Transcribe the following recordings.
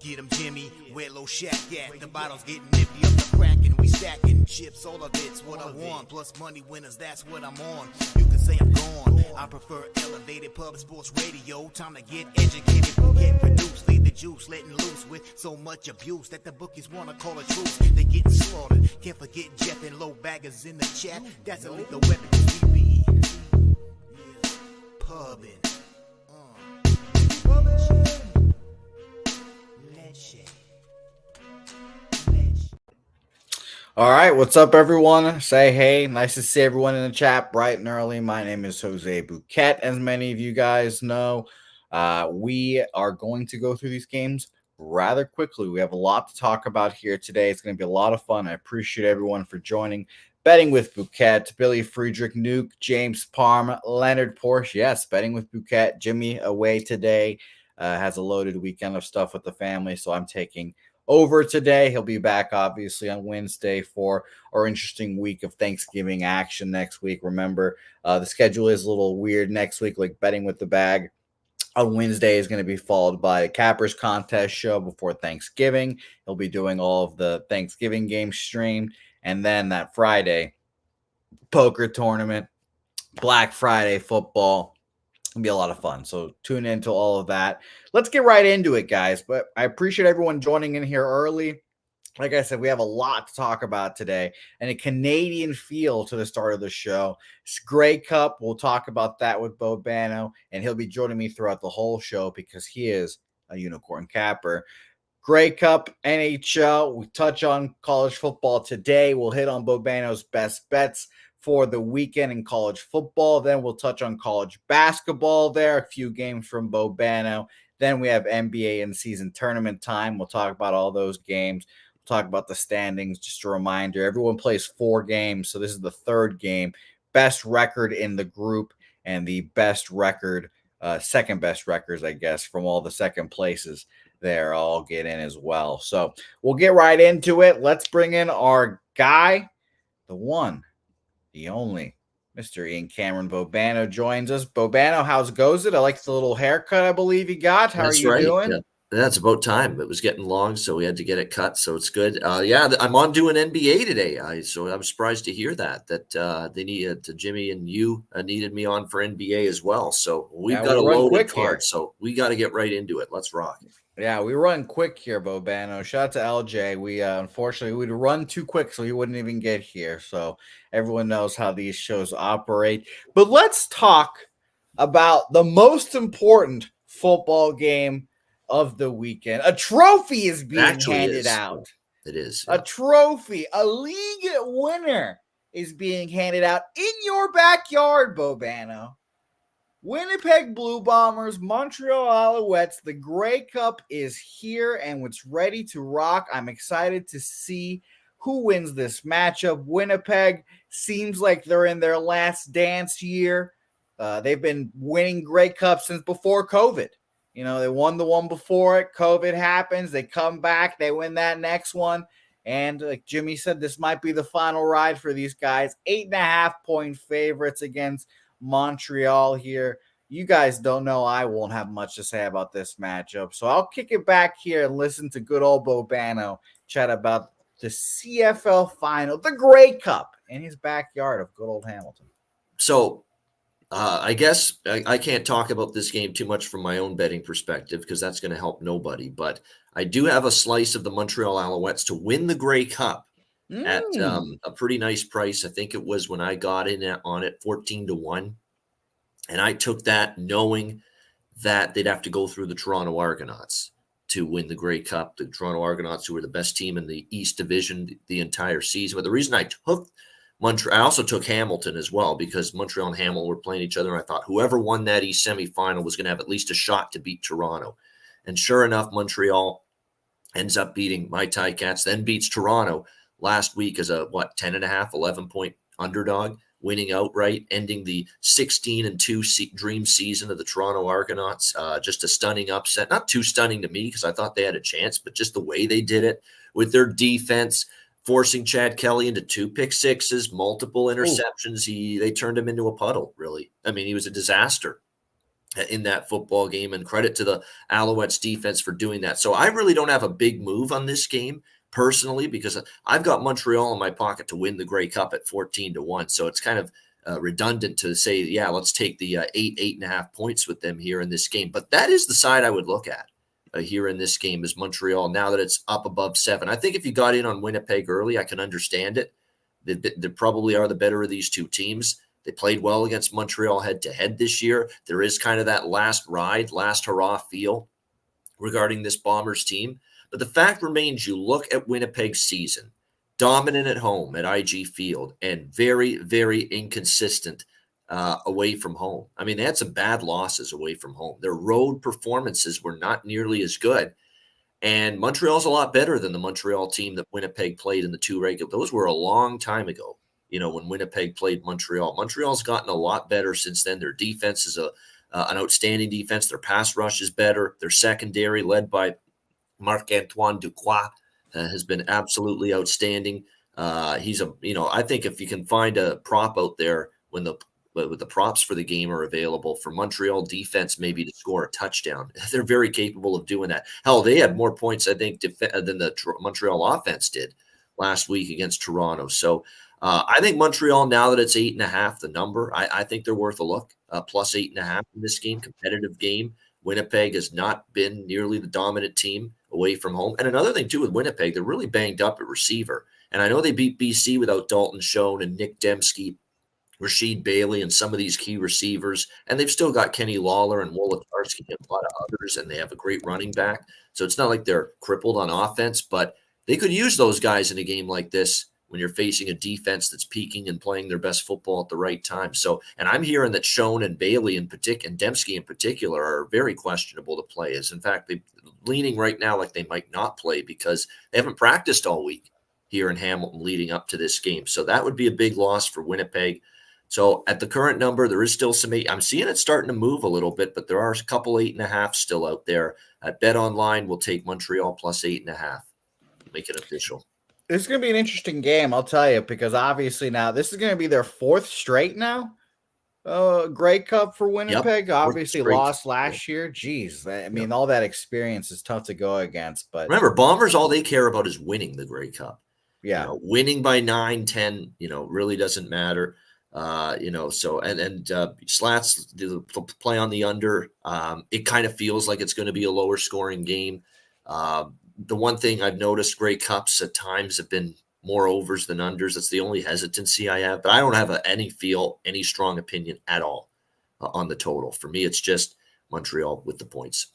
Get 'em, Jimmy, where Lil Shaq at? The bottle's getting nippy up the crack and we stacking chips, all of it's what I want. Plus money winners, that's what I'm on. You can say I'm gone. I prefer elevated pub sports radio. Time to get educated, get produced, leave the juice, letting loose with so much abuse that the bookies wanna call a truce. They getting slaughtered. Can't forget Jeff and low baggers in the chat. That's a lethal weapon 'cause we be pubbing. All right, what's up, everyone? Say hey. Nice to see everyone in the chat bright and early. My name is Jose Bouquett, as many of you guys know. We are going to go through these games rather quickly. We have a lot to talk about here today. It's going to be a lot of fun. I appreciate everyone for joining. Betting with Bouquett, Billy Friedrich, Nuke, James Parm, Leonard Porsche. Yes, betting with Bouquett. Jimmy away today. Has a loaded weekend of stuff with the family, so I'm taking over today. He'll be back obviously on Wednesday for our interesting week of Thanksgiving action next week. Remember, the schedule is a little weird next week, like betting with the bag on Wednesday is going to be followed by a Cappers contest show before Thanksgiving. He'll be doing all of the Thanksgiving games streamed, and then that Friday poker tournament, Black Friday football. It'll be a lot of fun. So tune into all of that. Let's get right into it, guys. But I appreciate everyone joining in here early. Like I said, we have a lot to talk about today and a Canadian feel to the start of the show. It's Grey Cup. We'll talk about that with Bo Bano, and he'll be joining me throughout the whole show because he is a unicorn capper. Grey Cup, NHL. We touch on college football today. We'll hit on Bo Bano's best bets for the weekend in college football. Then we'll touch on college basketball there, a few games from Bo Bano. Then we have NBA and season tournament time. We'll talk about all those games. We'll talk about the standings. Just a reminder, everyone plays 4 games, so this is the 3rd game. Best record in the group and the best record, second best records, I guess, from all the second places there. I'll get in as well. So we'll get right into it. Let's bring in our guy, the one, the only, Mr. Ian Cameron Bobano joins us. Bobano, how's goes it? I like the little haircut I believe you got. How That's are you right. doing? Yeah. That's about time. It was getting long, so we had to get it cut. So it's good. I'm on doing NBA today. So I'm surprised to hear that they needed Jimmy and you needed me on for NBA as well. So we've got a loaded card. So we got to get right into it. Let's rock. Yeah, we run quick here, Bobano. Shout out to LJ. We unfortunately we'd run too quick, so he wouldn't even get here. So everyone knows how these shows operate. But let's talk about the most important football game of the weekend. A trophy is being handed out. It is. A trophy, a league winner is being handed out in your backyard, Bobano. Winnipeg Blue Bombers, Montreal Alouettes, the Grey Cup is here and it's ready to rock. I'm excited to see who wins this matchup. Winnipeg seems like they're in their last dance year. They've been winning Grey Cup since before COVID. You know, they won the one before it. COVID happens. They come back. They win that next one. And like Jimmy said, this might be the final ride for these guys. 8.5-point favorites against Montreal here. You guys don't know I won't have much to say about this matchup. So I'll kick it back here and listen to good old Bobano chat about the CFL final, the Grey Cup, in his backyard of good old Hamilton. So I guess I can't talk about this game too much from my own betting perspective because that's going to help nobody. But I do have a slice of the Montreal Alouettes to win the Grey Cup at a pretty nice price. I think it was when I got in on it 14-1. And I took that knowing that they'd have to go through the Toronto Argonauts to win the Grey Cup. The Toronto Argonauts, who were the best team in the East Division the entire season. But the reason I took Montreal, I also took Hamilton as well because Montreal and Hamilton were playing each other. And I thought whoever won that East semifinal was going to have at least a shot to beat Toronto. And sure enough, Montreal ends up beating my Ticats, then beats Toronto last week as a 10.5, 11-point underdog, winning outright, ending the 16-2 dream season of the Toronto Argonauts. Just a stunning upset. Not too stunning to me because I thought they had a chance, but just the way they did it with their defense, forcing Chad Kelly into 2 pick sixes, multiple interceptions. They turned him into a puddle, really. I mean, he was a disaster. in that football game, and credit to the Alouettes defense for doing that. So I really don't have a big move on this game personally, because I've got Montreal in my pocket to win the Grey Cup at 14-1. So it's kind of redundant to say, yeah, let's take the 8.5 points with them here in this game. But that is the side I would look at here in this game, is Montreal, now that it's up above 7. I think if you got in on Winnipeg early, I can understand it. They probably are the better of these two teams. They played well against Montreal head-to-head this year. There is kind of that last ride, last hurrah feel regarding this Bombers team. But the fact remains, you look at Winnipeg's season, dominant at home at IG Field, and very, very inconsistent away from home. I mean, they had some bad losses away from home. Their road performances were not nearly as good. And Montreal's a lot better than the Montreal team that Winnipeg played in the 2 regular. Those were a long time ago, when Winnipeg played Montreal. Montreal's gotten a lot better since then. Their defense is an outstanding defense. Their pass rush is better. Their secondary, led by Marc-Antoine Ducroix, has been absolutely outstanding. He's I think if you can find a prop out there with the props for the game are available for Montreal defense, maybe to score a touchdown, they're very capable of doing that. Hell, they had more points, I think, than the Montreal offense did last week against Toronto. So I think Montreal, now that it's 8.5, the number, I think they're worth a look. Plus 8.5 in this game, competitive game. Winnipeg has not been nearly the dominant team away from home. And another thing, too, with Winnipeg, they're really banged up at receiver. And I know they beat BC without Dalton Schoen and Nick Dembski, Rasheed Bailey, and some of these key receivers. And they've still got Kenny Lawler and Wolodarski and a lot of others, and they have a great running back. So it's not like they're crippled on offense, but they could use those guys in a game like this when you're facing a defense that's peaking and playing their best football at the right time. So, and I'm hearing that Schoen and Bailey in particular, and Dembski in particular, are very questionable to play. As in fact, they're leaning right now like they might not play because they haven't practiced all week here in Hamilton leading up to this game. So that would be a big loss for Winnipeg. So at the current number, there is still some 8. I'm seeing it starting to move a little bit, but there are a couple 8.5 still out there. At Bet Online, we'll take Montreal plus 8.5. Make it official. This is going to be an interesting game, I'll tell you, because obviously now this is going to be their 4th straight now. Grey Cup for Winnipeg. Yep, obviously lost last year. Jeez, I mean, all that experience is tough to go against. But remember, Bombers, all they care about is winning the Grey Cup. Yeah, winning by 9, 10, really doesn't matter. So and Slats the play on the under. It kind of feels like it's going to be a lower scoring game. The one thing I've noticed, Grey Cups at times have been more overs than unders. That's the only hesitancy I have. But I don't have any strong opinion at all on the total. For me, it's just Montreal with the points.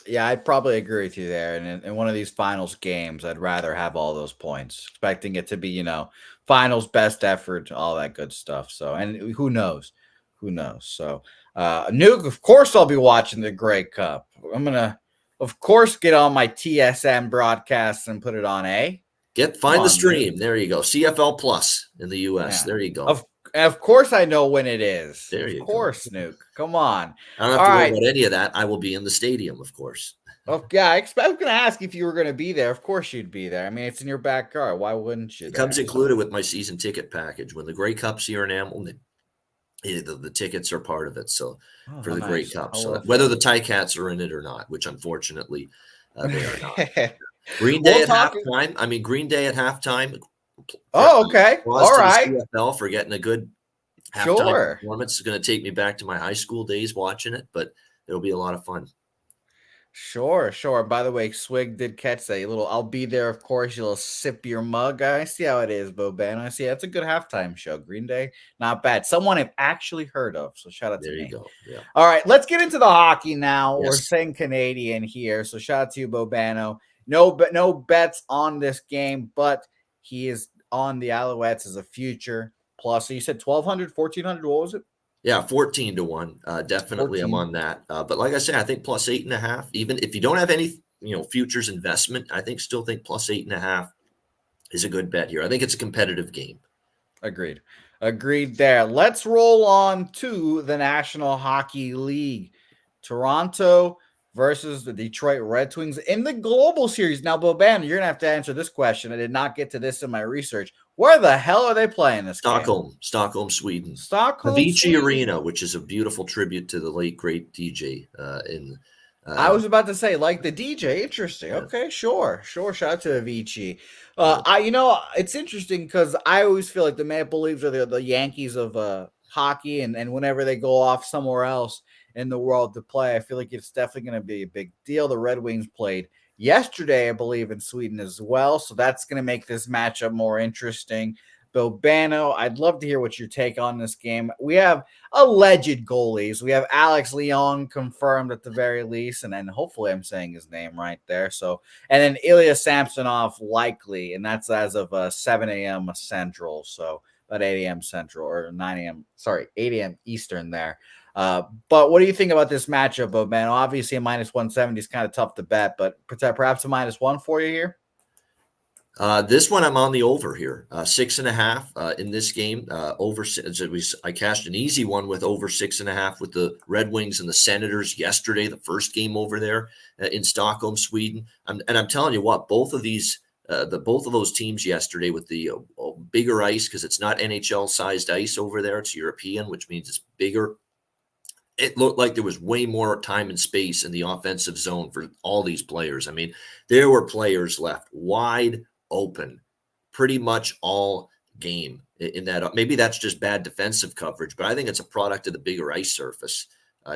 Yeah, I'd probably agree with you there. And in one of these finals games, I'd rather have all those points, expecting it to be, finals best effort, all that good stuff. So, and who knows? So, Nuke, of course, I'll be watching the Grey Cup. I'm going to, of course, get on my TSN broadcast and put it on Find the stream. Nuke. There you go. CFL Plus in the US. Yeah. There you go. Of course I know when it is. There you go. Of course, Nuke. Come on. I don't have to worry about any of that. I will be in the stadium, of course. Oh, yeah, I was going to ask if you were going to be there. Of course you'd be there. I mean, it's in your backyard. Why wouldn't you? It comes included with my season ticket package. When the Grey Cup's here in Hamilton, the tickets are part of it. So for the Grey Cup. So whether the Ticats are in it or not, which unfortunately they are not. Green Day at halftime. I mean, Green Day at halftime. Oh, okay. All right. CFL for getting a good halftime performance. It's going to take me back to my high school days watching it, but it'll be a lot of fun. Sure. By the way, Swig did catch that. I'll be there, of course. You'll sip your mug. I see how it is, Boban. I see that's a good halftime show. Green Day, not bad. Someone I've actually heard of. So shout out to me. There you go. Yeah. All right, let's get into the hockey now. Yes. We're saying Canadian here. So shout out to you, Bobano. No bets on this game, but he is on the Alouettes as a future plus. So you said 1,200, 1,400. What was it? Yeah, 14-1. Definitely 14. I'm on that. But like I said, I think plus 8.5. Even if you don't have any, futures investment, I still think plus 8.5 is a good bet here. I think it's a competitive game. Agreed there. Let's roll on to the National Hockey League. Toronto versus the Detroit Red Wings in the Global Series. Now, Boban, you're going to have to answer this question. I did not get to this in my research. Where the hell are they playing this game? Stockholm, Sweden. Stockholm, Avicii Sweden. Arena, which is a beautiful tribute to the late great DJ. I was about to say, like the DJ. Interesting. Yeah. Okay, sure. Shout out to Avicii. Yeah. It's interesting because I always feel like the Maple Leafs are the Yankees of hockey, and whenever they go off somewhere else in the world to play, I feel like it's definitely going to be a big deal. The Red Wings played yesterday, I believe, in Sweden as well, so that's going to make this matchup more interesting. Bilbano, I'd love to hear what your take on this game. We have alleged goalies. We have Alex Leon confirmed at the very least, and then hopefully I'm saying his name right there. So, and then Ilya Samsonov likely, and that's as of 7 a.m. Central. So about 8 a.m. Central or 9 a.m. Sorry, 8 a.m. Eastern there. But what do you think about this matchup, Bilbano? Obviously, a minus 170 is kind of tough to bet, but perhaps a minus one for you here. This one I'm on the over here, 6.5 in this game. I cashed an easy one with over 6.5 with the Red Wings and the Senators yesterday, the first game over there in Stockholm, Sweden. And I'm telling you what, both of those teams yesterday with the bigger ice, because it's not NHL sized ice over there, it's European, which means it's bigger. It looked like there was way more time and space in the offensive zone for all these players. I mean, there were players left wide open pretty much all game in that. Maybe that's just bad defensive coverage, but I think it's a product of the bigger ice surface.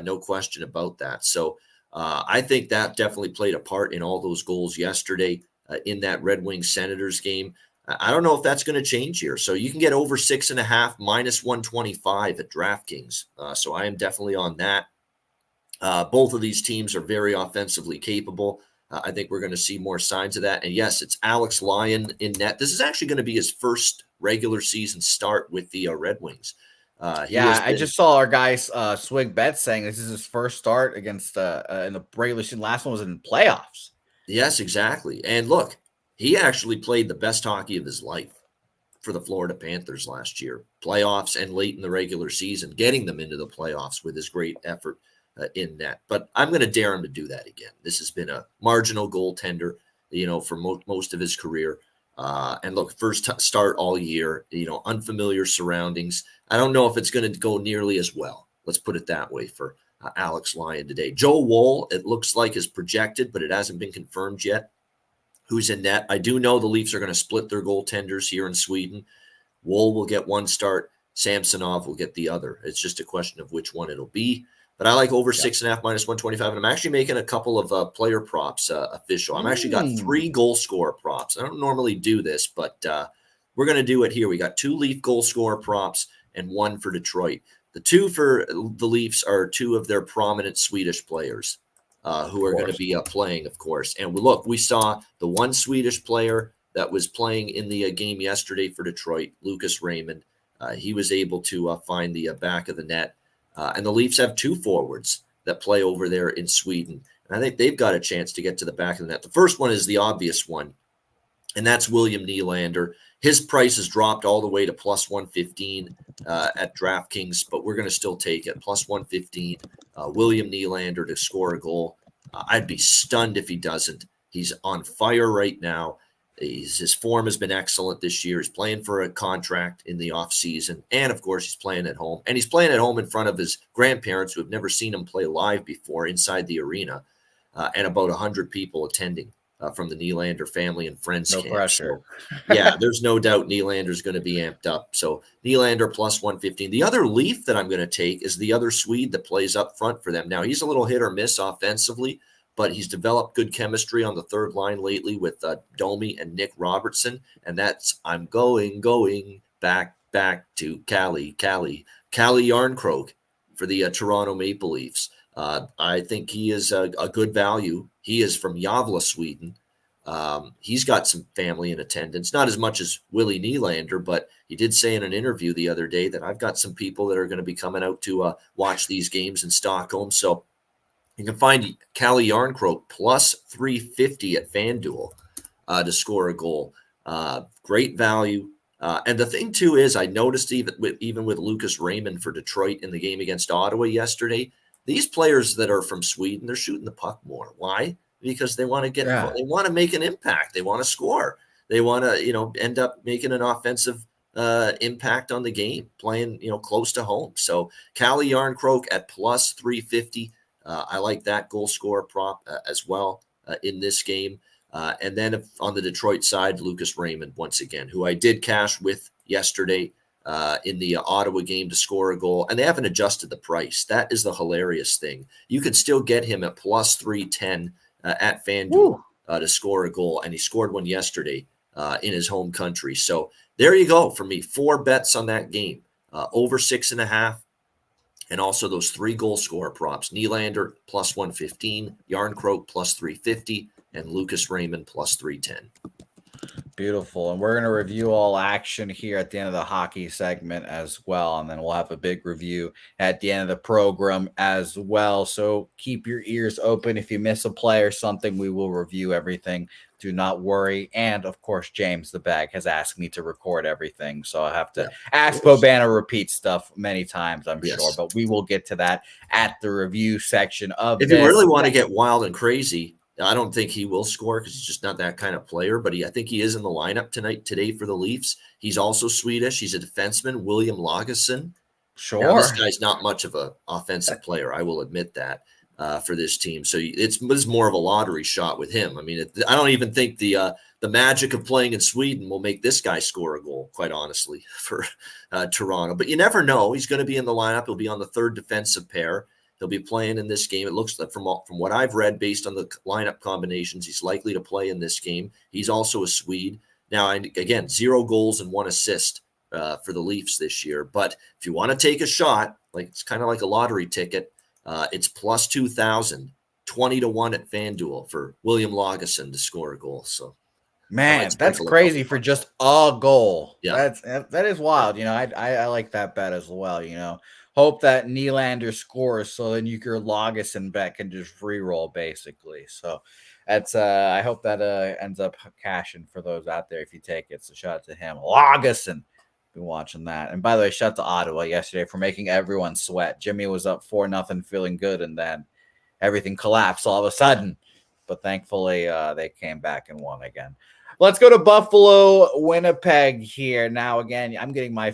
No question about that. So I think that definitely played a part in all those goals yesterday in that Red Wings Senators game. I don't know if that's going to change here. So you can get over 6.5 minus 125 at DraftKings. So I am definitely on that. Both of these teams are very offensively capable. I think we're going to see more signs of that. And yes, it's Alex Lyon in net. This is actually going to be his first regular season start with the Red Wings. I just saw our guy Swig Bet saying this is his first start against in the regular season. Last one was in playoffs. Yes, exactly. And look, he actually played the best hockey of his life for the Florida Panthers last year, playoffs and late in the regular season, getting them into the playoffs with his great effort in net. But I'm going to dare him to do that again. This has been a marginal goaltender, for most of his career. And look, first start all year, unfamiliar surroundings. I don't know if it's going to go nearly as well. Let's put it that way for Alex Lyon today. Joe Woll, it looks like, is projected, but it hasn't been confirmed yet. Who's in net? I do know the Leafs are going to split their goaltenders here in Sweden. Woll will get one start. Samsonov will get the other. It's just a question of which one it'll be. But I like over 6.5 minus 125. And I'm actually making a couple of player props official. I'm actually got 3 goal scorer props. I don't normally do this, but we're going to do it here. We got 2 Leaf goal scorer props and 1 for Detroit. The 2 for the Leafs are 2 of their prominent Swedish players who are going to be playing, of course. And look, we saw the one Swedish player that was playing in the game yesterday for Detroit, Lucas Raymond. He was able to find the back of the net. And the Leafs have 2 forwards that play over there in Sweden. And I think they've got a chance to get to the back of the net. The first one is the obvious one, and that's William Nylander. His price has dropped all the way to plus 115 at DraftKings, but we're going to still take it. Plus 115, William Nylander to score a goal. I'd be stunned if he doesn't. He's on fire right now. His form has been excellent this year. He's playing for a contract in the offseason. And, of course, he's playing at home. And he's playing at home in front of his grandparents who have never seen him play live before inside the arena, and about 100 people attending from the Nylander family and friends camp. Pressure. So, yeah, there's no doubt Nylander's going to be amped up. So Nylander plus 115. The other Leaf that I'm going to take is the other Swede that plays up front for them. Now, he's a little hit or miss offensively, but he's developed good chemistry on the third line lately with Domi and Nick Robertson. And that's I'm going back to Cali Yarncroke for the Toronto Maple Leafs. I think he is a good value. He is from Gävle, Sweden. He's got some family in attendance, not as much as Willie Nylander, but he did say in an interview the other day that I've got some people that are going to be coming out to watch these games in Stockholm. So you can find Calle Yarncroke plus 350 at FanDuel to score a goal. Great value. And the thing, too, is I noticed even with Lucas Raymond for Detroit in the game against Ottawa yesterday, these players that are from Sweden, they're shooting the puck more. Why? Because they want to they want to make an impact. They want to score. they want to, end up making an offensive impact on the game, playing, close to home. So Calle Yarncroke at plus 350. I like that goal scorer prop as well in this game. And then on the Detroit side, Lucas Raymond, once again, who I did cash with yesterday in the Ottawa game to score a goal. And they haven't adjusted the price. That is the hilarious thing. You can still get him at plus 310 at FanDuel to score a goal. And he scored one yesterday in his home country. So there you go for me. 4 bets on that game, over 6.5. And also those 3 goal scorer props: Nylander plus 115, Yarncroke plus 350, and Lucas Raymond plus 310. Beautiful. And we're going to review all action here at the end of the hockey segment as well. And then we'll have a big review at the end of the program as well. So keep your ears open. If you miss a play or something, we will review everything. Do not worry. And of course, James the Bag has asked me to record everything. So I have to ask Boban to repeat stuff many times, I'm sure. But we will get to that at the review section of If you really want to get wild and crazy, I don't think he will score because he's just not that kind of player, but I think he is in the lineup today for the Leafs. He's also Swedish. He's a defenseman, William Lagesson. Sure. Now, this guy's not much of an offensive player, I will admit that, for this team. So it's more of a lottery shot with him. I mean, I don't even think the magic of playing in Sweden will make this guy score a goal, quite honestly, for Toronto. But you never know. He's going to be in the lineup. He'll be on the third defensive pair. He'll be playing in this game. It looks like from what I've read, based on the lineup combinations, he's likely to play in this game. He's also a Swede. Now, again, 0 goals and 1 assist for the Leafs this year. But if you want to take a shot, like it's kind of like a lottery ticket, it's plus 2,000, 20-1 at FanDuel for William Lagesson to score a goal. So, man, that's crazy for just a goal. Yeah, that is wild. I like that bet as well. Hope that Nylander scores so then your Lagesson bet can just free roll basically. So that's I hope that ends up cashing for those out there if you take it. So shout out to him. Lagesson. Been watching that. And by the way, shout out to Ottawa yesterday for making everyone sweat. Jimmy was up 4-0 feeling good, and then everything collapsed all of a sudden. But thankfully they came back and won again. Let's go to Buffalo, Winnipeg here. Now, again, I'm getting my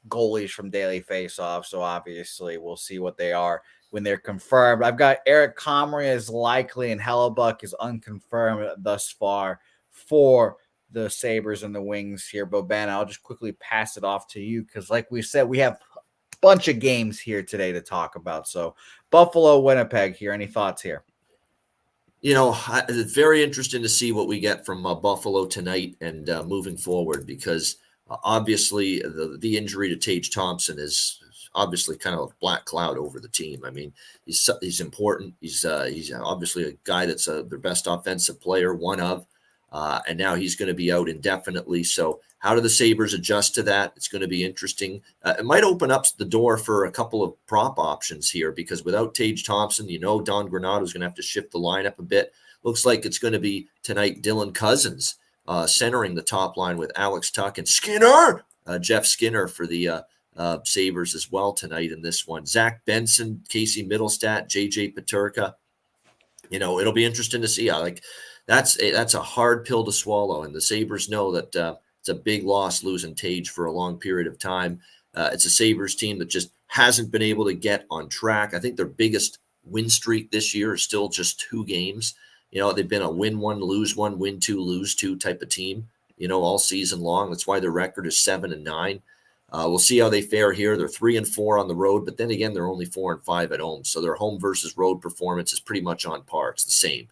goalies from Daily Faceoff, so obviously we'll see what they are when they're confirmed. I've got Eric Comrie as likely, and Hellebuck is unconfirmed thus far for the Sabres and the Wings here. Boban, I'll just quickly pass it off to you because, like we said, we have a bunch of games here today to talk about. So Buffalo, Winnipeg here. Any thoughts here? It's very interesting to see what we get from Buffalo tonight and moving forward because obviously the injury to Tage Thompson is obviously kind of a black cloud over the team. I mean, he's important. He's obviously a guy that's their best offensive player, one of, and now he's going to be out indefinitely. So how do the Sabres adjust to that? It's going to be interesting. It might open up the door for a couple of prop options here because without Tage Thompson, Don Granato is going to have to shift the lineup a bit. Looks like it's going to be tonight Dylan Cousins centering the top line with Alex Tuck and Skinner, Jeff Skinner for the Sabres as well tonight in this one. Zach Benson, Casey Middlestat, JJ Peterka. It'll be interesting to see. That's a hard pill to swallow, and the Sabres know that it's a big loss losing Tage for a long period of time. It's a Sabres team that just hasn't been able to get on track. I think their biggest win streak this year is still just 2 games. They've been a win 1, lose 1, win 2, lose 2 type of team, all season long. That's why their record is 7-9. We'll see how they fare here. They're 3-4 on the road, but then again, they're only 4-5 at home. So their home versus road performance is pretty much on par. It's the same,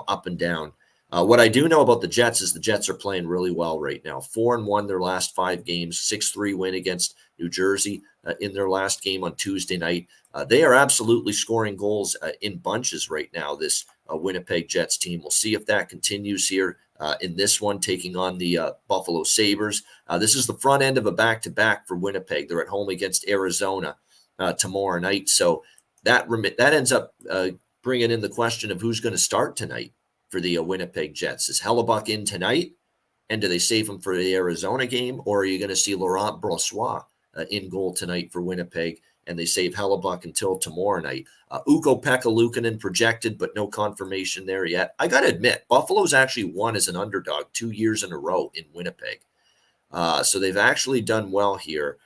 up and down. What I do know about the Jets is the Jets are playing really well right now. 4-1 their last 5 games, 6-3 win against New Jersey in their last game on Tuesday night. They are absolutely scoring goals in bunches right now, this Winnipeg Jets team. We'll see if that continues here in this one, taking on the Buffalo Sabres. This is the front end of a back-to-back for Winnipeg. They're at home against Arizona tomorrow night. So that ends up bringing in the question of who's going to start tonight for the Winnipeg Jets. Is Hellebuck in tonight? And do they save him for the Arizona game? Or are you going to see Laurent Brossoit in goal tonight for Winnipeg and they save Hellebuck until tomorrow night. Ukko-Pekka Luukkonen projected, but no confirmation there yet. I got to admit, Buffalo's actually won as an underdog 2 years in a row in Winnipeg. So they've actually done well here.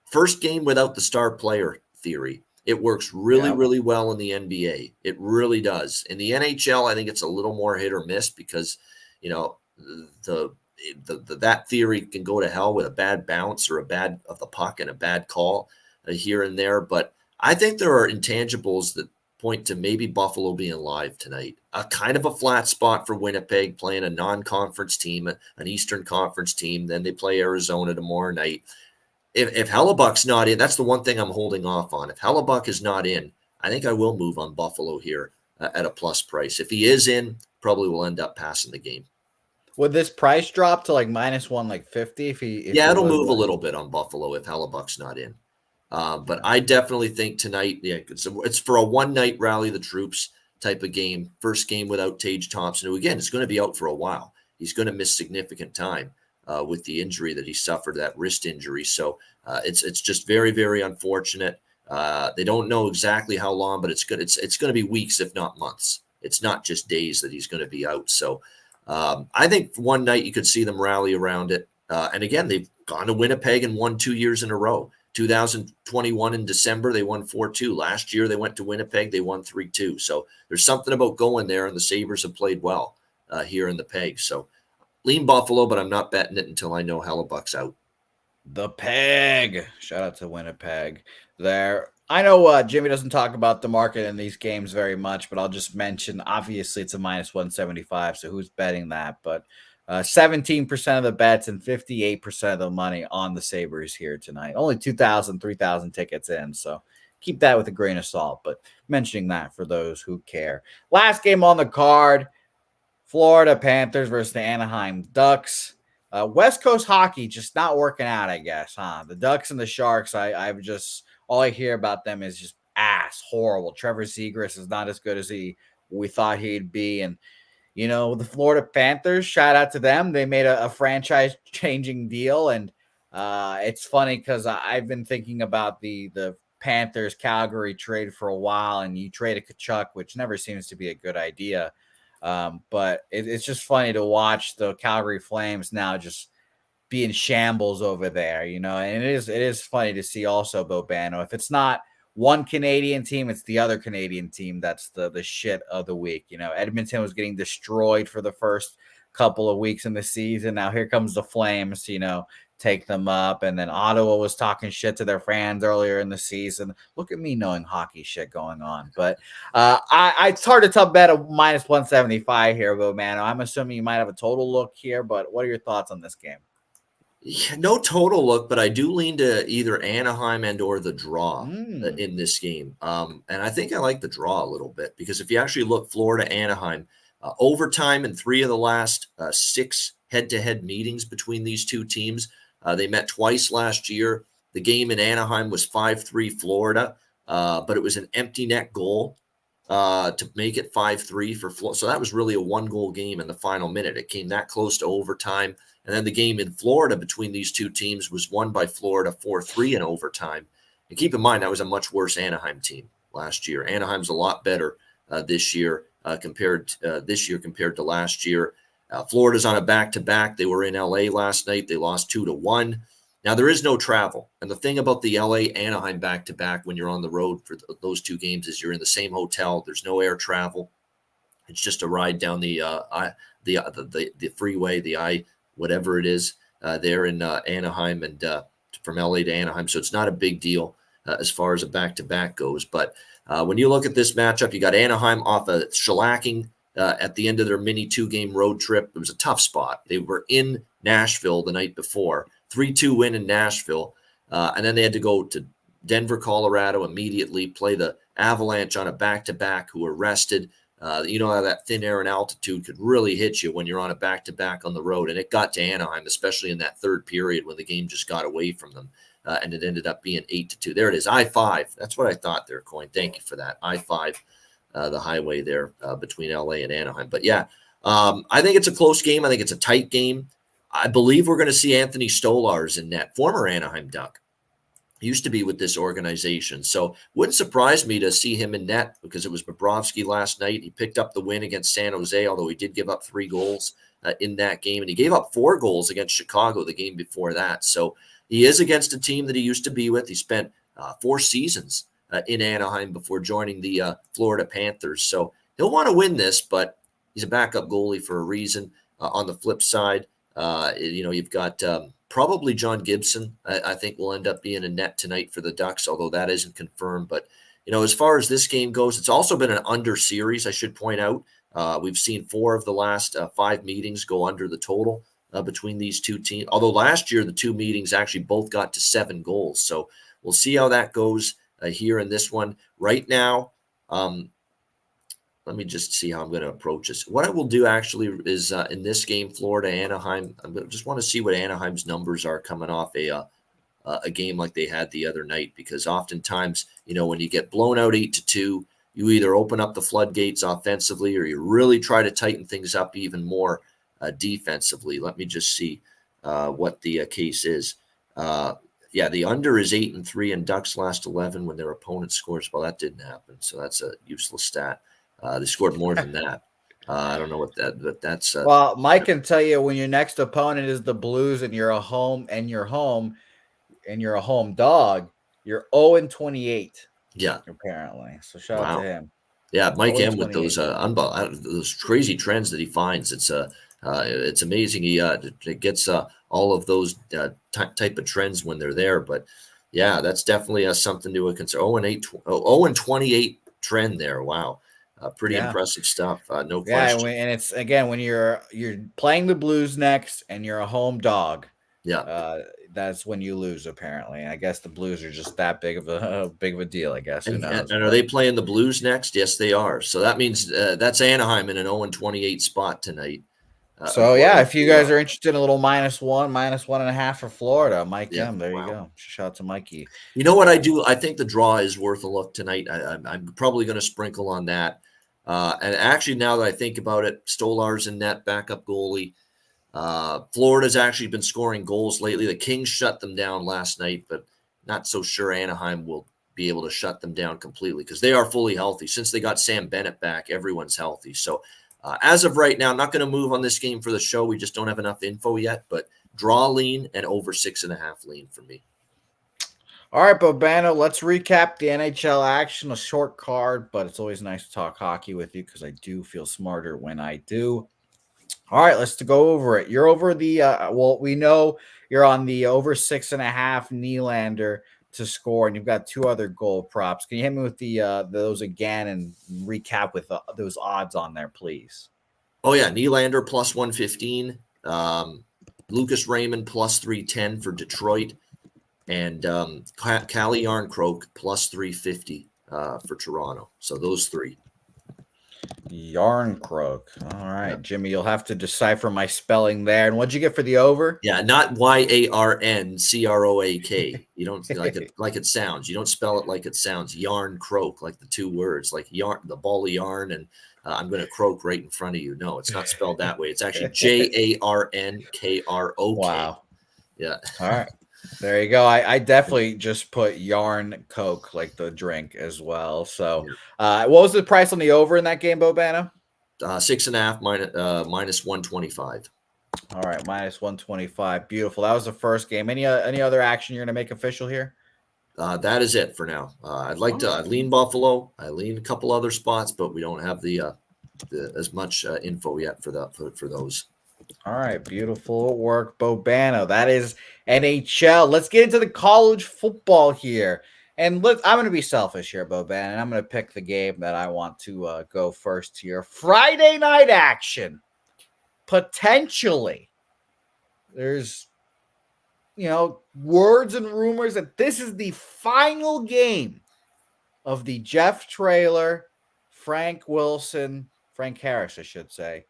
First game without the star player theory. It works really, really well in the NBA. It really does. In the NHL, I think it's a little more hit or miss because, you know, that theory can go to hell with a bad bounce or a bad of the puck and a bad call here and there. But I think there are intangibles that point to maybe Buffalo being live tonight. A kind of a flat spot for Winnipeg, playing a non-conference team, an Eastern Conference team. Then they play Arizona tomorrow night. If Hellebuck's not in, that's the one thing I'm holding off on. If Hellebuck is not in, I think I will move on Buffalo here at a plus price. If he is in, probably will end up passing the game. Would this price drop to like -1, like 50? If it'll move a little bit on Buffalo if Hellebuck's not in. But I definitely think tonight, it's for a one-night rally the troops type of game. First game without Tage Thompson, who again is going to be out for a while. He's going to miss significant time with the injury that he suffered, that wrist injury. So it's just very, very unfortunate. They don't know exactly how long, but it's going to be weeks, if not months. It's not just days that he's going to be out. So I think one night you could see them rally around it. And again, they've gone to Winnipeg and won 2 years in a row. 2021 in December, they won 4-2. Last year, they went to Winnipeg. They won 3-2. So there's something about going there, and the Sabres have played well here in the Peg. So lean Buffalo, but I'm not betting it until I know Hellebuck's out. The Peg. Shout out to Winnipeg there. I know Jimmy doesn't talk about the market in these games very much, but I'll just mention, obviously, it's a -175, so who's betting that? But 17% of the bets and 58% of the money on the Sabres here tonight. Only 2,000, 3,000 tickets in, so keep that with a grain of salt, but mentioning that for those who care. Last game on the card, Florida Panthers versus the Anaheim Ducks. West Coast hockey just not working out, I guess, huh? The Ducks and the Sharks, I've just, all I hear about them is just horrible. Trevor Zegras is not as good as we thought he'd be, and you know, the Florida Panthers, shout out to them. They made a franchise-changing deal, and it's funny because I've been thinking about the Panthers-Calgary trade for a while, and you trade a Tkachuk, which never seems to be a good idea. But it's just funny to watch the Calgary Flames now just be in shambles over there, you know, and it is funny to see also, Bobano. If it's not one Canadian team, it's the other Canadian team that's the shit of the week. You know, Edmonton was getting destroyed for the first couple of weeks in the season. Now here comes the Flames, you know, take them up. And then Ottawa was talking shit to their fans earlier in the season. Look at me knowing hockey shit going on. But it's hard to bet a -175 here, Bobano. I'm assuming you might have a total look here, but what are your thoughts on this game? Yeah, no total look, but I do lean to either Anaheim and or the draw in this game. And I think I like the draw a little bit because if you actually look Florida, Anaheim, overtime in 3 of the last 6 head-to-head meetings between these two teams. They met twice last year. The game in Anaheim was 5-3 Florida, but it was an empty net goal to make it 5-3 for Florida. So that was really a 1-goal game in the final minute. It came that close to overtime. And then the game in Florida between these two teams was won by Florida 4-3 in overtime. And keep in mind, that was a much worse Anaheim team last year. Anaheim's a lot better this year compared to last year. Florida's on a back-to-back. They were in LA last night. They lost 2-1. Now, there is no travel. And the thing about the LA-Anaheim back-to-back when you're on the road for those two games is you're in the same hotel. There's no air travel. It's just a ride down the freeway, whatever it is, there in Anaheim and from LA to Anaheim. So it's not a big deal as far as a back-to-back goes. But when you look at this matchup, you got Anaheim off a shellacking at the end of their mini 2-game road trip. It was a tough spot. They were in Nashville the night before, 3-2 win in Nashville. And then they had to go to Denver, Colorado immediately, play the Avalanche on a back-to-back who were rested. You know how that thin air and altitude could really hit you when you're on a back-to-back on the road. And it got to Anaheim, especially in that third period when the game just got away from them. And it ended up being 8-2. There it is, I-5. That's what I thought there, Coin. Thank you for that. I-5, the highway there between LA and Anaheim. But, yeah, I think it's a close game. I think it's a tight game. I believe we're going to see Anthony Stolarz in net, former Anaheim Duck. used to be with this organization. So wouldn't surprise me to see him in net because it was Bobrovsky last night. He picked up the win against San Jose, although he did give up 3 goals in that game. And he gave up 4 goals against Chicago the game before that. So he is against a team that he used to be with. He spent 4 seasons in Anaheim before joining the Florida Panthers. So he'll want to win this, but he's a backup goalie for a reason. On the flip side, you've got probably John Gibson, I think, will end up being a net tonight for the Ducks, although that isn't confirmed. But, as far as this game goes, it's also been an under series, I should point out. We've seen 4 of the last 5 meetings go under the total between these two teams. Although last year, the 2 meetings actually both got to 7 goals. So we'll see how that goes here in this one. Right now, let me just see how I'm going to approach this. What I will do actually is in this game, Florida, Anaheim, just want to see what Anaheim's numbers are coming off a game like they had the other night, because oftentimes, when you get blown out 8-2, you either open up the floodgates offensively or you really try to tighten things up even more defensively. Let me just see what the case is. The under is 8-3 and Ducks last 11 when their opponent scores. Well, that didn't happen, so that's a useless stat. They scored more than that. I don't know what but that's. Well, Mike can tell you when your next opponent is the Blues and you're a home dog, you're 0-28. Yeah, apparently. So shout out to him. Yeah, Mike M with those those crazy trends that he finds. It's amazing. He gets all of those type of trends when they're there. But yeah, that's definitely something to consider. 0-28 trend there. Wow. Pretty impressive stuff. No question. Yeah, and it's again when you're playing the Blues next and you're a home dog. Yeah, that's when you lose. Apparently, I guess the Blues are just that big of a deal. I guess. Who knows? And are they playing the Blues next? Yes, they are. So that means that's Anaheim in an 0-28 spot tonight. So yeah, if you guys are interested in a little -1, -1.5 for Florida, Mike M. There you go. Shout out to Mikey. You know what I do? I think the draw is worth a look tonight. I'm probably going to sprinkle on that. And actually, now that I think about it, Stolar's in net, backup goalie. Florida's actually been scoring goals lately. The Kings shut them down last night, but not so sure Anaheim will be able to shut them down completely because they are fully healthy. Since they got Sam Bennett back, everyone's healthy. So as of right now, I'm not going to move on this game for the show. We just don't have enough info yet, but draw lean and over 6.5 lean for me. All right, Bobano, let's recap the NHL action, a short card, but it's always nice to talk hockey with you because I do feel smarter when I do. All right, let's go over it. You're over the we know you're on the over 6.5 Nylander to score, and you've got 2 other goal props. Can you hit me with those again and recap with those odds on there, please? Oh yeah, Nylander plus 115, Lucas Raymond plus 310 for Detroit, and Calle Yarncroke plus 350 for Toronto. So those 3. Yarncroke. All right, Jimmy, you'll have to decipher my spelling there. And what'd you get for the over? Yeah, not Yarncroak. You don't like it sounds. You don't spell it like it sounds. Yarncroke, like the 2 words, like yarn, the ball of yarn, and I'm going to croak right in front of you. No, it's not spelled that way. It's actually Jarnkrok. Wow. Yeah. All right. There you go. I definitely just put yarn Coke, like the drink, as well. So what was the price on the over in that game, Bobano? 6.5 minus 125. All right, minus 125. Beautiful. That was the first game. Any other action you're going to make official here? That is it for now. I'd like to lean Buffalo. I lean a couple other spots, but we don't have the as much info yet for those. All right, beautiful work, Bobano. That is NHL. Let's get into the college football here. And I'm going to be selfish here, Boban, and I'm going to pick the game that I want to go first here. Friday night action. Potentially. There's, words and rumors that this is the final game of the Jeff Traylor, Frank Harris, I should say,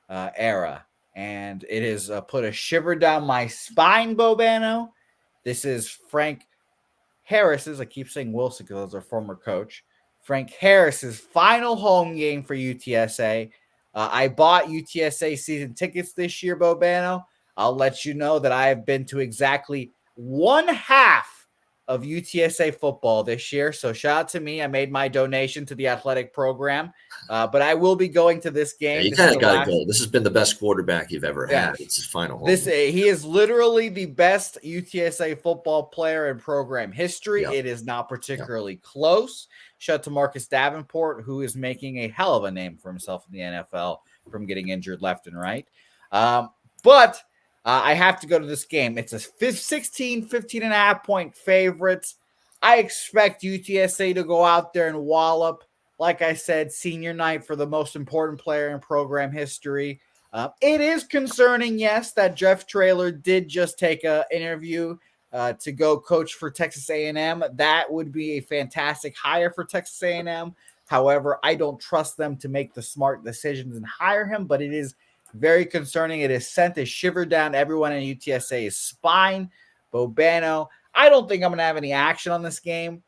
era. And it has put a shiver down my spine, Bobano. This is Frank Harris's, I keep saying Wilson because that's our former coach, Frank Harris's final home game for UTSA. I bought UTSA season tickets this year, Bobano. I'll let you know that I have been to exactly one half of UTSA football this year. So shout out to me. I made my donation to the athletic program, but I will be going to this Yeah, game. you This is kind the of got to last. go. This has been the best quarterback you've ever had. Yes. It's his final home. He is literally the best UTSA football player in program history. Yep. It is not particularly close. Shout out to Marcus Davenport, who is making a hell of a name for himself in the NFL from getting injured left and right. But I have to go to this game. It's a 15.5 point favorite. I expect UTSA to go out there and wallop. Like I said, senior night for the most important player in program history. It is concerning, yes, that Jeff Traylor did just take an interview to go coach for Texas A&M. That would be a fantastic hire for Texas A&M. However, I don't trust them to make the smart decisions and hire him, but it is very concerning. It has sent a shiver down everyone in UTSA's spine. Bobano, I don't think I'm going to have any action on this game.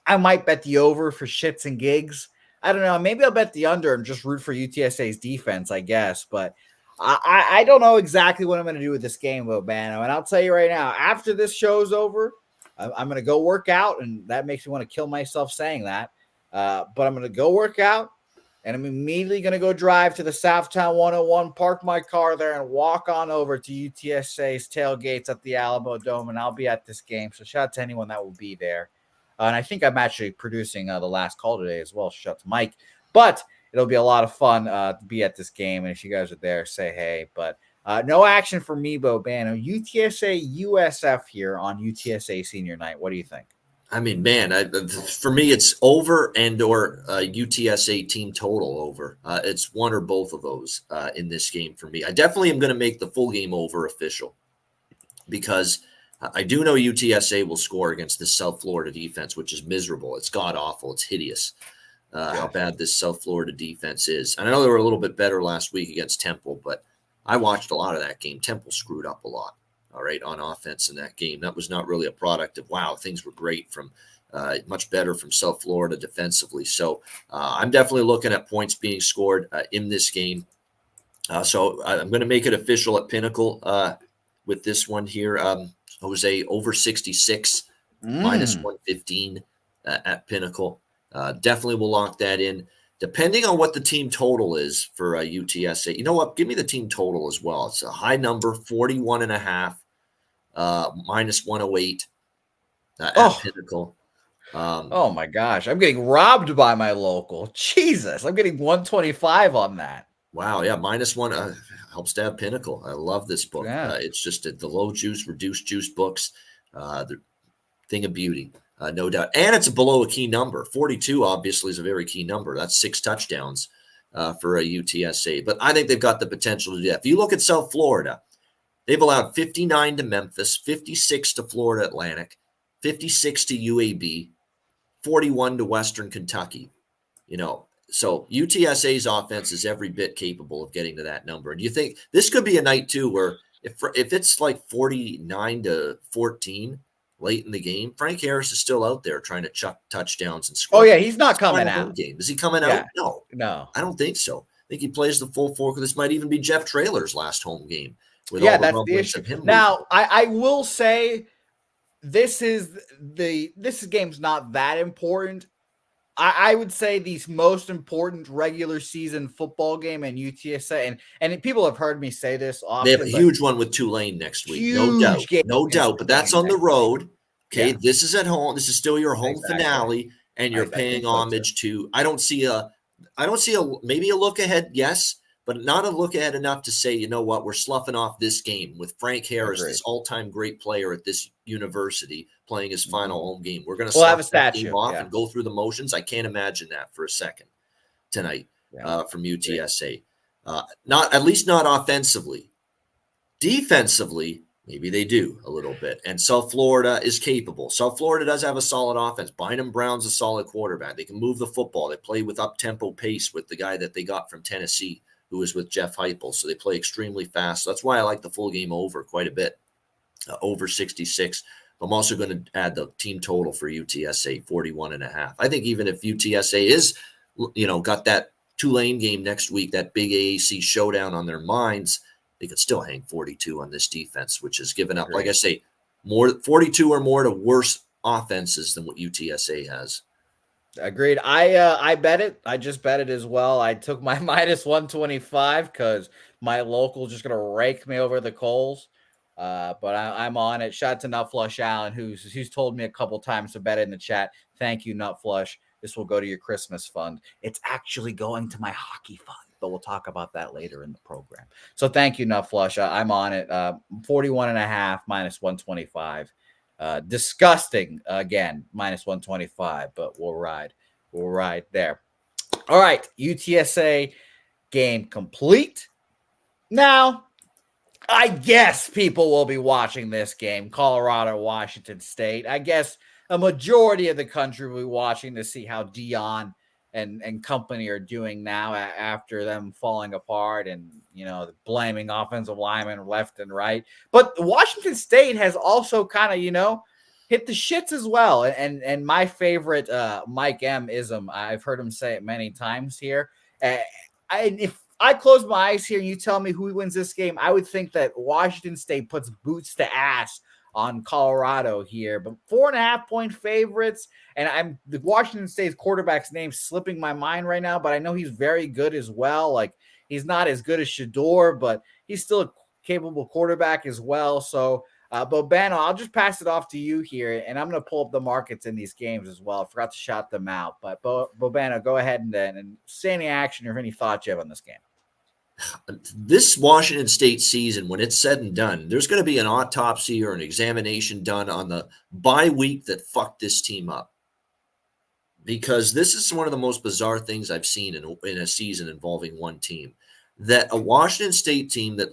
I might bet the over for shits and gigs. I don't know. Maybe I'll bet the under and just root for UTSA's defense, I guess. But I don't know exactly what I'm going to do with this game, Bobano. And I'll tell you right now, after this show's over, I'm going to go work out. And that makes me want to kill myself saying that. But I'm going to go work out. And I'm immediately going to go drive to the Southtown 101, park my car there, and walk on over to UTSA's tailgates at the Alamo Dome. And I'll be at this game. So shout out to anyone that will be there. And I think I'm actually producing the last call today as well. Shout out to Mike. But it'll be a lot of fun to be at this game. And if you guys are there, say hey. But no action for me, Bobano. UTSA USF here on UTSA senior night. What do you think? I mean, man, for me, it's over and or UTSA team total over. It's one or both of those in this game for me. I definitely am going to make the full game over official because I do know UTSA will score against this South Florida defense, which is miserable. It's god-awful. It's hideous how bad this South Florida defense is. And I know they were a little bit better last week against Temple, but I watched a lot of that game. Temple screwed up a lot, all right, on offense in that game. That was not really a product of, wow, things were great from much better from South Florida defensively. So I'm definitely looking at points being scored in this game. So I'm going to make it official at Pinnacle with this one here. Jose over 66, minus 115 at Pinnacle. Definitely will lock that in. Depending on what the team total is for UTSA. You know what? Give me the team total as well. It's a high number, 41.5, minus 108 at Pinnacle. Oh, my gosh. I'm getting robbed by my local. Jesus. I'm getting 125 on that. Wow. Yeah. Minus one helps to have Pinnacle. I love this book. Yeah. It's just the low juice, reduced juice books. The thing of beauty, no doubt. And it's below a key number. 42 obviously is a very key number. That's 6 touchdowns for a UTSA. But I think they've got the potential to do that. If you look at South Florida, they've allowed 59 to Memphis, 56 to Florida Atlantic, 56 to UAB, 41 to Western Kentucky. You know, so UTSA's offense is every bit capable of getting to that number. And you think this could be a night too where if it's like 49 to 14 late in the game, Frank Harris is still out there trying to chuck touchdowns and score. Oh yeah, he's not coming out. Game. Is he coming out? No, I don't think so. I think he plays the full fork. This might even be Jeff Traylor's last home game. With yeah, all the that's the issue. of him now, I will say this game's not that important. I would say the most important regular season football game in UTSA, and people have heard me say this often. They have a huge one with Tulane next week, no doubt. But that's on the road. Okay, This is at home. This is still your home finale, and you're paying homage to. I don't see a maybe a look ahead, yes, but not a look ahead enough to say, you know what, we're sloughing off this game with Frank Harris, this all-time great player at this university, playing his final home game. We're going to have a statue off and go through the motions. I can't imagine that for a second tonight from UTSA. Not at least not offensively. Defensively, maybe they do a little bit. And South Florida is capable. South Florida does have a solid offense. Bynum Brown's a solid quarterback. They can move the football. They play with up-tempo pace with the guy that they got from Tennessee, who was with Jeff Heupel. So they play extremely fast. So that's why I like the full game over quite a bit, over 66. I'm also going to add the team total for UTSA, 41.5. I think even if UTSA is, got that Tulane game next week, that big AAC showdown on their minds, they could still hang 42 on this defense, which has given up, like I say, more 42 or more to worse offenses than what UTSA has. Agreed. I bet it. I just bet it as well. I took my minus 125 because my local just gonna rake me over the coals. But I'm on it. Shout out to Nutflush Allen, who's told me a couple times to bet it in the chat. Thank you, Nutflush. This will go to your Christmas fund. It's actually going to my hockey fund, but we'll talk about that later in the program. So thank you, Nutflush. I'm on it. 41.5 minus 125. Disgusting again, minus 125, but we'll ride. We'll ride there. All right, UTSA game complete. Now, I guess people will be watching this game, Colorado, Washington State. I guess a majority of the country will be watching to see how Dion and company are doing now after them falling apart and, blaming offensive linemen left and right. But Washington State has also kind of, hit the shits as well. And my favorite Mike M ism, I've heard him say it many times here. If I close my eyes here and you tell me who wins this game, I would think that Washington State puts boots to ass on Colorado here. But 4.5-point favorites, and the Washington State's quarterback's name slipping my mind right now, but I know he's very good as well. Like, he's not as good as Shador, but he's still a capable quarterback as well. So, Bobano, I'll just pass it off to you here, and I'm going to pull up the markets in these games as well. I forgot to shout them out. But, Bobano, go ahead and say any action or any thoughts you have on this game. This Washington State season, when it's said and done, there's going to be an autopsy or an examination done on the bye week that fucked this team up. Because this is one of the most bizarre things I've seen in a season involving one team. That a Washington State team that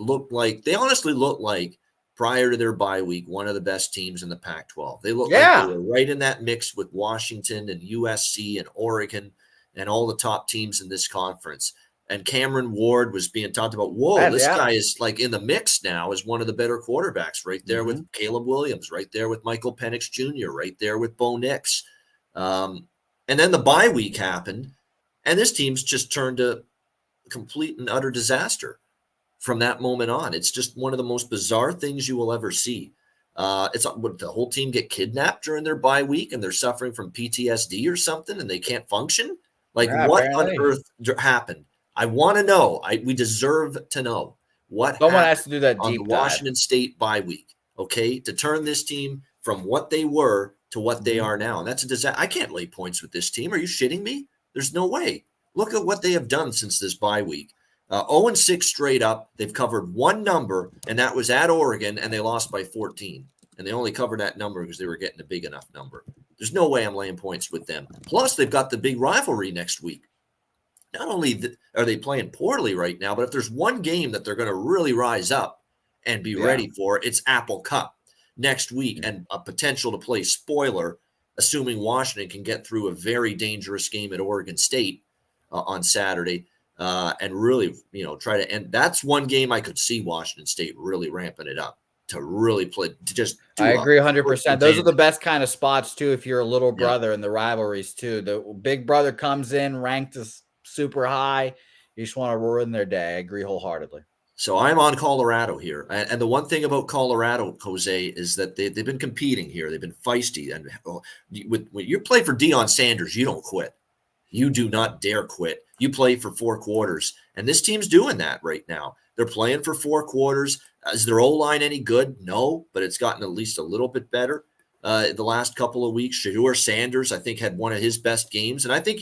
they honestly looked like, prior to their bye week, one of the best teams in the Pac-12. They looked like they were right in that mix with Washington and USC and Oregon and all the top teams in this conference. And Cameron Ward was being talked about. Whoa, this guy is like in the mix now as one of the better quarterbacks, right there with Caleb Williams, right there with Michael Penix Jr., right there with Bo Nix. And then the bye week happened, and this team's just turned to complete and utter disaster from that moment on. It's just one of the most bizarre things you will ever see. Would the whole team get kidnapped during their bye week and they're suffering from PTSD or something and they can't function? Like, what apparently on earth happened? I want to know. We deserve to know what someone has to do that on deep the dive. Washington State bye week, okay, to turn this team from what they were to what they are now. And that's a disaster. I can't lay points with this team. Are you shitting me? There's no way. Look at what they have done since this bye week. 0-6 straight up. They've covered one number, and that was at Oregon, and they lost by 14. And they only covered that number because they were getting a big enough number. There's no way I'm laying points with them. Plus, they've got the big rivalry next week. Not only are they playing poorly right now, but if there's one game that they're going to really rise up and be ready for, it's Apple Cup next week and a potential to play spoiler, assuming Washington can get through a very dangerous game at Oregon State on Saturday and really, try to end. That's one game I could see Washington State really ramping it up to really play, to just do I agree 100%. Those are the best kind of spots, too, if you're a little brother in the rivalries, too. The big brother comes in, ranked as super high. You just want to ruin their day. I agree wholeheartedly. So I'm on Colorado here. And the one thing about Colorado, Jose, is that they've been competing here. They've been feisty. And when you play for Deion Sanders, you don't quit. You do not dare quit. You play for 4 quarters. And this team's doing that right now. They're playing for 4 quarters. Is their O-line any good? No, but it's gotten at least a little bit better the last couple of weeks. Shador Sanders, I think, had one of his best games. And I think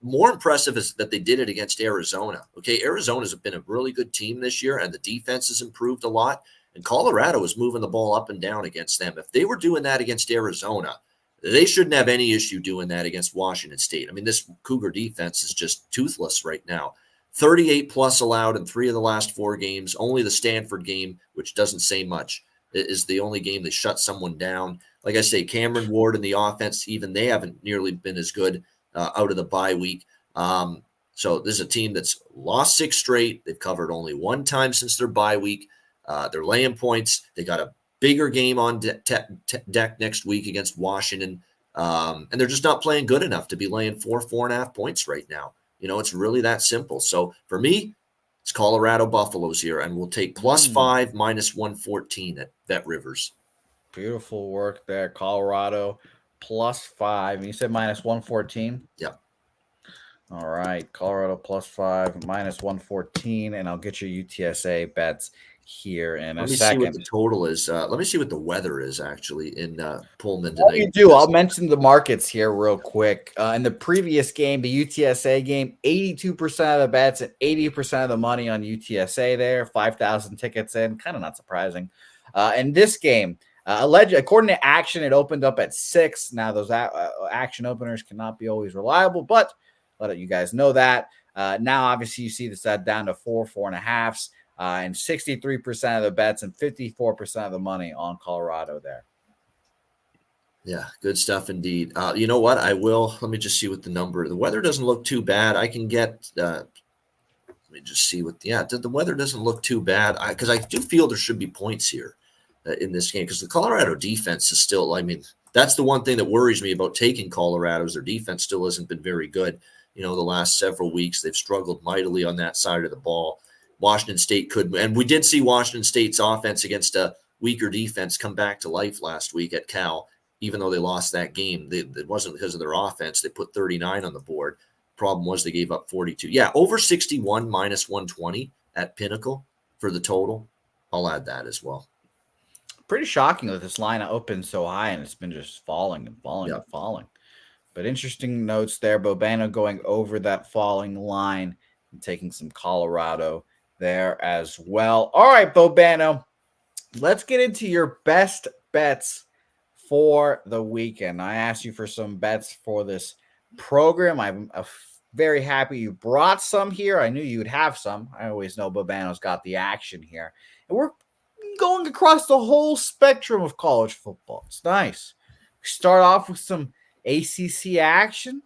more impressive is that they did it against Arizona. Okay, Arizona's been a really good team this year, and the defense has improved a lot. And Colorado is moving the ball up and down against them. If they were doing that against Arizona, they shouldn't have any issue doing that against Washington State. I mean, this Cougar defense is just toothless right now. 38-plus allowed in 3 of the last 4 games. Only the Stanford game, which doesn't say much, is the only game they shut someone down. Like I say, Cameron Ward and the offense, even they haven't nearly been as good out of the bye week. So this is a team that's lost 6 straight. They've covered only 1 time since their bye week. They're laying points. They got a bigger game on deck next week against Washington. And they're just not playing good enough to be laying 4.5 points right now. It's really that simple. So for me, it's Colorado Buffaloes here, and we'll take +5 -114 at Bet Rivers. Beautiful work there, Colorado +5. And you said -114? Yep. All right. Colorado +5, -114. And I'll get your UTSA bets here in Let a me see what second. the total is. Let me see what the weather is actually in Pullman What tonight. you do, I'll mention the markets here real quick. In the previous game, the UTSA game, 82% of the bets and 80% of the money on UTSA there. 5,000 tickets in. Kind of not surprising. In this game, according to Action, it opened up at 6. Now, those Action openers cannot be always reliable, but let you guys know that. Now, obviously, you see this down to 4.5s. And 63% of the bets and 54% of the money on Colorado there. Yeah, good stuff indeed. You know what? Let me just see what the number. The weather doesn't look too bad. I can get. Let me just see what. Yeah, the weather doesn't look too bad. Because I do feel there should be points here in this game because the Colorado defense is still. I mean, that's the one thing that worries me about taking Colorado is their defense still hasn't been very good. The last several weeks they've struggled mightily on that side of the ball. Washington State could, and we did see Washington State's offense against a weaker defense come back to life last week at Cal. Even though they lost that game, it wasn't because of their offense. They put 39 on the board. Problem was they gave up 42. Yeah, over 61 -120 at Pinnacle for the total. I'll add that as well. Pretty shocking that this line opened so high and it's been just falling and falling and falling. But interesting notes there. Bobano going over that falling line and taking some Colorado there as well. All right, Bobano, let's get into your best bets for the weekend. I asked you for some bets for this program. I'm very happy you brought some here. I knew you'd have some. I always know Bobano's got the action here. And we're going across the whole spectrum of college football. It's nice. We start off with some ACC action.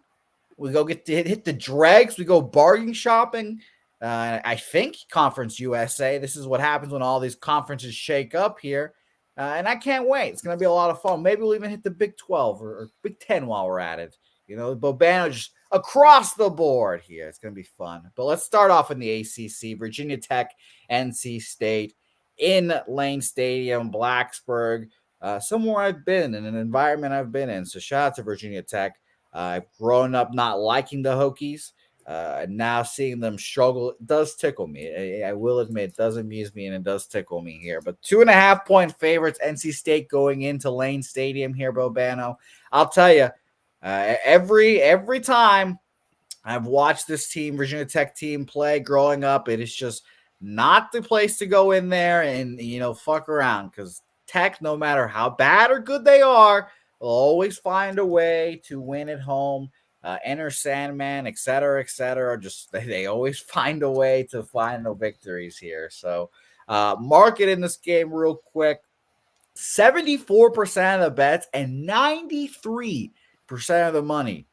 We go hit the dregs. We go bargain shopping. I think Conference USA. This is what happens when all these conferences shake up here. And I can't wait. It's going to be a lot of fun. Maybe we'll even hit the Big 12 or Big 10 while we're at it. Bobano just across the board here. It's going to be fun. But let's start off in the ACC. Virginia Tech, NC State in Lane Stadium, Blacksburg. Somewhere I've been in an environment I've been in. So shout out to Virginia Tech. I've grown up not liking the Hokies. Now seeing them struggle does tickle me. I will admit, it does amuse me and it does tickle me here. But 2.5-point favorites, NC State going into Lane Stadium here, Bobano. I'll tell you, every time I've watched this team, Virginia Tech team play growing up, it is just not the place to go in there and fuck around because Tech, no matter how bad or good they are, will always find a way to win at home. Enter Sandman, et cetera, et cetera. Just they always find a way to find the victories here. So market in this game real quick. 74% of the bets and 93% of the money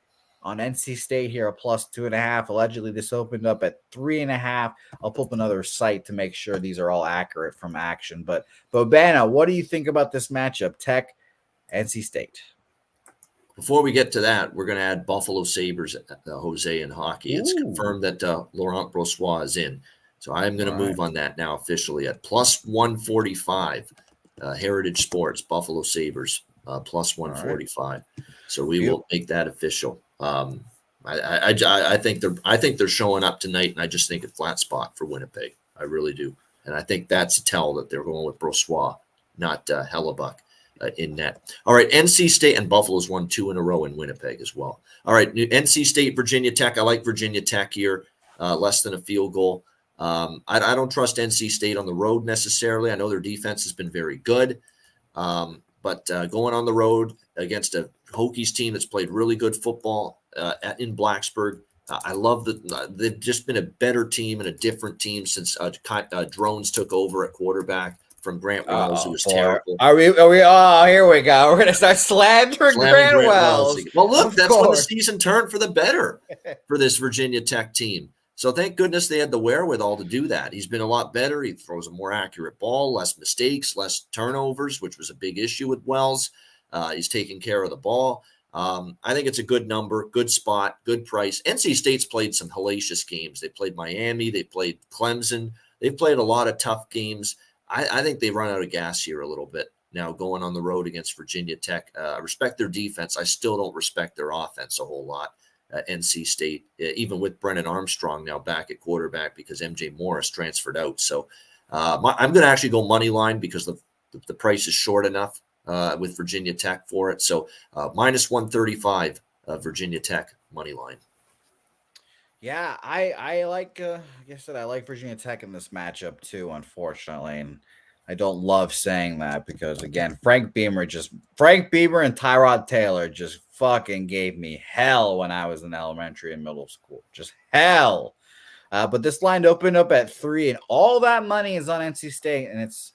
on NC State here, a +2.5. Allegedly, this opened up at 3.5. I'll pull up another site to make sure these are all accurate from Action. But Bobano, what do you think about this matchup? Tech, NC State. Before we get to that, we're going to add Buffalo Sabres, Jose, in hockey. It's confirmed that Laurent Brossoit is in. So I'm going to move on that now officially at +145. Heritage Sports, Buffalo Sabres, +145. So we will make that official. I think they're showing up tonight, and I just think a flat spot for Winnipeg. I really do. And I think that's a tell that they're going with Brossoit, not Hellebuck. In net. All right, NC State and Buffalo's won 2 in a row in Winnipeg as well. All right, NC State, Virginia Tech. I like Virginia Tech here, less than a field goal. I don't trust NC State on the road necessarily. I know their defense has been very good, but going on the road against a Hokies team that's played really good football in Blacksburg, I love that they've just been a better team and a different team since Drones took over at quarterback. From Grant Wells, who was terrible. Are we? Oh, here we go. We're going to start slandering Grant Wells. Well, look, that's when the season turned for the better for this Virginia Tech team. So thank goodness they had the wherewithal to do that. He's been a lot better. He throws a more accurate ball, less mistakes, less turnovers, which was a big issue with Wells. He's taking care of the ball. I think it's a good number, good spot, good price. NC State's played some hellacious games. They played Miami. They played Clemson. They've played a lot of tough games. I think they run out of gas here a little bit. now going on the road against Virginia Tech. I respect their defense. I still don't respect their offense a whole lot. NC State, even with Brennan Armstrong now back at quarterback because MJ Morris transferred out. So I'm going to actually go money line because the price is short enough with Virginia Tech for it. So minus 135 Virginia Tech money line. Yeah, I like like I said, I like Virginia Tech in this matchup too, unfortunately. And I don't love saying that because again, Frank Beamer and Tyrod Taylor just fucking gave me hell when I was in elementary and middle school. Just hell. But this line opened up at 3, and all that money is on NC State, and it's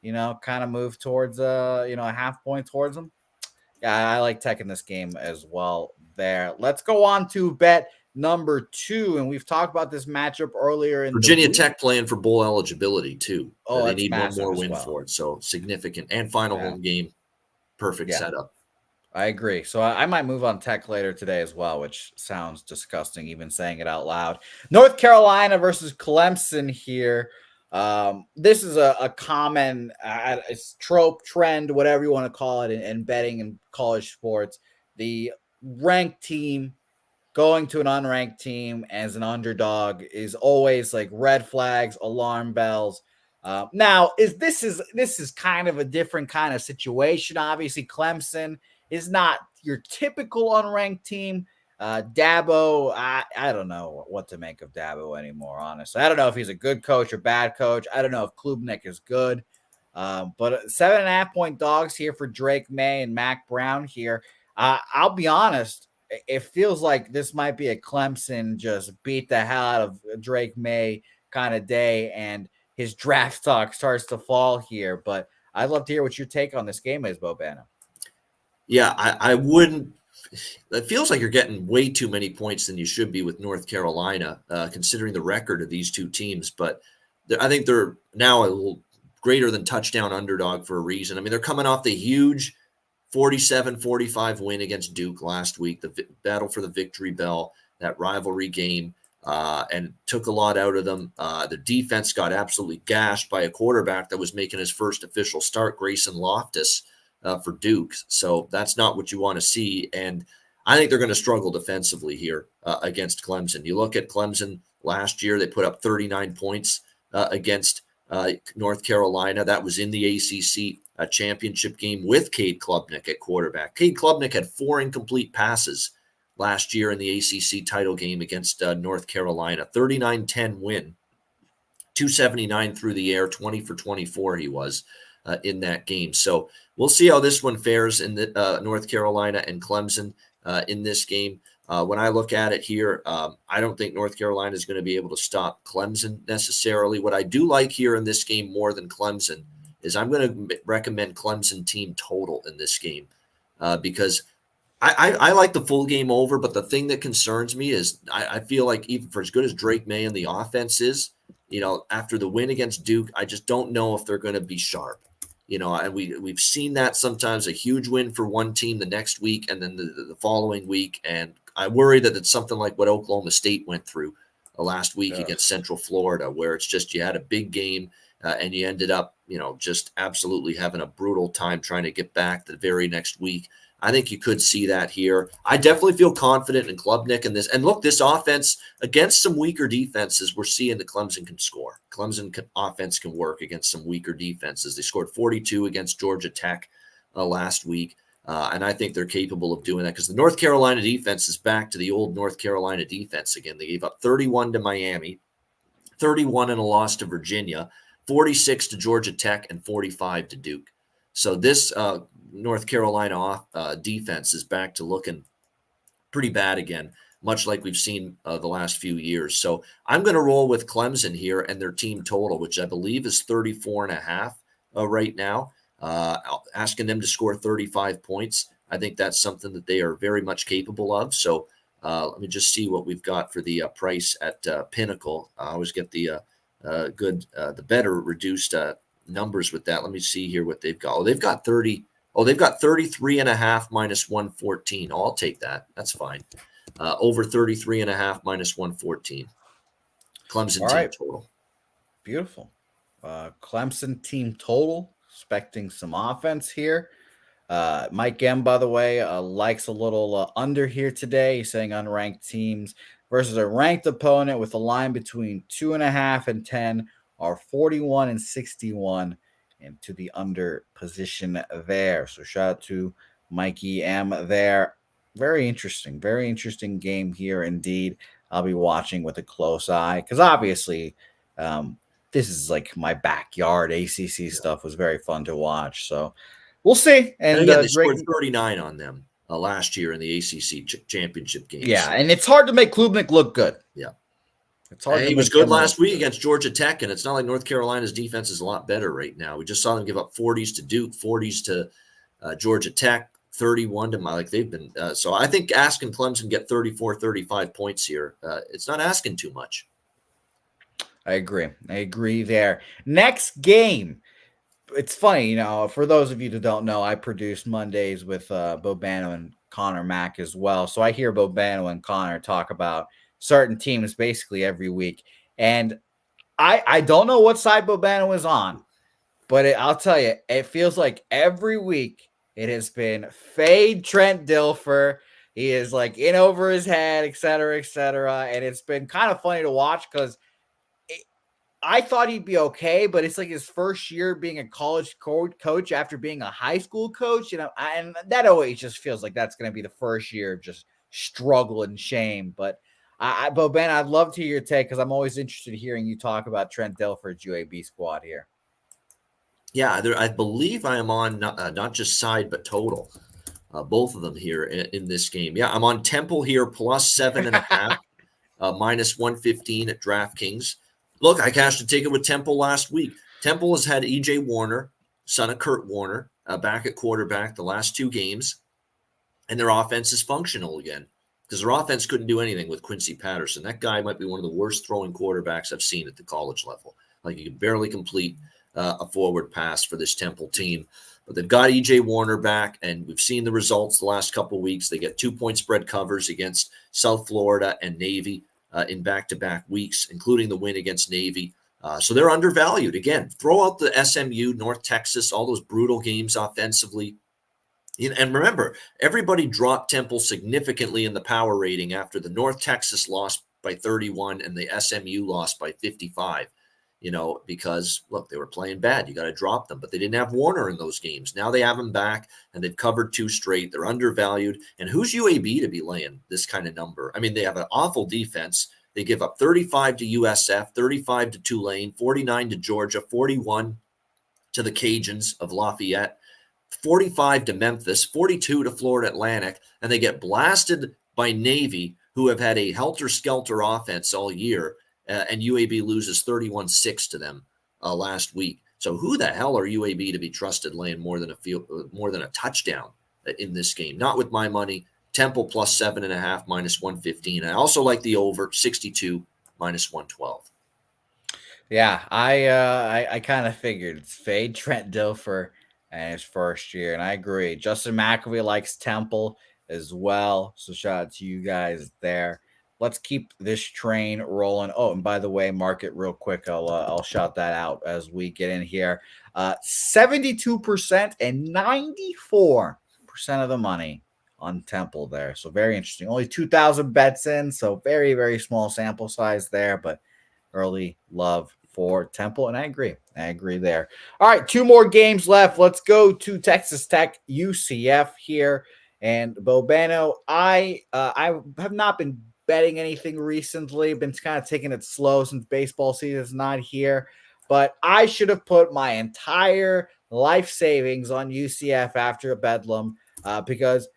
kind of moved towards a half point towards them. Yeah, I like Tech in this game as well there. Let's go on to bet number 2, and we've talked about this matchup earlier in Virginia the week. Tech playing for bowl eligibility too. Oh, they that's need one more win well. for it, so significant and final home game, perfect setup. I agree. So I might move on Tech later today as well, which sounds disgusting even saying it out loud. North Carolina versus Clemson here. This is a common trope, trend, whatever you want to call it, in betting in college sports. The ranked team going to an unranked team as an underdog is always like red flags, alarm bells. Now, this is kind of a different kind of situation. Obviously, Clemson is not your typical unranked team. Dabo, I don't know what to make of Dabo anymore, honestly. I don't know if he's a good coach or bad coach. I don't know if Klubnik is good. But 7.5 point dogs here for Drake May and Mac Brown here. I'll be honest, it feels like this might be a Clemson just beat the hell out of Drake May kind of day, and his draft stock starts to fall here. But I'd love to hear what your take on this game is, Bobana. Yeah, I wouldn't. It feels like you're getting way too many points than you should be with North Carolina, considering the record of these two teams. But I think they're now a little greater than touchdown underdog for a reason. I mean, they're coming off the huge 47-45 win against Duke last week, the battle for the victory bell, that rivalry game, and took a lot out of them. The defense got absolutely gashed by a quarterback that was making his first official start, Grayson Loftus, for Duke. So that's not what you want to see. And I think they're going to struggle defensively here against Clemson. You look at Clemson last year, they put up 39 points against North Carolina. That was in the ACC championship game with Cade Klubnik at quarterback. Cade Klubnik had 4 incomplete passes last year in the ACC title game against North Carolina. 39-10 win, 279 through the air, 20 for 24 he was in that game. So we'll see how this one fares in the North Carolina and Clemson in this game. When I look at it here, I don't think North Carolina is going to be able to stop Clemson necessarily. What I do like here in this game more than Clemson is I'm going to recommend Clemson team total in this game because I like the full game over, but the thing that concerns me is I feel like even for as good as Drake May and the offense is, after the win against Duke, I just don't know if they're going to be sharp. And we've seen that sometimes, a huge win for one team the next week and then the following week. And I worry that it's something like what Oklahoma State went through last week against Central Florida, where it's just you had a big game and you ended up, just absolutely having a brutal time trying to get back the very next week. I think you could see that here. I definitely feel confident in Klubnik in this. And look, this offense against some weaker defenses, we're seeing that Clemson can score. Offense can work against some weaker defenses. They scored 42 against Georgia Tech last week. And I think they're capable of doing that because the North Carolina defense is back to the old North Carolina defense again. They gave up 31 to Miami, 31 in a loss to Virginia, 46 to Georgia Tech, and 45 to Duke. So this North Carolina defense is back to looking pretty bad again, much like we've seen the last few years. So I'm going to roll with Clemson here and their team total, which I believe is 34.5 right now, asking them to score 35 points. I think that's something that they are very much capable of. So let me just see what we've got for the price at Pinnacle. I always get the the better reduced numbers with that. Let me see here what they've got. They've got 33.5 minus 114. I'll take that. That's fine. Over 33.5 minus 114. Clemson team total. Beautiful. Clemson team total. expecting some offense here. Mike M, by the way, likes a little under here today. He's saying unranked teams versus a ranked opponent with a line between 2.5 and 10 are 41 and 61 into the under position there. So shout out to Mikey M there. Very interesting game here indeed. I'll be watching with a close eye because obviously this is like my backyard. ACC stuff was very fun to watch. So we'll see. And again, they scored 39 on them last year in the ACC championship games. Yeah, and it's hard to make Klubnik look good. Yeah. It's hard. He was good last week against Georgia Tech, and it's not like North Carolina's defense is a lot better right now. We just saw them give up 40s to Duke, 40s to Georgia Tech, 31 to they've been. So I think asking Clemson get 34, 35 points here, it's not asking too much. I agree there. Next game. It's funny, for those of you that don't know, I produce Mondays with Bobano and Connor Mack as well. So I hear Bobano and Connor talk about certain teams basically every week. And I don't know what side Bobano is on, but I'll tell you, it feels like every week it has been fade Trent Dilfer. He is like in over his head, et cetera, et cetera. And it's been kind of funny to watch because I thought he'd be okay, but it's like his first year being a college coach after being a high school coach, and that always just feels like that's going to be the first year of just struggle and shame. But Boban, I'd love to hear your take because I'm always interested in hearing you talk about Trent Dilfer's UAB squad here. Yeah, I believe I am on not just side but total, both of them here in this game. Yeah, I'm on Temple here plus 7.5, minus 115 at DraftKings. Look, I cashed a ticket with Temple last week. Temple has had E.J. Warner, son of Kurt Warner, back at quarterback the last two games, and their offense is functional again because their offense couldn't do anything with Quincy Patterson. That guy might be one of the worst throwing quarterbacks I've seen at the college level. Like, he could barely complete a forward pass for this Temple team. But they've got E.J. Warner back, and we've seen the results the last couple of weeks. They get 2-point spread covers against South Florida and Navy in back-to-back weeks, including the win against Navy. So they're undervalued. Again, throw out the SMU, North Texas, all those brutal games offensively. And remember, everybody dropped Temple significantly in the power rating after the North Texas lost by 31 and the SMU lost by 55, because, look, they were playing bad. You got to drop them. But they didn't have Warner in those games. Now they have him back, and they've covered 2 straight. They're undervalued. And who's UAB to be laying this kind of number? I mean, they have an awful defense. They give up 35 to USF, 35 to Tulane, 49 to Georgia, 41 to the Cajuns of Lafayette, 45 to Memphis, 42 to Florida Atlantic, and they get blasted by Navy, who have had a helter-skelter offense all year, and UAB loses 31-6 to them last week. So who the hell are UAB to be trusted laying more than a touchdown in this game? Not with my money. Temple plus 7.5, minus 115. I also like the over 62, minus 112. Yeah, I kind of figured it's fade Trent Dilfer and his first year, and I agree. Justin McAvee likes Temple as well, so shout out to you guys there. Let's keep this train rolling. Oh, and by the way, market real quick. I'll shout that out as we get in here. 72% and 94% of the money on Temple there. So very interesting. Only 2,000 bets in, so very, very small sample size there, but early love for Temple, and I agree there. All right, 2 more games left. Let's go to Texas Tech UCF here. And Bobano, I have not been betting anything recently. Been kind of taking it slow since baseball season is not here. But I should have put my entire life savings on UCF after a bedlam because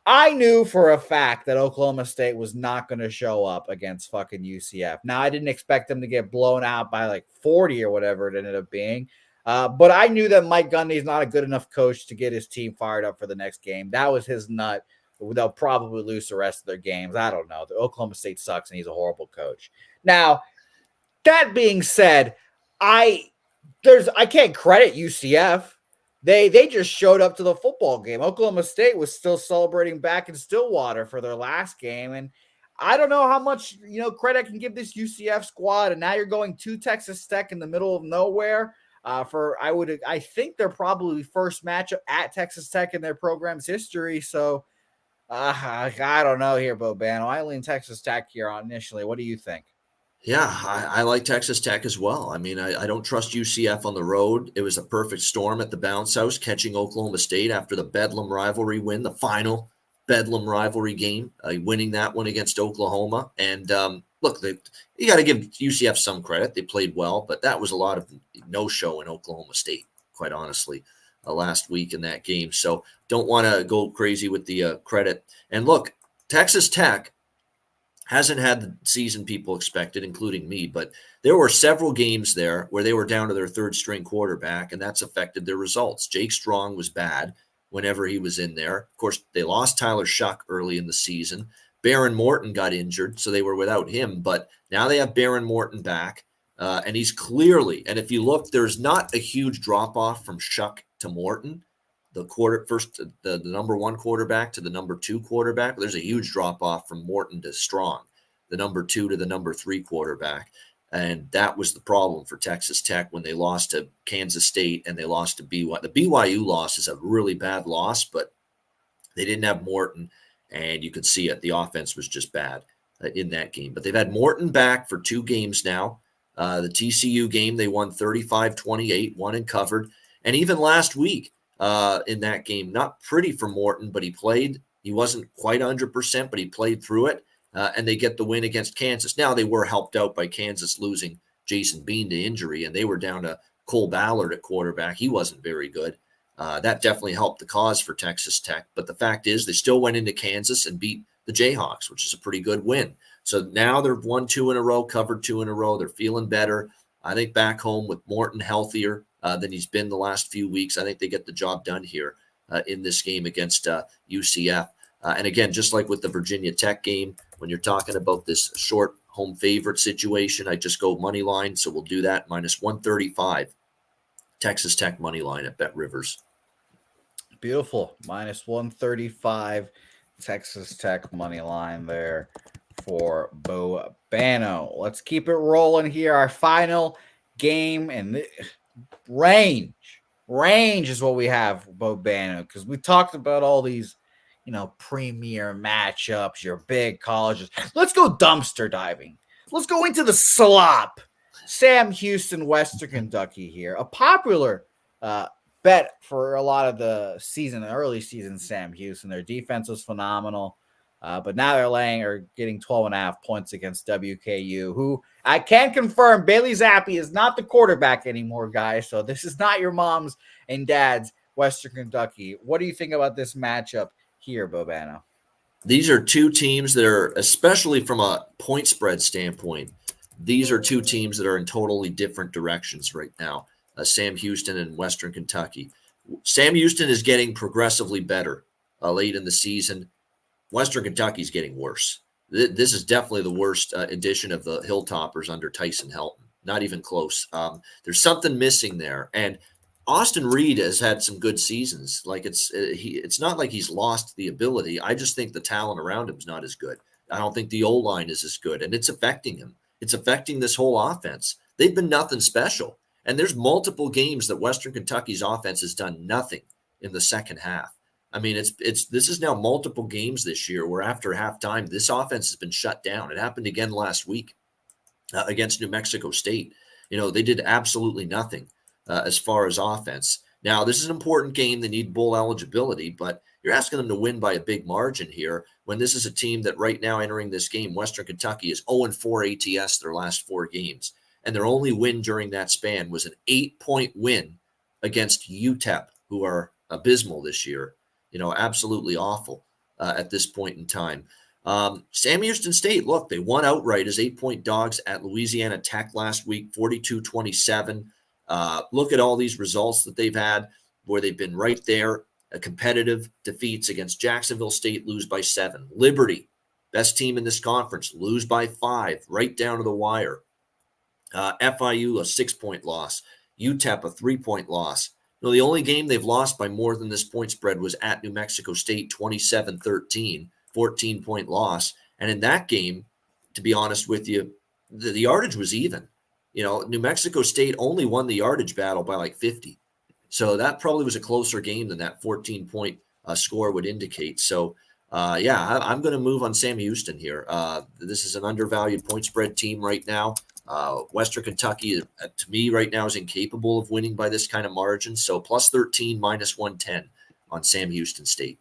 I knew for a fact that Oklahoma State was not going to show up against fucking UCF. Now, I didn't expect them to get blown out by like 40 or whatever it ended up being. But I knew that Mike Gundy is not a good enough coach to get his team fired up for the next game. That was his nut. They'll probably lose the rest of their games. I don't know. The Oklahoma State sucks, and he's a horrible coach. Now, that being said, I can't credit UCF. They just showed up to the football game. Oklahoma State was still celebrating back in Stillwater for their last game, and I don't know how much credit I can give this UCF squad. And now you're going to Texas Tech in the middle of nowhere. I think they're probably first matchup at Texas Tech in their program's history. So I don't know here, Bobano. I lean Texas Tech here initially. What do you think? Yeah, I like Texas Tech as well. I mean, I don't trust UCF on the road. It was a perfect storm at the bounce house, catching Oklahoma State after the Bedlam rivalry win, the final Bedlam rivalry game, winning that one against Oklahoma. And look, you got to give UCF some credit. They played well, but that was a lot of no-show in Oklahoma State, quite honestly, last week in that game. So don't want to go crazy with the credit. And look, Texas Tech hasn't had the season people expected, including me, but there were several games there where they were down to their third string quarterback, and that's affected their results. Jake Strong was bad whenever he was in there. Of course, they lost Tyler Shuck early in the season. Baron Morton got injured, so they were without him, but now they have Baron Morton back, and he's clearly, and if you look, there's not a huge drop-off from Shuck to Morton. The number one quarterback to the number two quarterback. There's a huge drop off from Morton to Strong, the number two to the number three quarterback. And that was the problem for Texas Tech when they lost to Kansas State and they lost to BYU. The BYU loss is a really bad loss, but they didn't have Morton, and you could see it. The offense was just bad in that game. But they've had Morton back for 2 games now. The TCU game, they won 35-28, won and covered. And even last week, in that game, not pretty for Morton, but he played. He wasn't quite 100%, but he played through it, and they get the win against Kansas. Now they were helped out by Kansas losing Jason Bean to injury, and they were down to Cole Ballard at quarterback. He wasn't very good. That definitely helped the cause for Texas Tech. But the fact is, they still went into Kansas and beat the Jayhawks, which is a pretty good win. So now they're won 2 in a row, covered 2 in a row. They're feeling better. I think back home with Morton healthier than he's been the last few weeks, I think they get the job done here in this game against UCF. And again, just like with the Virginia Tech game, when you're talking about this short home favorite situation, I just go money line. So we'll do that minus 135, Texas Tech money line at Bet Rivers. Beautiful. Minus 135, Texas Tech money line there for Bobano. Let's keep it rolling here. Our final game, and range is what we have, Bobano, because we talked about all these, premier matchups, your big colleges. Let's go dumpster diving. Let's go into the slop. Sam Houston, Western Kentucky here. A popular bet for a lot of the early season Sam Houston. Their defense was phenomenal. But now they're getting 12.5 points against WKU, who I can confirm Bailey Zappi is not the quarterback anymore, guys. So this is not your mom's and dad's Western Kentucky. What do you think about this matchup here, Bobano? These are 2 teams that are, especially from a point spread standpoint, these are 2 teams that are in totally different directions right now, Sam Houston and Western Kentucky. Sam Houston is getting progressively better late in the season. Western Kentucky is getting worse. This is definitely the worst edition of the Hilltoppers under Tyson Helton. Not even close. There's something missing there. And Austin Reed has had some good seasons. Like it's not like he's lost the ability. I just think the talent around him is not as good. I don't think the O-line is as good, and it's affecting him. It's affecting this whole offense. They've been nothing special. And there's multiple games that Western Kentucky's offense has done nothing in the second half. I mean, this is now multiple games this year where after halftime, this offense has been shut down. It happened again last week against New Mexico State. They did absolutely nothing as far as offense. Now, this is an important game. They need bowl eligibility, but you're asking them to win by a big margin here when this is a team that right now entering this game, Western Kentucky is 0-4 ATS their last 4 games. And their only win during that span was an 8-point win against UTEP, who are abysmal this year. Absolutely awful at this point in time. Sam Houston State, look, they won outright as 8-point dogs at Louisiana Tech last week, 42-27. Look at all these results that they've had where they've been right there. Competitive defeats against Jacksonville State, lose by 7. Liberty, best team in this conference, lose by 5, right down to the wire. FIU, a 6-point loss. UTEP, a 3-point loss. The only game they've lost by more than this point spread was at New Mexico State, 27-13, 14-point loss. And in that game, to be honest with you, the yardage was even. New Mexico State only won the yardage battle by like 50. So that probably was a closer game than that 14-point score would indicate. So, I'm going to move on Sam Houston here. This is an undervalued point spread team right now. Western Kentucky, to me, right now is incapable of winning by this kind of margin. So plus 13, minus 110 on Sam Houston State.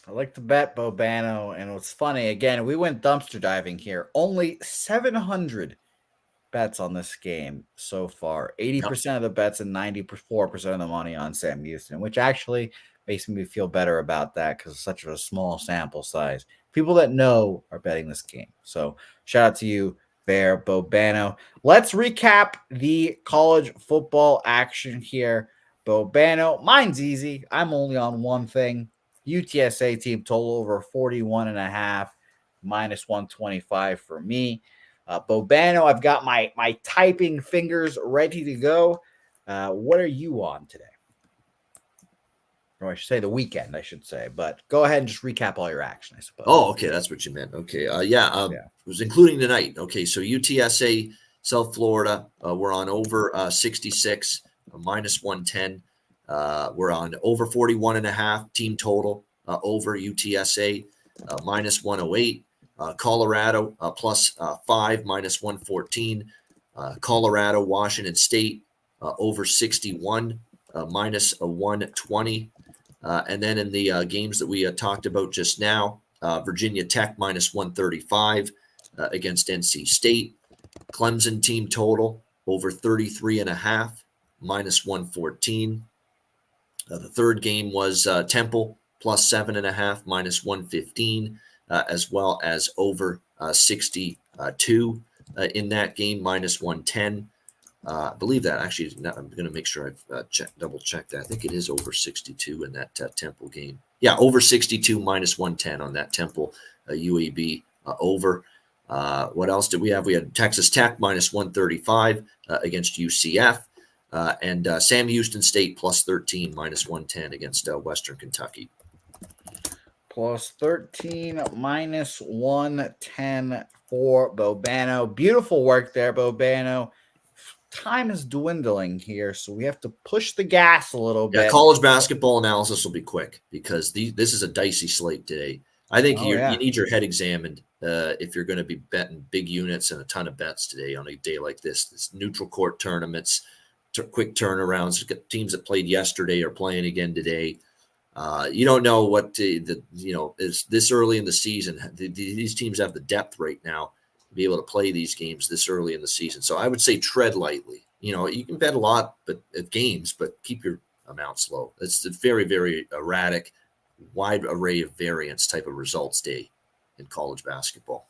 I like to bet Bobano, and what's funny, again, we went dumpster diving here. Only 700 bets on this game so far. 80% of the bets and 94% of the money on Sam Houston, which actually makes me feel better about that because it's such a small sample size. People that know are betting this game. So shout out to you there, Bobano. Let's recap the college football action here. Bobano, mine's easy. I'm only on one thing. UTSA team total over 41.5, minus 125 for me. Bobano, I've got my typing fingers ready to go. What are you on today? Or I should say the weekend, I should say. But go ahead and just recap all your action, I suppose. Oh, okay. That's what you meant. Okay. It was including tonight. Okay. So UTSA, South Florida, we're on over 66, minus 110. We're on over 41.5 team total over UTSA, minus 108. Colorado, plus 5, minus 114. Colorado, Washington State, over 61, minus 120. And then in the games that we talked about just now, Virginia Tech, minus 135 against NC State. Clemson team total, over 33.5, minus 114. The third game was Temple, plus 7.5, minus 115, as well as over 62 in that game, minus 110. I believe that actually, I'm going to make sure I've double checked that. I think it is over 62 in that Temple game. Yeah, over 62, minus 110 on that Temple UAB over. What else did we have? We had Texas Tech, minus 135 against UCF. And Sam Houston State, plus 13, minus 110 against Western Kentucky. Plus 13, minus 110 for Bobano. Beautiful work there, Bobano. Time is dwindling here, so we have to push the gas a little bit. Yeah, college basketball analysis will be quick because this is a dicey slate today. I think you need your head examined if you're going to be betting big units and a ton of bets today on a day like this. This neutral court tournaments, quick turnarounds. Teams that played yesterday are playing again today. You don't know what is this early in the season. These teams have the depth right now to be able to play these games this early in the season. So I would say tread lightly. You can bet a lot at games, but keep your amounts low. It's a very, very erratic, wide array of variance type of results day in college basketball.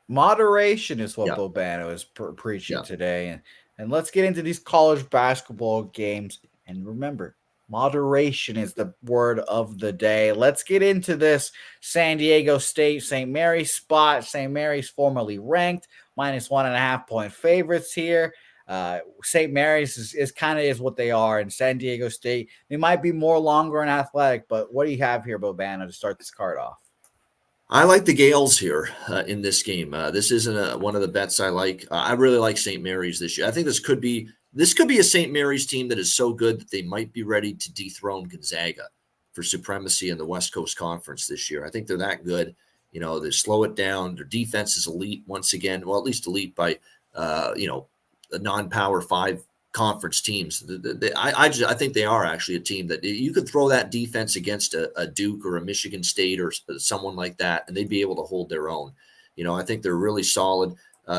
Moderation is what Bobano is preaching today. And let's get into these college basketball games. And remember, moderation is the word of the day. Let's get into this San Diego State St. Mary's spot. St. Mary's formerly ranked, minus 1.5 point favorites here. St. Mary's is kind of is what they are. In San Diego State, they might be more longer and athletic, but what do you have here, Bobano, to start this card off? I like the Gales here in this game. This isn't one of the bets I like. I really like St. Mary's this year. I think this could be a St. Mary's team that is so good that they might be ready to dethrone Gonzaga for supremacy in the West Coast Conference this year. I think they're that good. They slow it down. Their defense is elite once again. Well, at least elite by, the non-power 5 conference teams. I think they are actually a team that you could throw that defense against a Duke or a Michigan State or someone like that, and they'd be able to hold their own. I think they're really solid.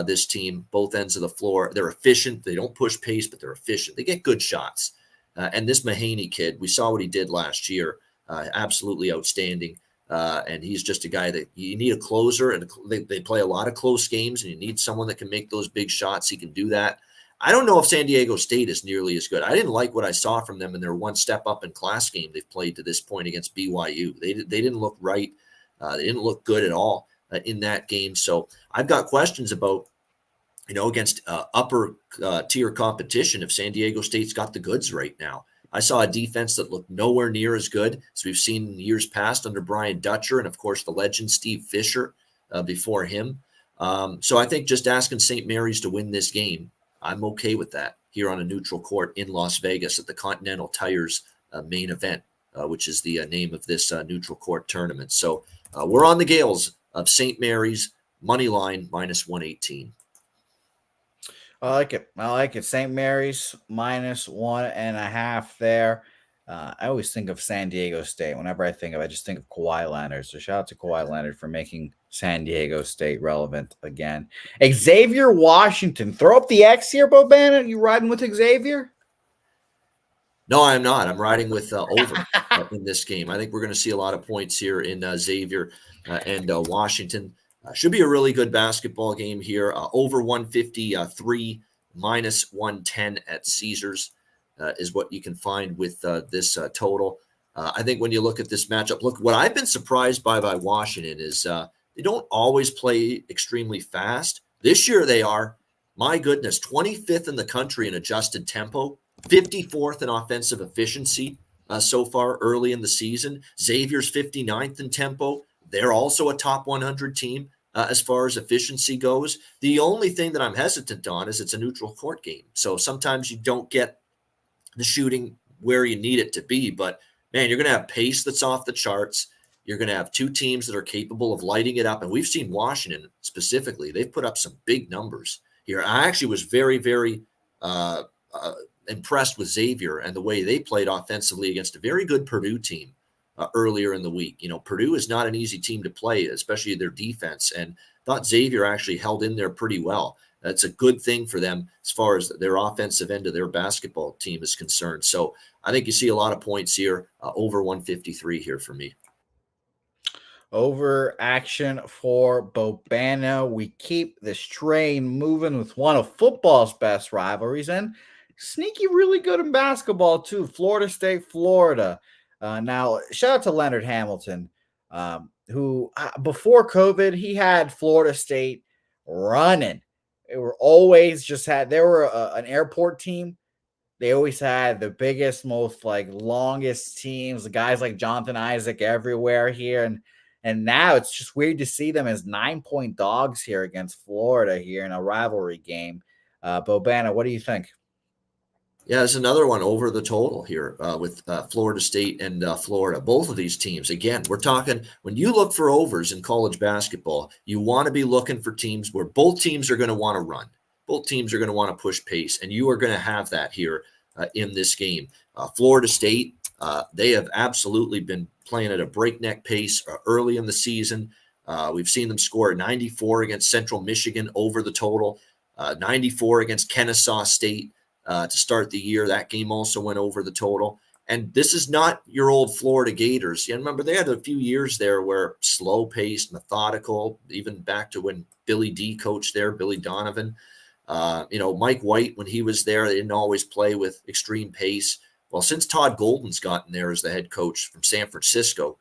This team, both ends of the floor, they're efficient. They don't push pace, but they're efficient. They get good shots. And this Mahaney kid, we saw what he did last year. Absolutely outstanding. And he's just a guy that you need a closer, and they play a lot of close games, and you need someone that can make those big shots. He can do that. I don't know if San Diego State is nearly as good. I didn't like what I saw from them in their one step up in class game they've played to this point against BYU. They didn't look right. They didn't look good at all in that game. So I've got questions about, against upper tier competition, if San Diego State's got the goods right now. I saw a defense that looked nowhere near as good as we've seen in years past under Brian Dutcher and, of course, the legend Steve Fisher before him. So I think just asking St. Mary's to win this game I'm okay with that here on a neutral court in Las Vegas at the Continental Tires main event, which is the name of this neutral court tournament. So we're on the Gales of St. Mary's, money line -118. I like it. I like it. St. Mary's -1.5 there. I always think of San Diego State. Whenever I think of it, I just think of Kawhi Leonard. So shout out to Kawhi Leonard for making San Diego State relevant again. Xavier Washington. Throw up the X here, Bo Bannon. You riding with Xavier? No, I'm not. I'm riding with over in this game. I think we're going to see a lot of points here in Xavier and Washington. Should be a really good basketball game here. Over 153, -110 at Caesars is what you can find with this total. I think when you look at this matchup, look, what I've been surprised by Washington is they don't always play extremely fast. This year they are, my goodness, 25th in the country in adjusted tempo, 54th in offensive efficiency so far early in the season. Xavier's 59th in tempo. They're also a top 100 team as far as efficiency goes. The only thing that I'm hesitant on is it's a neutral court game. So sometimes you don't get the shooting where you need it to be. But, man, you're going to have pace that's off the charts. You're going to have two teams that are capable of lighting it up. And we've seen Washington specifically. They've put up some big numbers here. I actually was very, very impressed with Xavier and the way they played offensively against a very good Purdue team earlier in the week. You know, Purdue is not an easy team to play, especially their defense, and thought Xavier actually held in there pretty well. That's a good thing for them as far as their offensive end of their basketball team is concerned. So I think you see a lot of points here, over 153 here for me. Over action for Bobano. We keep this train moving with one of football's best rivalries and sneaky really good in basketball too. Florida State, Florida. Now, shout out to Leonard Hamilton, who before COVID, he had Florida State running. They were always they were an airport team. They always had the biggest, most longest teams, guys like Jonathan Isaac everywhere here. And now it's just weird to see them as 9-point dogs here against Florida here in a rivalry game. Bobana, what do you think? Yeah, there's another one over the total here with Florida State and Florida. Both of these teams, again, we're talking, when you look for overs in college basketball, you want to be looking for teams where both teams are going to want to run. Both teams are going to want to push pace, and you are going to have that here in this game. Florida State, they have absolutely been playing at a breakneck pace early in the season. We've seen them score 94 against Central Michigan over the total, 94 against Kennesaw State. To start the year. That game also went over the total. And this is not your old Florida Gators. You remember they had a few years there where slow-paced, methodical, even back to when Billy D coached there, Billy Donovan. Mike White, when he was there, they didn't always play with extreme pace. Well, since Todd Golden's gotten there as the head coach from San Francisco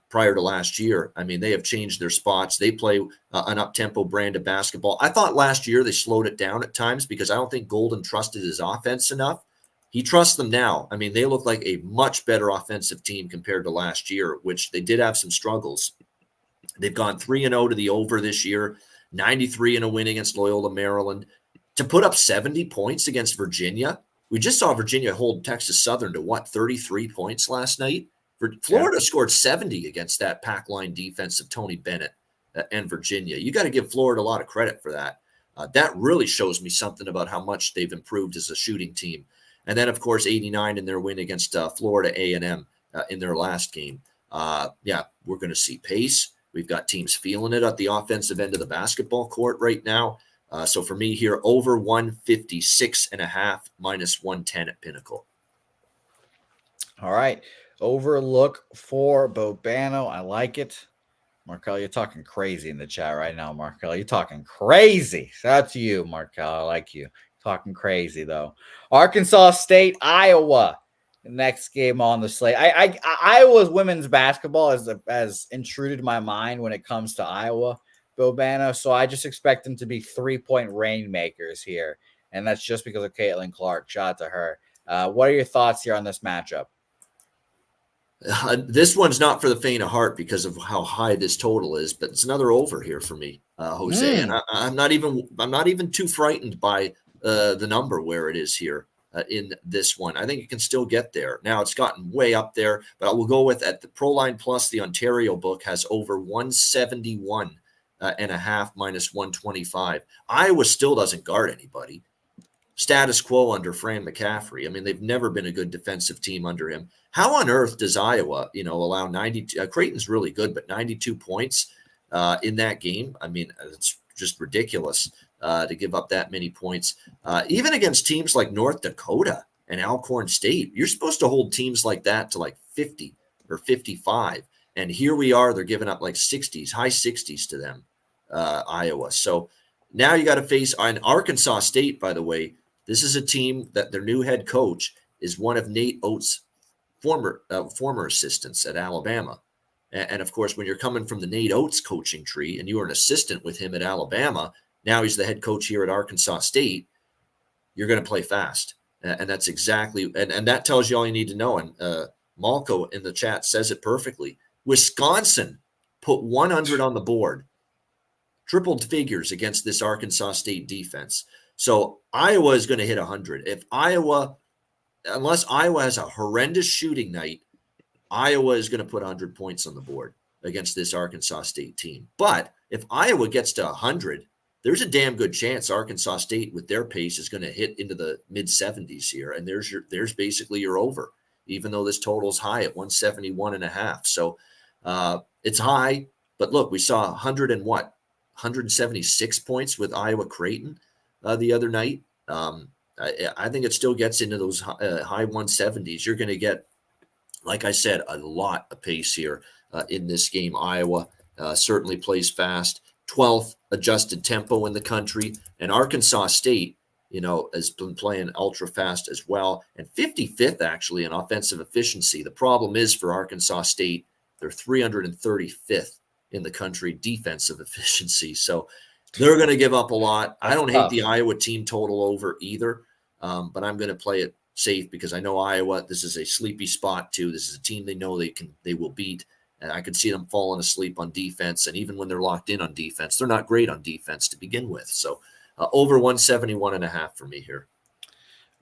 prior to last year, I mean, they have changed their spots. They play an up-tempo brand of basketball. I thought last year they slowed it down at times because I don't think Golden trusted his offense enough. He trusts them now. I mean, they look like a much better offensive team compared to last year, which they did have some struggles. They've gone 3-0 to the over this year, 93 in a win against Loyola Maryland. To put up 70 points against Virginia, we just saw Virginia hold Texas Southern to 33 points last night? Florida scored 70 against that pack line defense of Tony Bennett and Virginia. You got to give Florida a lot of credit for that. That really shows me something about how much they've improved as a shooting team. And then, of course, 89 in their win against Florida A&M in their last game. We're going to see pace. We've got teams feeling it at the offensive end of the basketball court right now. So for me here, over 156.5, -110 at Pinnacle. All right. Overlook for Bobano. I like it. Markel, you're talking crazy in the chat right now, Markel. You're talking crazy. Shout out to you, Markel. I like you. Talking crazy, though. Arkansas State, Iowa. The next game on the slate. Iowa's women's basketball has intruded my mind when it comes to Iowa, Bobano. So I just expect them to be 3-point rainmakers here. And that's just because of Caitlin Clark. Shout out to her. What are your thoughts here on this matchup? This one's not for the faint of heart because of how high this total is, but it's another over here for me, Jose. And I'm not even too frightened by the number where it is here in this one. I think it can still get there. Now it's gotten way up there, but I will go with at the Proline Plus, the Ontario book has over 171 and a half minus 125. Iowa still doesn't guard anybody. Status quo under Fran McCaffrey. I mean, they've never been a good defensive team under him. How on earth does Iowa, allow 92? Creighton's really good, but 92 points in that game. I mean, it's just ridiculous to give up that many points. Even against teams like North Dakota and Alcorn State, you're supposed to hold teams like that to like 50 or 55. And here we are, they're giving up like 60s, high 60s to them, Iowa. So now you got to face an Arkansas State, by the way. This is a team that their new head coach is one of Nate Oates' former assistants at Alabama. And of course, when you're coming from the Nate Oates coaching tree and you were an assistant with him at Alabama, now he's the head coach here at Arkansas State, you're going to play fast. And that's exactly, and that tells you all you need to know. And Malco in the chat says it perfectly. Wisconsin put 100 on the board, tripled figures against this Arkansas State defense. So Iowa is going to hit 100. Unless Iowa has a horrendous shooting night, Iowa is going to put 100 points on the board against this Arkansas State team. But if Iowa gets to 100, there's a damn good chance Arkansas State with their pace is going to hit into the mid 70s here. And there's basically your over, even though this total is high at 171 and a half. So it's high, but look, we saw 176 points with Iowa Creighton the other night. I think it still gets into those high 170s. You're going to get, like I said, a lot of pace here in this game. Iowa certainly plays fast. 12th adjusted tempo in the country. And Arkansas State, has been playing ultra fast as well. And 55th, actually, in offensive efficiency. The problem is for Arkansas State, they're 335th in the country defensive efficiency. So they're going to give up a lot. I don't hate the Iowa team total over either, but I'm going to play it safe because I know Iowa, this is a sleepy spot too. This is a team they know they will beat. And I could see them falling asleep on defense. And even when they're locked in on defense, they're not great on defense to begin with. So over 171 and a half for me here.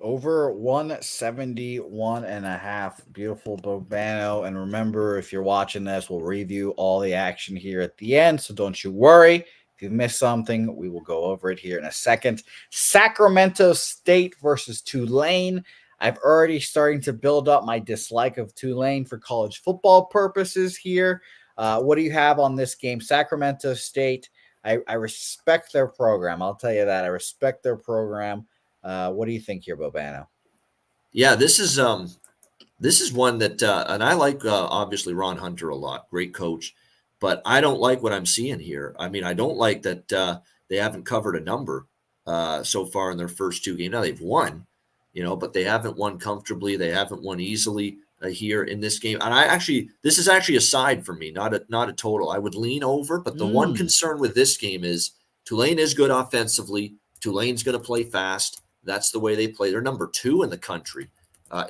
Over 171 and a half. Beautiful, Bobano. And remember, if you're watching this, we'll review all the action here at the end. So don't you worry. If you've missed something, we will go over it here in a second. Sacramento State versus Tulane. I've already starting to build up my dislike of Tulane for college football purposes here. What do you have on this game? Sacramento State, I respect their program. I'll tell you that. I respect their program. What do you think here, Bobano? Yeah, this is one that, and I like obviously Ron Hunter a lot. Great coach. But I don't like what I'm seeing here. I mean, I don't like that they haven't covered a number so far in their first two games. Now they've won, but they haven't won comfortably. They haven't won easily here in this game. And this is actually a side for me, not a total. I would lean over, but the one concern with this game is Tulane is good offensively. Tulane's going to play fast. That's the way they play. They're number 2 in the country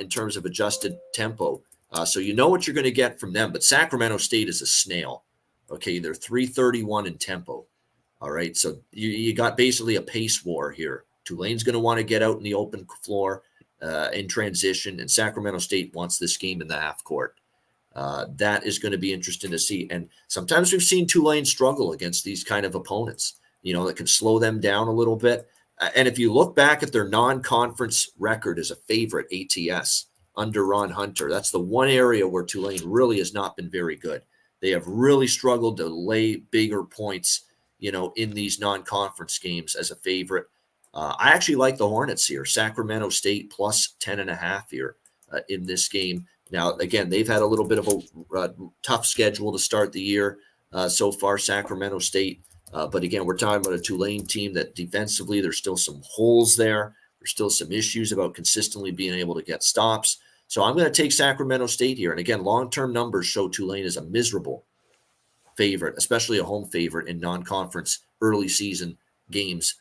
in terms of adjusted tempo. So you know what you're going to get from them. But Sacramento State is a snail. Okay, they're 331 in tempo. All right, so you got basically a pace war here. Tulane's going to want to get out in the open floor in transition, and Sacramento State wants this game in the half court. That is going to be interesting to see. And sometimes we've seen Tulane struggle against these kind of opponents, that can slow them down a little bit. And if you look back at their non-conference record as a favorite ATS under Ron Hunter, that's the one area where Tulane really has not been very good. They have really struggled to lay bigger points, in these non-conference games as a favorite. I actually like the Hornets here. Sacramento State plus 10.5 here in this game. Now, again, they've had a little bit of a tough schedule to start the year so far, Sacramento State. But again, we're talking about a Tulane team that defensively, there's still some holes there. There's still some issues about consistently being able to get stops. So I'm going to take Sacramento State here. And again, long-term numbers show Tulane is a miserable favorite, especially a home favorite in non-conference early season games.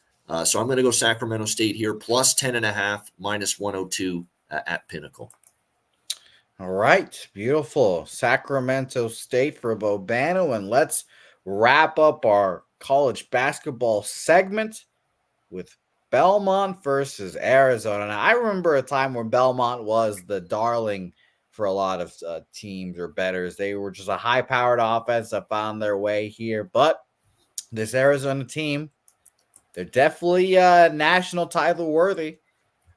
So I'm going to go Sacramento State here, plus 10.5, minus 102 at Pinnacle. All right, beautiful. Sacramento State for Bobano. And let's wrap up our college basketball segment with Belmont versus Arizona. Now, I remember a time when Belmont was the darling for a lot of teams or bettors. They were just a high-powered offense that found their way here. But this Arizona team, they're definitely national title worthy.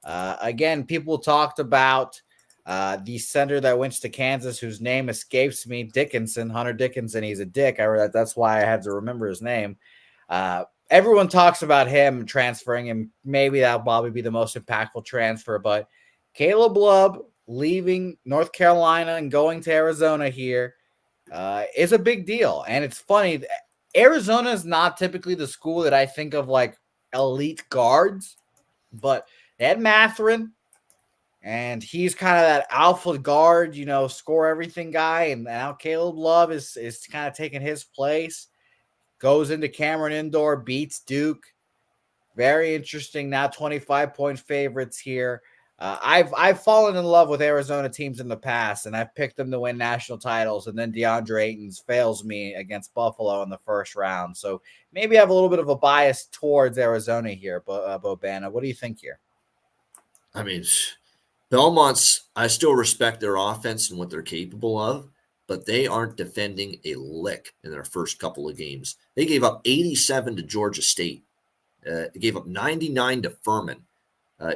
Again, people talked about the center that went to Kansas, whose name escapes me, Dickinson, Hunter Dickinson. He's a dick. That's why I had to remember his name. Everyone talks about him transferring him. Maybe that'll probably be the most impactful transfer. But Caleb Love leaving North Carolina and going to Arizona here is a big deal. And it's funny. Arizona is not typically the school that I think of like elite guards, but they had Matherin, and he's kind of that alpha guard, score everything guy. And now Caleb Love is kind of taking his place. Goes into Cameron Indoor, beats Duke. Very interesting. Now 25-point favorites here. I've fallen in love with Arizona teams in the past, and I've picked them to win national titles, and then DeAndre Ayton fails me against Buffalo in the first round. So maybe I have a little bit of a bias towards Arizona here, but Bobana, what do you think here? I mean, Belmont's, I still respect their offense and what they're capable of, but they aren't defending a lick in their first couple of games. They gave up 87 to Georgia State. They gave up 99 to Furman.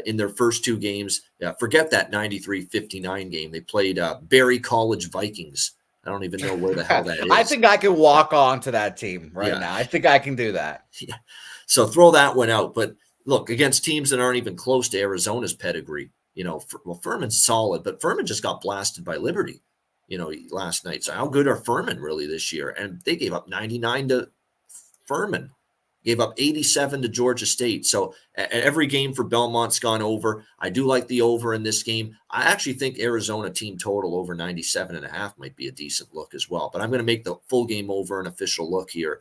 In their first two games. Forget that 93-59 game. They played Berry College Vikings. I don't even know where the hell that is. I think I could walk on to that team now. I think I can do that. Yeah. So throw that one out. But look, against teams that aren't even close to Arizona's pedigree, Furman's solid, but Furman just got blasted by Liberty, last night. So how good are Furman really this year? And they gave up 99 to Furman. Gave up 87 to Georgia State. So every game for Belmont's gone over. I do like the over in this game. I actually think Arizona team total over 97.5 might be a decent look as well. But I'm going to make the full game over an official look here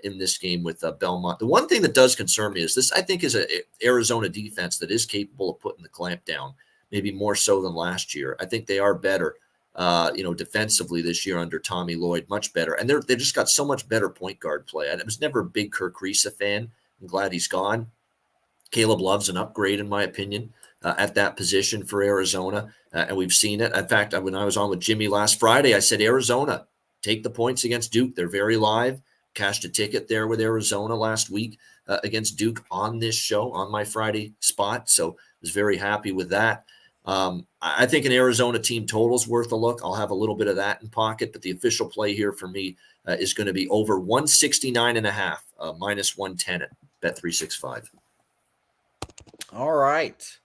in this game with Belmont. The one thing that does concern me is this, I think, is an Arizona defense that is capable of putting the clamp down, maybe more so than last year. I think they are better. Defensively this year under Tommy Lloyd, much better. And they just got so much better point guard play. I was never a big Kirk Risa fan. I'm glad he's gone. Caleb Love's an upgrade, in my opinion, at that position for Arizona. And we've seen it. In fact, when I was on with Jimmy last Friday, I said, Arizona, take the points against Duke. They're very live. Cashed a ticket there with Arizona last week against Duke on this show, on my Friday spot. So I was very happy with that. I think an Arizona team total is worth a look. I'll have a little bit of that in pocket, but the official play here for me is going to be over 169.5, minus 110 at Bet365. All right.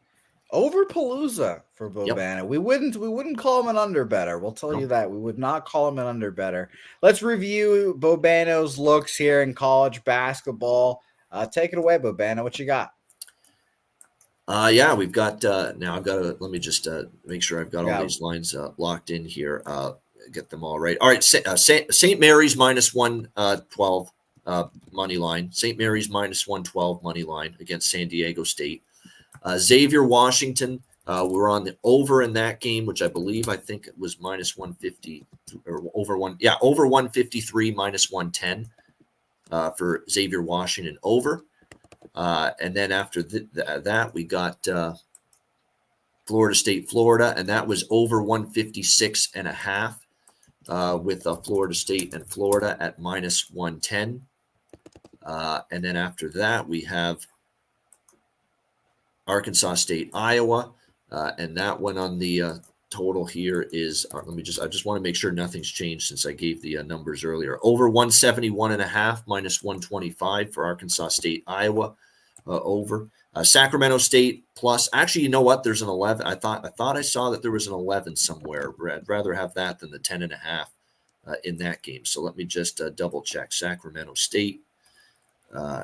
Over Palooza for Bobana. Yep. We wouldn't call him an under better. We'll tell you that. We would not call him an under better. Let's review Bobano's looks here in college basketball. Take it away, Bobana. What you got? We've got now I've got to let me just make sure I've got all these lines locked in here. Get them all right. All right, St. Mary's minus 112 money line. St. Mary's minus 112 money line against San Diego State. Xavier Washington. We're on the over in that game, which I think it was minus 150 or over 153 minus 110 for Xavier Washington over. And then after that, we got Florida State, Florida, and that was over 156.5 with Florida State and Florida at minus 110. And then after that, we have Arkansas State, Iowa, and that one on the total here is, I just want to make sure nothing's changed since I gave the numbers earlier. Over 171.5 minus 125 for Arkansas State, Iowa. Over Sacramento State plus. Actually, you know what? There's an 11. I thought I saw that there was an 11 somewhere. I'd rather have that than the 10.5 in that game. So let me just double check. Sacramento State.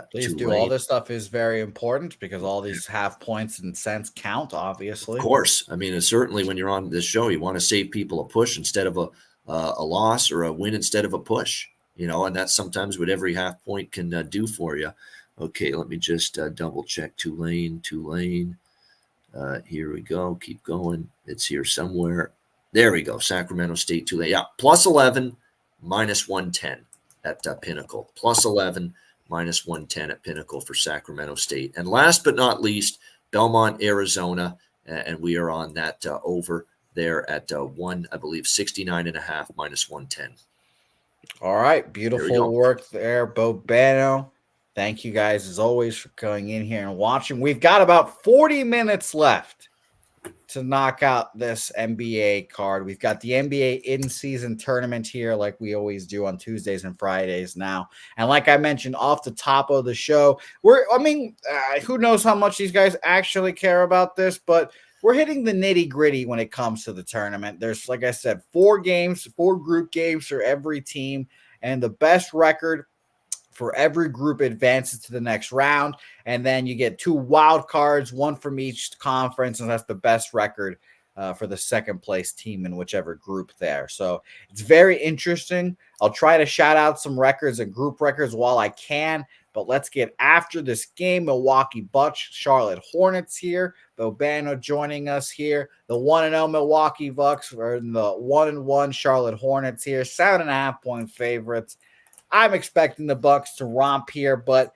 Please do. All this stuff is very important because all these half points and cents count. Obviously, of course. I mean, certainly when you're on this show, you want to save people a push instead of a loss, or a win instead of a push. And that's sometimes what every half point can do for you. Okay, let me just double check Tulane. Here we go. Keep going. It's here somewhere. There we go. Sacramento State, Tulane. Yeah, plus 11, minus 110 at Pinnacle. Plus 11, minus 110 at Pinnacle for Sacramento State. And last but not least, Belmont, Arizona, and we are on that over there at 69.5 minus 110. All right, beautiful work there, Bo Bano. Thank you guys as always for going in here and watching. We've got about 40 minutes left to knock out this NBA card. We've got the NBA in-season tournament here like we always do on Tuesdays and Fridays now. And like I mentioned off the top of the show, who knows how much these guys actually care about this, but we're hitting the nitty-gritty when it comes to the tournament. There's, like I said, 4 group games for every team, and the best record for every group advances to the next round. And then you get 2 wild cards, one from each conference, and that's the best record for the second place team in whichever group there. So it's very interesting. I'll try to shout out some records and group records while I can, but let's get after this game. Milwaukee Bucks, Charlotte Hornets here. Bobano joining us here. The 1-0 Milwaukee Bucks are in the 1-1 Charlotte Hornets here. 7.5-point favorites. I'm expecting the Bucks to romp here, but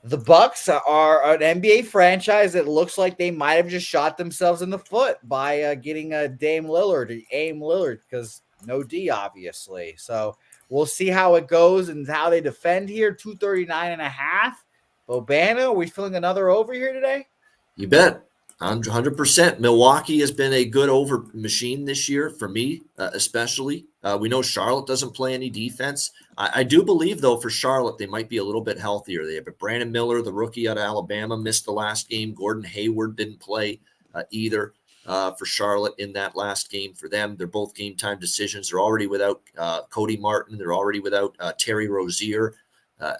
the Bucks are an NBA franchise that looks like they might have just shot themselves in the foot by getting a Dame Lillard, because no D, obviously. So we'll see how it goes and how they defend here. 239.5. Bobano, are we feeling another over here today? You bet. 100%. Milwaukee has been a good over machine this year for me, especially. We know Charlotte doesn't play any defense. I do believe, though, for Charlotte, they might be a little bit healthier. They have Brandon Miller, the rookie out of Alabama, missed the last game. Gordon Hayward didn't play either for Charlotte in that last game for them. They're both game time decisions. They're already without Cody Martin. They're already without Terry Rozier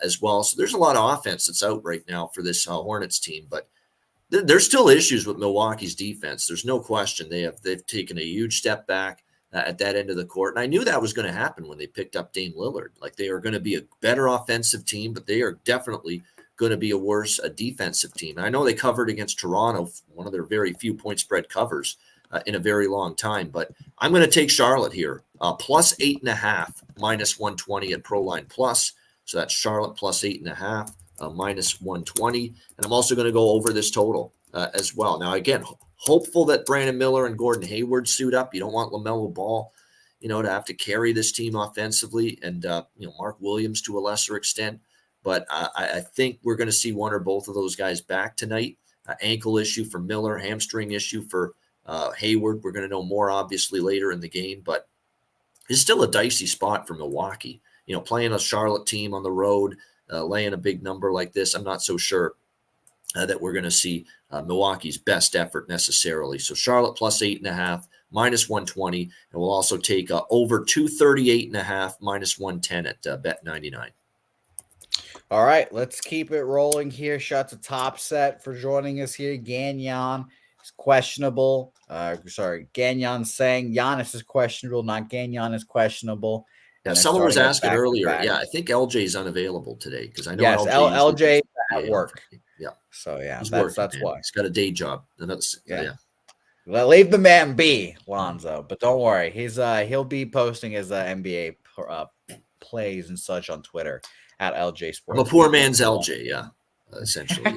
as well. So there's a lot of offense that's out right now for this Hornets team. But there's still issues with Milwaukee's defense. There's no question. They've taken a huge step back at that end of the court. And I knew that was going to happen when they picked up Dame Lillard. Like, they are going to be a better offensive team, but they are definitely going to be a worse defensive team. And I know they covered against Toronto, one of their very few point spread covers in a very long time. But I'm going to take Charlotte here, plus 8.5, minus 120 at ProLine Plus. So that's Charlotte plus 8.5. Minus 120. And I'm also going to go over this total as well. Now, again, hopeful that Brandon Miller and Gordon Hayward suit up. You don't want LaMelo Ball, to have to carry this team offensively, and, Mark Williams to a lesser extent. But I think we're going to see one or both of those guys back tonight. Ankle issue for Miller, hamstring issue for Hayward. We're going to know more, obviously, later in the game. But it's still a dicey spot for Milwaukee. Playing a Charlotte team on the road, laying a big number like this, I'm not so sure that we're going to see Milwaukee's best effort necessarily. So Charlotte plus 8.5, minus 120, and we'll also take over 238.5, minus 110 at Bet99. All right, let's keep it rolling here. Shout to Top Set for joining us here. Gagnon is questionable. Gagnon saying Giannis is questionable, not Gagnon is questionable. Yeah, someone was asking earlier. Yeah, I think LJ is unavailable today because I know LJ at work. Yeah. So that's why he's got a day job. Well, leave the man be, Lonzo. But don't worry, he'll be posting his NBA plays and such on Twitter at LJ Sports. I'm a poor man's LJ. Yeah, essentially.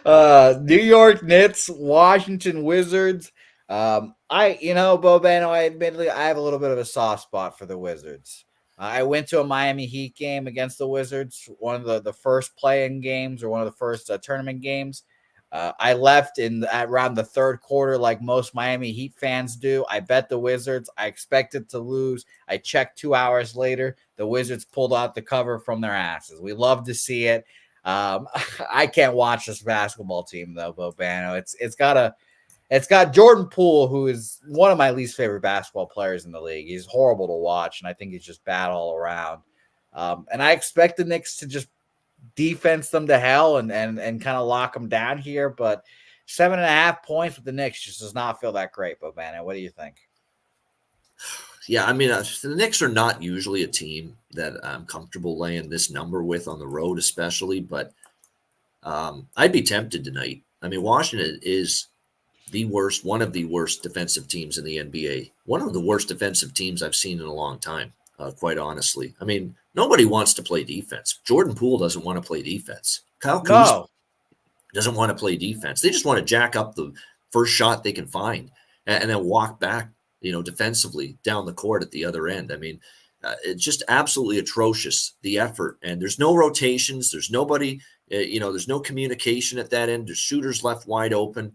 Yeah. New York Knicks, Washington Wizards. Bobano, I have a little bit of a soft spot for the Wizards. I went to a Miami Heat game against the Wizards, one of the first play-in games or one of the first tournament games. I left around the third quarter like most Miami Heat fans do. I bet the Wizards. I expected to lose. I checked 2 hours later. The Wizards pulled out the cover from their asses. We love to see it. I can't watch this basketball team, though, Bobano. It's got Jordan Poole, who is one of my least favorite basketball players in the league. He's horrible to watch, and I think he's just bad all around. And I expect the Knicks to just defense them to hell and kind of lock them down here. But 7.5 points with the Knicks just does not feel that great, Bobano. What do you think? Yeah, I mean, the Knicks are not usually a team that I'm comfortable laying this number with on the road, especially. But I'd be tempted tonight. I mean, Washington is one of the worst defensive teams in the NBA. One of the worst defensive teams I've seen in a long time. quite honestly. I mean, nobody wants to play defense. Jordan Poole doesn't want to play defense. Kyle Kuzma No. doesn't want to play defense. They just want to jack up the first shot they can find and then walk back, defensively down the court at the other end. I mean, it's just absolutely atrocious, the effort. And there's no rotations. There's nobody, there's no communication at that end. There's shooters left wide open.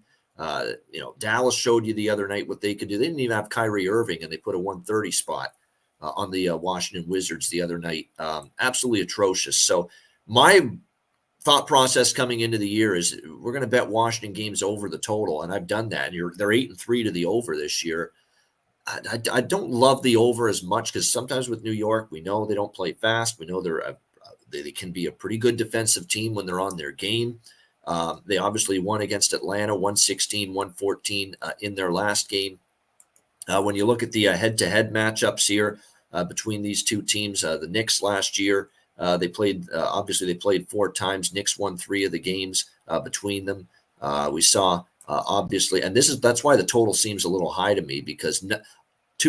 Dallas showed you the other night what they could do. They didn't even have Kyrie Irving, and they put a 130 spot on the Washington Wizards the other night. Absolutely atrocious. So my thought process coming into the year is we're going to bet Washington games over the total, and I've done that. And they're 8-3 to the over this year. I don't love the over as much because sometimes with New York, we know they don't play fast. We know they can be a pretty good defensive team when they're on their game. They obviously won against Atlanta 116-114 in their last game. When you look at the head-to-head matchups here between these two teams, the Knicks last year, they played 4 times. Knicks won 3 of the games between them. We saw obviously, and that's why the total seems a little high to me, because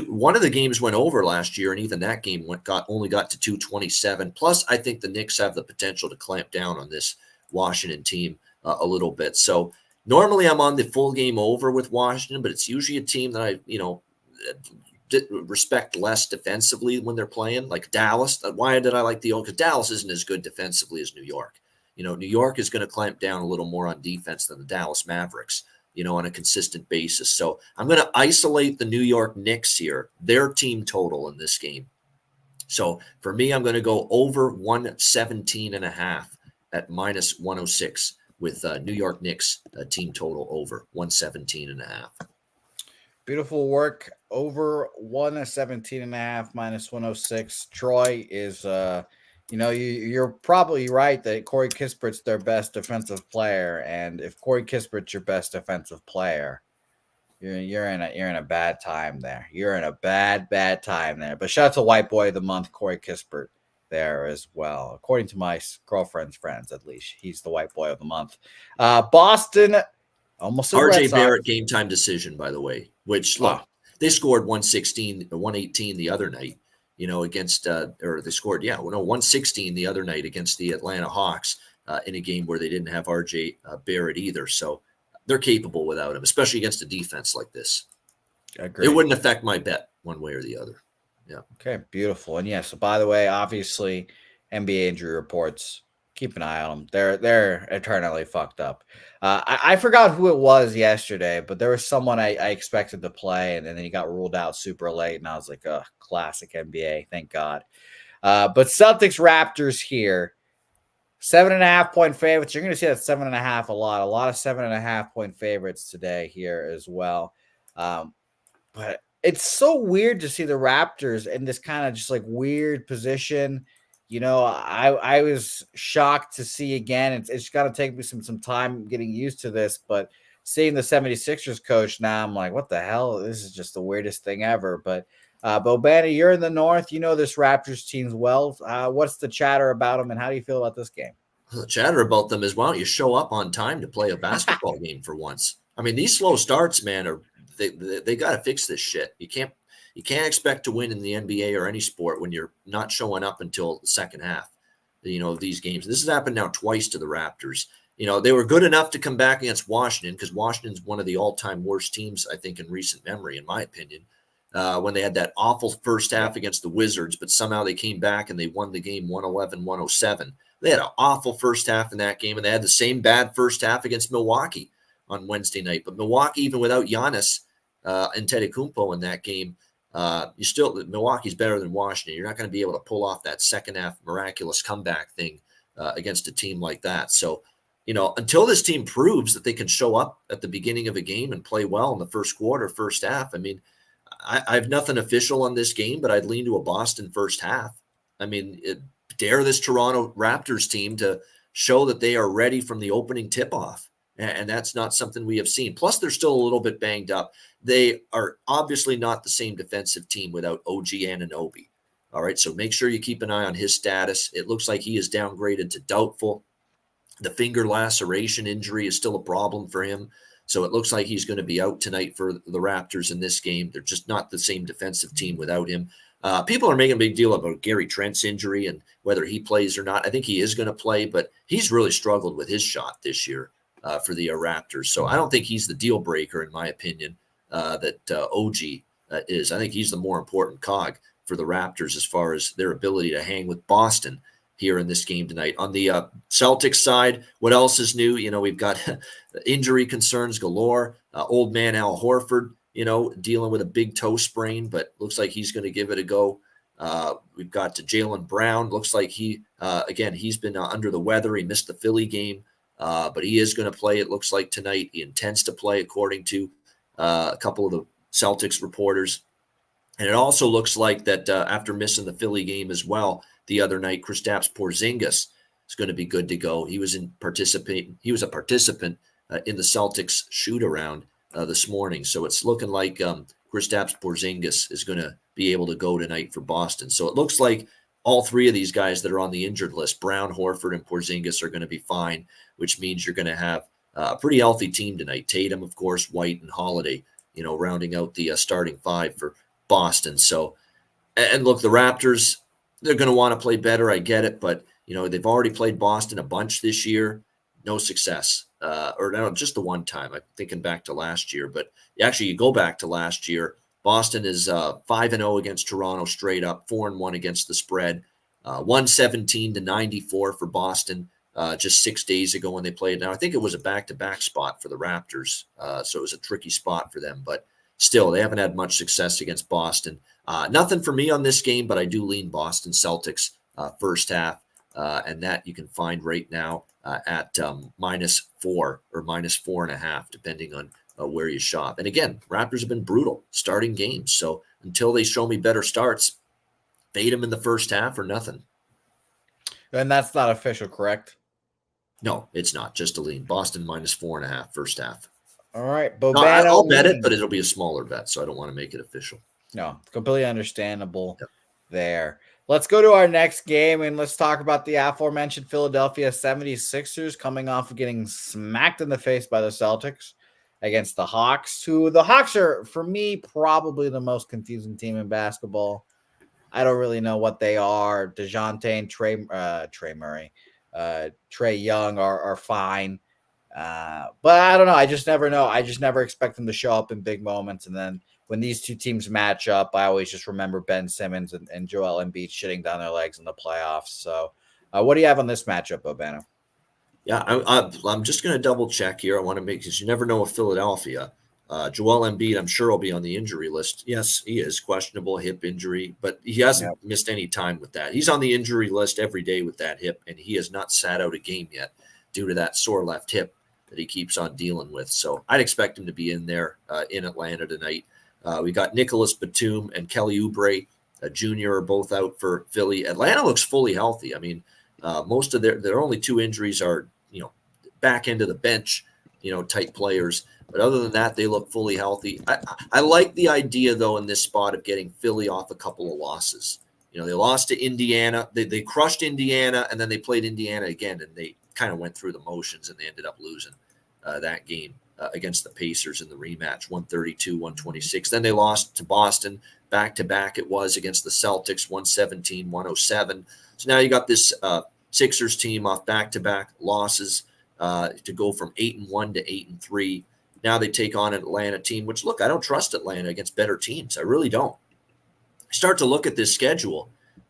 one of the games went over last year, and even that game only got to 227. Plus, I think the Knicks have the potential to clamp down on this Washington team a little bit. So normally I'm on the full game over with Washington, but it's usually a team that I respect less defensively when they're playing, like Dallas. Why did I like the over? Because Dallas isn't as good defensively as New York. New York is going to clamp down a little more on defense than the Dallas Mavericks, on a consistent basis. So I'm going to isolate the New York Knicks here, their team total in this game. So for me, I'm going to go over 117.5 at minus 106 with New York Knicks team total over 117.5. Beautiful work. Over 117.5 minus 106. Troy is you're probably right that Corey Kispert's their best defensive player, and if Corey Kispert's your best defensive player, you're in a bad time there. You're in a bad time there. But shout out to White Boy of the Month, Corey Kispert, there as well. According to my girlfriend's friends, at least he's the White Boy of the Month. Boston, almost RJ Barrett game time decision, by the way. Which they scored 118 the other night. Against they scored 116 the other night against the Atlanta Hawks in a game where they didn't have RJ Barrett either. So they're capable without him, especially against a defense like this. Agreed. It wouldn't affect my bet one way or the other. Yeah. Okay, beautiful. And so by the way, obviously NBA injury reports, keep an eye on them. They're eternally fucked up. I forgot who it was yesterday, but there was someone I expected to play, and then he got ruled out super late, and I was like, classic NBA, thank God. But Celtics Raptors here, 7.5 point favorites. You're going to see that 7.5 a lot of 7.5 point favorites today here as well. But it's so weird to see the Raptors in this kind of just like weird position. I was shocked to see again. It's got to take me some time getting used to this, but seeing the 76ers coach now, I'm like, what the hell? This is just the weirdest thing ever. But Bobana, you're in the North. You know this Raptors team's well. What's the chatter about them, and how do you feel about this game? The chatter about them is, why don't you show up on time to play a basketball game for once? I mean, these slow starts, man, they got to fix this shit. You can't expect to win in the NBA or any sport when you're not showing up until the second half, of these games. This has happened now twice to the Raptors. They were good enough to come back against Washington, because Washington's one of the all-time worst teams, I think, in recent memory, in my opinion, when they had that awful first half against the Wizards, but somehow they came back and they won the game 111-107. They had an awful first half in that game, and they had the same bad first half against Milwaukee on Wednesday night. But Milwaukee, even without Giannis Antetokounmpo in that game, Milwaukee's better than Washington. You're not going to be able to pull off that second half miraculous comeback thing against a team like that. So, until this team proves that they can show up at the beginning of a game and play well in the first quarter, first half, I mean, I have nothing official on this game, but I'd lean to a Boston first half. I mean, dare this Toronto Raptors team to show that they are ready from the opening tip-off. And that's not something we have seen. Plus, they're still a little bit banged up. They are obviously not the same defensive team without OG Anunoby. All right, so make sure you keep an eye on his status. It looks like he is downgraded to doubtful. The finger laceration injury is still a problem for him. So it looks like he's going to be out tonight for the Raptors in this game. They're just not the same defensive team without him. People are making a big deal about Gary Trent's injury and whether he plays or not. I think he is going to play, but he's really struggled with his shot this year for the Raptors. So I don't think he's the deal breaker, in my opinion, that OG is. I think he's the more important cog for the Raptors as far as their ability to hang with Boston here in this game tonight. On the Celtics side, what else is new? We've got injury concerns galore. Old man Al Horford, dealing with a big toe sprain, but looks like he's going to give it a go. We've got Jaylen Brown. Looks like he's been under the weather. He missed the Philly game, but he is going to play, it looks like, tonight. He intends to play, according to a couple of the Celtics reporters. And it also looks like that after missing the Philly game as well the other night, Kristaps Porzingis is going to be good to go. He was a participant in the Celtics shoot-around this morning. So it's looking like Kristaps Porzingis is going to be able to go tonight for Boston. So it looks like all three of these guys that are on the injured list, Brown, Horford, and Porzingis, are going to be fine, which means you're going to have a pretty healthy team tonight. Tatum, of course, White, and Holiday, rounding out the starting five for Boston. So, and look, the Raptors, they're going to want to play better. I get it, but they've already played Boston a bunch this year. No success, or no, just the one time. I'm thinking back to last year, but actually, you go back to last year. Boston is 5-0 against Toronto straight up, 4-1 against the spread, 117-94 for Boston just 6 days ago when they played. Now, I think it was a back-to-back spot for the Raptors, so it was a tricky spot for them, but still, they haven't had much success against Boston. Nothing for me on this game, but I do lean Boston Celtics first half, and that you can find right now at -4 or -4.5, depending on where you shop. And again, Raptors have been brutal starting games, so until they show me better starts, fade them in the first half or nothing. And that's not official, correct? No, it's not. Just a lean. Boston -4.5 first half. All right, No, I'll bet it, but it'll be a smaller bet, so I don't want to make it official. No, completely understandable Yep. there. Let's go to our next game, and let's talk about the aforementioned Philadelphia 76ers coming off of getting smacked in the face by the Celtics against the Hawks, who the Hawks are, for me, probably the most confusing team in basketball. I don't really know what they are. DeJounte and Trae Young are fine. But I don't know. I just never know. I just never expect them to show up in big moments. And then when these two teams match up, I always just remember Ben Simmons and Joel Embiid shitting down their legs in the playoffs. So what do you have on this matchup, Obano? Yeah, I'm just going to double check here. I want to make, because you never know with Philadelphia. Joel Embiid, I'm sure, will be on the injury list. Yes, he is questionable hip injury, but he hasn't missed any time with that. He's on the injury list every day with that hip, and he has not sat out a game yet due to that sore left hip that he keeps on dealing with. So I'd expect him to be in there in Atlanta tonight. We got Nicholas Batum and Kelly Oubre Jr. are both out for Philly. Atlanta looks fully healthy. I mean, most of their only two injuries are, back end of the bench, type players. But other than that, they look fully healthy. I like the idea, though, in this spot of getting Philly off a couple of losses. They lost to Indiana. They crushed Indiana, and then they played Indiana again, and they kind of went through the motions, and they ended up losing that game against the Pacers in the rematch, 132-126. Then they lost to Boston back-to-back. It was against the Celtics, 117-107. So now you got this Sixers team off back-to-back losses to go from 8-1 to 8-3. Now they take on an Atlanta team, which, look, I don't trust Atlanta against better teams. I really don't. I start to look at this schedule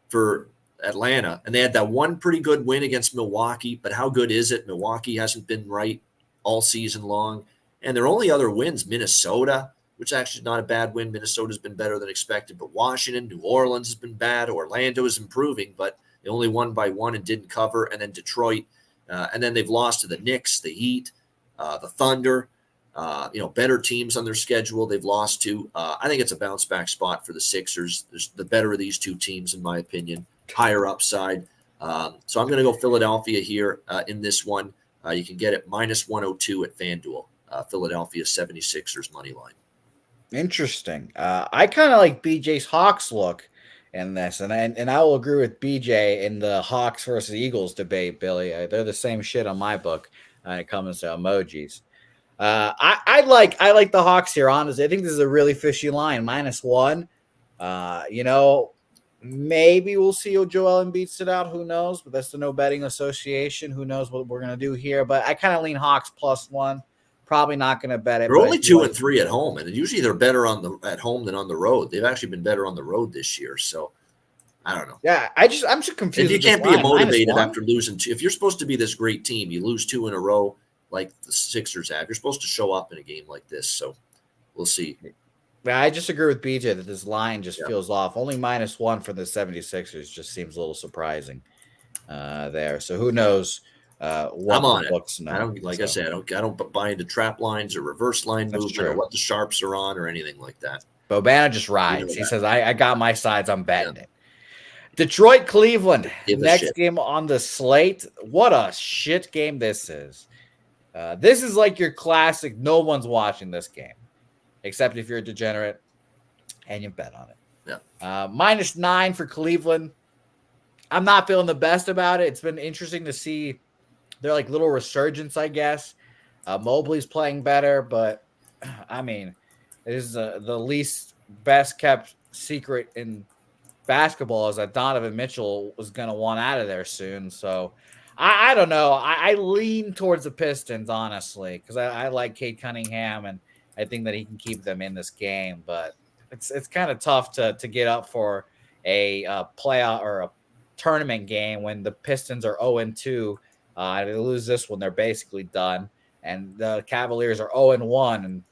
for Atlanta, and they had that one pretty good win against Milwaukee, but how good is it? Milwaukee hasn't been right all season long. And their only other wins, Minnesota, which actually is not a bad win. Minnesota's been better than expected, but Washington, New Orleans has been bad. Orlando is improving, but they only won by one and didn't cover. And then Detroit, and then they've lost to the Knicks, the Heat, the Thunder, better teams on their schedule they've lost to. I think it's a bounce back spot for the Sixers. There's the better of these two teams, in my opinion, higher upside. So I'm going to go Philadelphia here in this one. You can get it -102 at FanDuel. Philadelphia 76ers money line. Interesting. I kind of like BJ's Hawks look in this, and I will agree with BJ in the Hawks versus Eagles debate, Billy. They're the same shit on my book when it comes to emojis. I like the Hawks here, honestly. I think this is a really fishy line, -1. Maybe we'll see Joel Embiid sit out. Who knows? But that's the No Betting Association. Who knows what we're gonna do here? But I kind of lean Hawks +1. Probably not gonna bet it. They're But only 2-3 at home, and usually they're better at home than on the road. They've actually been better on the road this year. So I don't know. Yeah, I'm just confused. If you with this can't be line. motivated -1? after losing two, if you're supposed to be this great team, you lose 2 in a row like the Sixers have. You're supposed to show up in a game like this. So we'll see. Yeah, I just agree with BJ that this line just feels off. Only -1 for the 76ers just seems a little surprising there. So who knows what I'm on the it. books know. I don't I said, I don't buy into trap lines or reverse line movement or what the sharps are on or anything like that. Bobano just rides. He says, I got my sides. I'm betting it. Detroit, Cleveland. Next game on the slate. What a shit game this is. This is like your classic. No one's watching this game, except if you're a degenerate and you bet on it. Yeah. -9 for Cleveland. I'm not feeling the best about it. It's been interesting to see their like little resurgence, I guess. Mobley's playing better, but I mean, it is the least best kept secret in basketball is that Donovan Mitchell was going to want out of there soon. So I don't know. I lean towards the Pistons, honestly, because I like Cade Cunningham, and I think that he can keep them in this game. But it's kind of tough to get up for a playoff or a tournament game when the Pistons are 0-2. They lose this one, they're basically done. And the Cavaliers are 0-1, and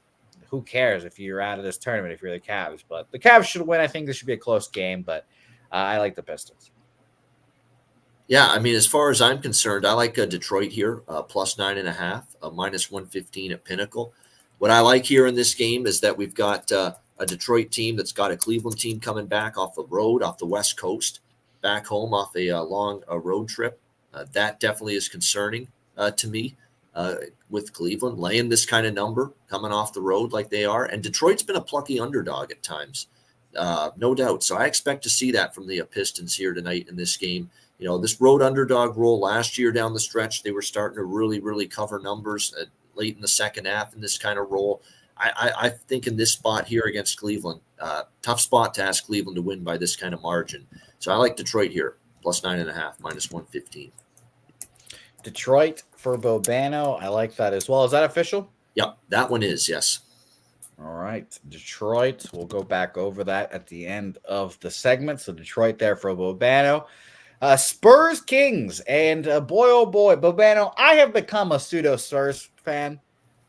who cares if you're out of this tournament if you're the Cavs? But the Cavs should win. I think this should be a close game, but I like the Pistons. Yeah, I mean, as far as I'm concerned, I like Detroit here, +9.5, -115 at Pinnacle. What I like here in this game is that we've got a Detroit team that's got a Cleveland team coming back off the road, off the West Coast, back home off a long road trip. That definitely is concerning to me with Cleveland laying this kind of number coming off the road like they are. And Detroit's been a plucky underdog at times, no doubt. So I expect to see that from the Pistons here tonight in this game. You know, this road underdog role last year down the stretch, they were starting to really, really cover numbers late in the second half in this kind of role. I think in this spot here against Cleveland, tough spot to ask Cleveland to win by this kind of margin. So I like Detroit here, +9.5, -115. Detroit for Bobano. I like that as well. Is that official? Yep, that one is, yes. All right, Detroit. We'll go back over that at the end of the segment. So Detroit there for Bobano. Spurs Kings. And boy, oh boy, Bobano, I have become a pseudo Spurs fan.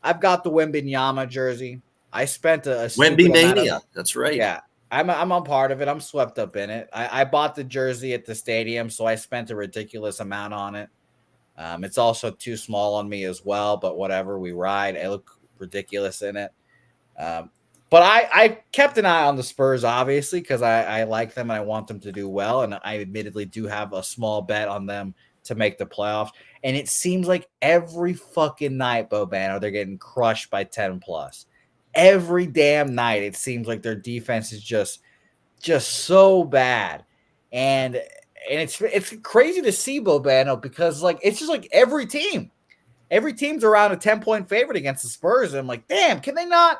I've got the Wembanyama jersey. I spent a Wemby Mania. That's right. Yeah, I'm a part of it. I'm swept up in it. I bought the jersey at the stadium, so I spent a ridiculous amount on it. It's also too small on me as well, but whatever. We ride. I look ridiculous in it. But I kept an eye on the Spurs, obviously, because I like them and I want them to do well. And I admittedly do have a small bet on them to make the playoffs. And it seems like every fucking night, Bobano, they're getting crushed by 10 plus. Every damn night, it seems like their defense is just so bad. And it's crazy to see, Bobano, because like it's just like every team's around a 10-point favorite against the Spurs. And I'm like, damn, can they not?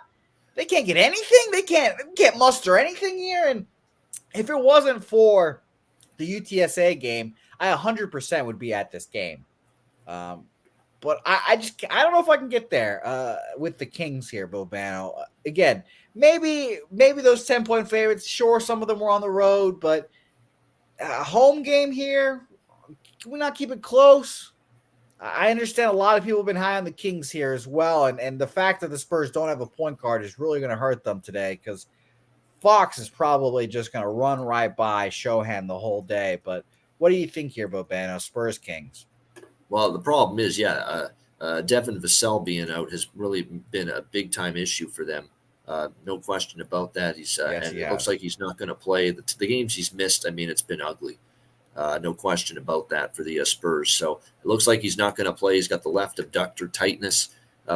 They can't get anything. They can't muster anything here. And if it wasn't for the UTSA game, I 100% would be at this game. But I don't know if I can get there with the Kings here, Bobano. Again, maybe those 10-point favorites. Sure, some of them were on the road, but a home game here. Can we not keep it close? I understand a lot of people have been high on the Kings here as well, and the fact that the Spurs don't have a point guard is really going to hurt them today because Fox is probably just going to run right by Shohan the whole day. But what do you think here, Bobano? Spurs Kings. Well, the problem is, Devin Vassell being out has really been a big time issue for them. No question about that. It looks like he's not going to play the games he's missed. I mean, it's been ugly. No question about that for the Spurs. So it looks like he's not going to play. He's got the left abductor tightness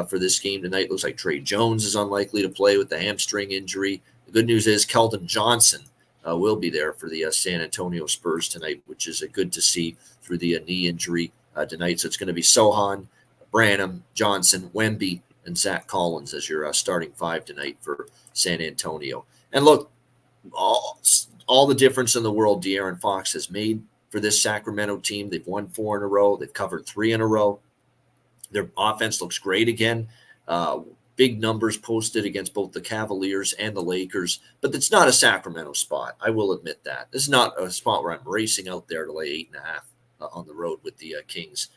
for this game tonight. It looks like Trey Jones is unlikely to play with the hamstring injury. The good news is Keldon Johnson will be there for the San Antonio Spurs tonight, which is good to see through the knee injury tonight. So it's going to be Sohan, Branham, Johnson, Wemby, and Zach Collins as your starting five tonight for San Antonio. And look, all the difference in the world De'Aaron Fox has made for this Sacramento team. They've won 4 in a row. They've covered 3 in a row. Their offense looks great again. Big numbers posted against both the Cavaliers and the Lakers, but it's not a Sacramento spot. I will admit that. This is not a spot where I'm racing out there to lay 8.5 on the road with the Kings.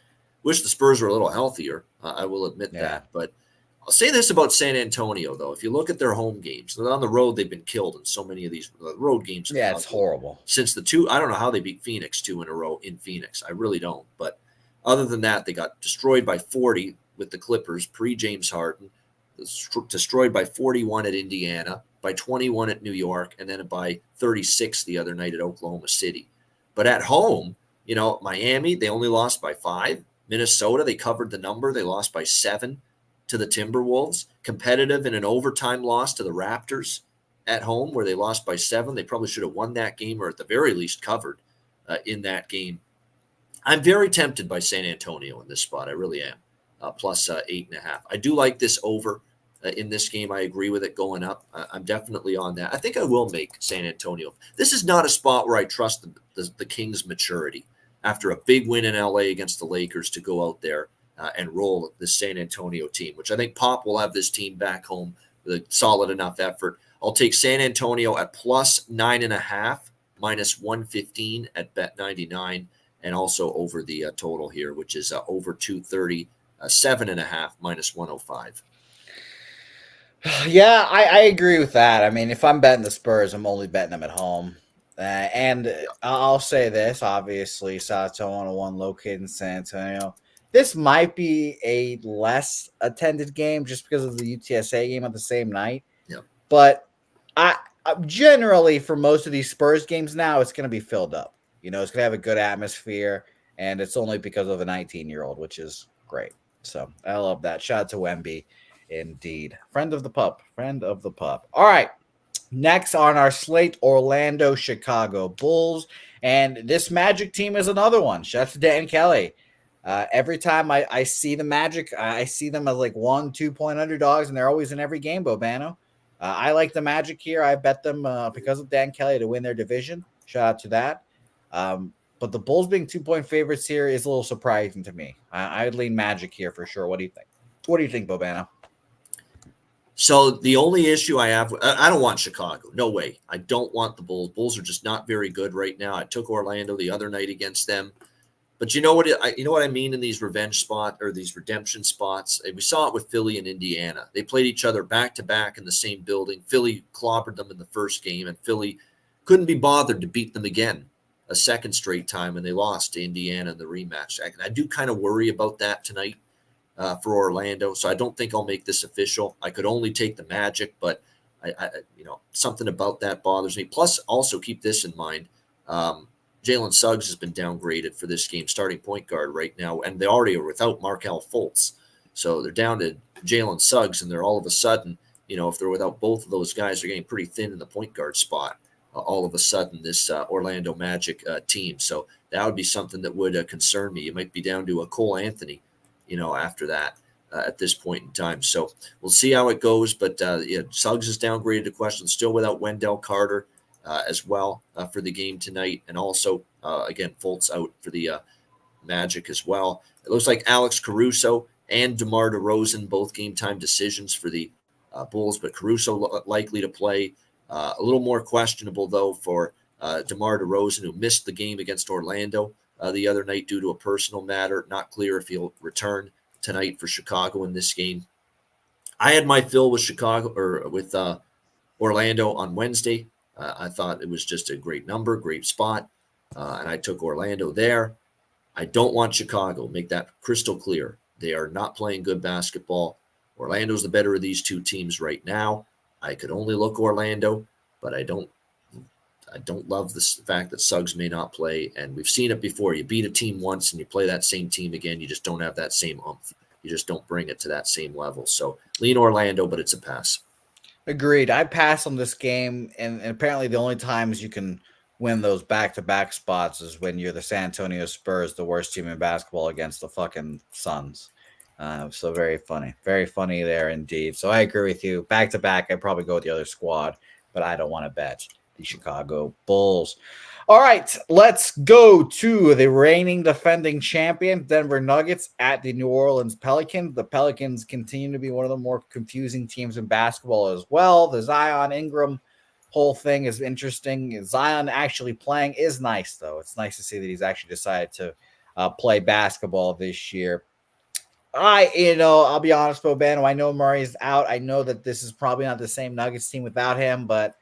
Wish the Spurs were a little healthier. I will admit that. But I'll say this about San Antonio, though. If you look at their home games, on the road, they've been killed in so many of these road games. Yeah, it's horrible. Since I don't know how they beat Phoenix 2 in a row in Phoenix. I really don't. But other than that, they got destroyed by 40 with the Clippers, pre-James Harden, destroyed by 41 at Indiana, by 21 at New York, and then by 36 the other night at Oklahoma City. But at home, Miami, they only lost by 5. Minnesota, they covered the number. They lost by 7 to the Timberwolves. Competitive in an overtime loss to the Raptors at home, where they lost by 7. They probably should have won that game, or at the very least covered in that game. I'm very tempted by San Antonio in this spot. I really am. Plus 8.5. I do like this over in this game. I agree with it going up. I'm definitely on that. I think I will make San Antonio. This is not a spot where I trust the Kings' maturity after a big win in LA against the Lakers to go out there and roll the San Antonio team, which I think Pop will have this team back home with a solid enough effort. I'll take San Antonio at plus 9.5, minus 115 at Bet99, and also over the total here, which is over 230, 7.5, minus 105. Yeah, I agree with that. I mean, if I'm betting the Spurs, I'm only betting them at home. And I'll say this, obviously, South 101 located in San Antonio. This might be a less attended game just because of the UTSA game on the same night. Yeah. But I generally, for most of these Spurs games now, it's going to be filled up. It's going to have a good atmosphere, and it's only because of a 19-year-old, which is great. So I love that. Shout out to Wemby. Indeed. Friend of the pup. All right. Next on our slate, Orlando, Chicago Bulls. And this Magic team is another one. Shout out to Dan Kelly. Every time I see the Magic, I see them as like 1-2 point underdogs, and they're always in every game, Bobano. I like the Magic here. I bet them because of Dan Kelly to win their division. Shout out to that. But the Bulls being 2-point favorites here is a little surprising to me. I'd lean Magic here for sure. What do you think? What do you think, Bobano? So the only issue I have, I don't want Chicago. No way. I don't want the Bulls. Bulls are just not very good right now. I took Orlando the other night against them. But you know what I mean in these revenge spots or these redemption spots? We saw it with Philly and Indiana. They played each other back-to-back in the same building. Philly clobbered them in the first game, and Philly couldn't be bothered to beat them again a second straight time, and they lost to Indiana in the rematch. I do kind of worry about that tonight for Orlando, so I don't think I'll make this official. I could only take the Magic, but I something about that bothers me. Plus, also keep this in mind. Jalen Suggs has been downgraded for this game, starting point guard right now, and they already are without Markelle Fultz. So they're down to Jalen Suggs, and they're all of a sudden, if they're without both of those guys, they're getting pretty thin in the point guard spot. All of a sudden, this Orlando Magic team. So that would be something that would concern me. You might be down to a Cole Anthony, after that at this point in time. So we'll see how it goes. But Suggs is downgraded to question, still without Wendell Carter as well for the game tonight. And also, again, Fultz out for the Magic as well. It looks like Alex Caruso and DeMar DeRozan, both game time decisions for the Bulls, but Caruso likely to play. A little more questionable, though, for DeMar DeRozan, who missed the game against Orlando the other night due to a personal matter. Not clear if he'll return tonight for Chicago in this game. I had my fill with Orlando on Wednesday. I thought it was just a great number, great spot, and I took Orlando there. I don't want Chicago. Make that crystal clear. They are not playing good basketball. Orlando's the better of these two teams right now. I could only look Orlando, but I don't love the fact that Suggs may not play. And we've seen it before. You beat a team once and you play that same team again. You just don't have that same oomph. You just don't bring it to that same level. So lean Orlando, but it's a pass. Agreed. I pass on this game, and apparently the only times you can win those back-to-back spots is when you're the San Antonio Spurs, the worst team in basketball, against the fucking Suns. So very funny there indeed. So I agree with you. Back-to-back, I'd probably go with the other squad, but I don't want to bet the Chicago Bulls. All right, let's go to the reigning defending champion, Denver Nuggets, at the New Orleans Pelicans. The Pelicans continue to be one of the more confusing teams in basketball as well. The Zion Ingram whole thing is interesting. Zion actually playing is nice, though. It's nice to see that he's actually decided to play basketball this year. I'll be honest, Bobano. I know Murray's out. I know that this is probably not the same Nuggets team without him, but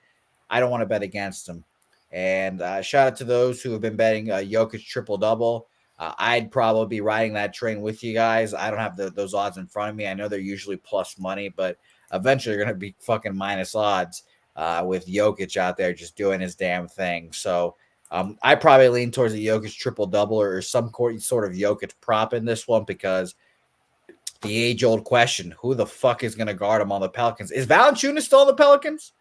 I don't want to bet against him. And shout out to those who have been betting Jokic triple-double. I'd probably be riding that train with you guys. I don't have those odds in front of me. I know they're usually plus money, but eventually they're going to be fucking minus odds with Jokic out there just doing his damn thing. So I probably lean towards the Jokic triple-double or some sort of Jokic prop in this one because the age-old question, who the fuck is going to guard him on the Pelicans? Is Valanciunas still on the Pelicans?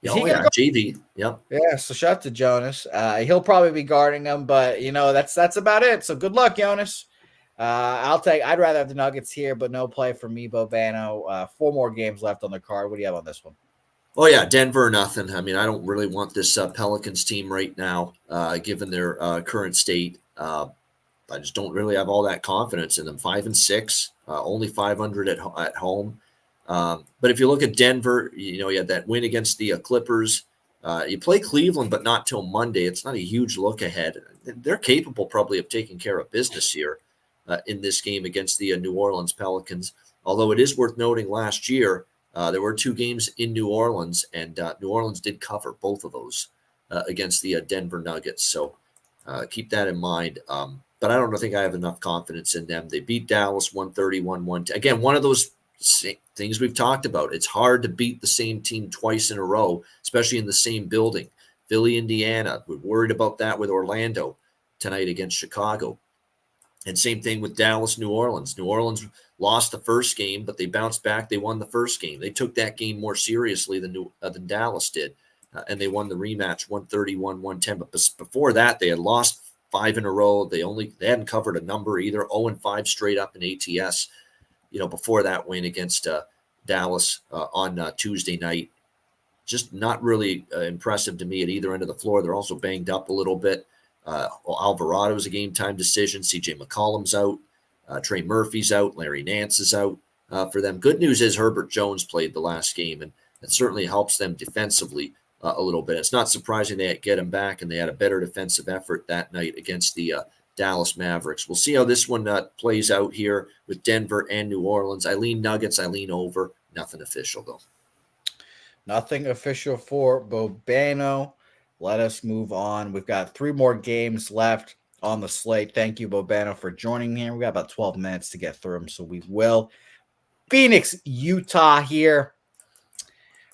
JV. Yep. Yeah, so shout out to Jonas. He'll probably be guarding them, but that's about it. So good luck, Jonas. I'd rather have the Nuggets here, but no play for me, Bobano. 4 more games left on the card. What do you have on this one? Oh yeah, Denver or nothing. I mean, I don't really want this Pelicans team right now, given their current state. I just don't really have all that confidence in them. 5-6, only 500 at home. But if you look at Denver, you had that win against the Clippers. You play Cleveland, but not till Monday. It's not a huge look ahead. They're capable probably of taking care of business here in this game against the New Orleans Pelicans. Although it is worth noting last year, there were 2 games in New Orleans, and New Orleans did cover both of those against the Denver Nuggets. So keep that in mind. But I don't think I have enough confidence in them. They beat Dallas 131-110. Again, one of those things we've talked about. It's hard to beat the same team twice in a row, especially in the same building. Philly, Indiana. We're worried about that with Orlando tonight against Chicago. And same thing with Dallas, New Orleans. New Orleans lost the first game, but they bounced back. They won the first game. They took that game more seriously than Dallas did, and they won the rematch 131-110. But before that, they had lost 5 in a row. They hadn't covered a number either. 0-5 straight up in ATS. Before that win against Dallas on Tuesday night. Just not really impressive to me at either end of the floor. They're also banged up a little bit. Alvarado's a game-time decision. CJ McCollum's out. Trey Murphy's out. Larry Nance is out for them. Good news is Herbert Jones played the last game, and it certainly helps them defensively a little bit. It's not surprising they get him back, and they had a better defensive effort that night against the Dallas Mavericks. We'll see how this one plays out here with Denver and New Orleans. I lean Nuggets. I lean over. Nothing official, though. Nothing official for Bobano. Let us move on. We've got 3 more games left on the slate. Thank you, Bobano, for joining me. We got about 12 minutes to get through them, so we will. Phoenix, Utah here.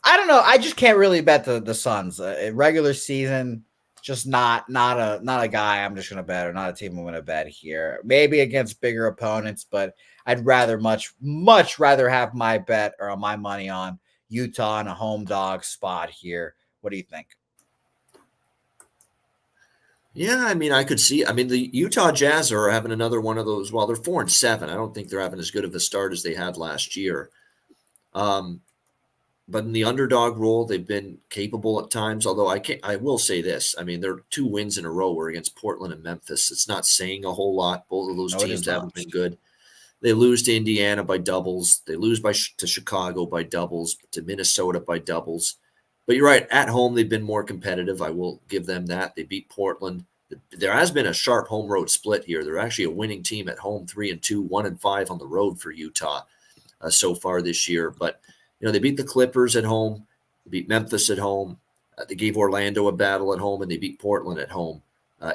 I don't know. I just can't really bet the Suns. Regular season, just not a guy I'm just going to bet, or not a team I'm going to bet here. Maybe against bigger opponents, but I'd rather much rather have my bet or my money on Utah in a home dog spot here. What do you think? Yeah, I mean, I could see. I mean, the Utah Jazz are having another one of those. Well, they're 4-7. I don't think they're having as good of a start as they had last year. But in the underdog role, they've been capable at times. Although I will say this: I mean, their 2 wins in a row were against Portland and Memphis. It's not saying a whole lot. Both of those teams haven't been good. They lose to Indiana by doubles. They lose to Chicago by doubles. To Minnesota by doubles. But you're right. At home, they've been more competitive. I will give them that. They beat Portland. There has been a sharp home road split here. They're actually a winning team at home, 3-2, 1-5 on the road for Utah so far this year. But they beat the Clippers at home, they beat Memphis at home, they gave Orlando a battle at home, and they beat Portland at home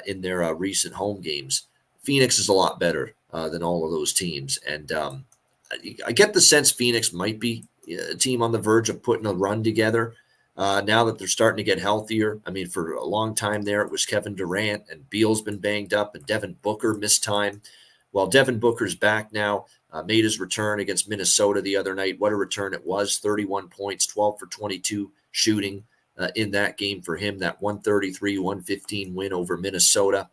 in their recent home games. Phoenix is a lot better than all of those teams, and I get the sense Phoenix might be a team on the verge of putting a run together now that they're starting to get healthier. I mean, for a long time there, it was Kevin Durant, and Beal's been banged up, and Devin Booker missed time. Well, Devin Booker's back now. Made his return against Minnesota the other night. What a return it was. 31 points, 12 for 22 shooting in that game for him, that 133-115 win over Minnesota.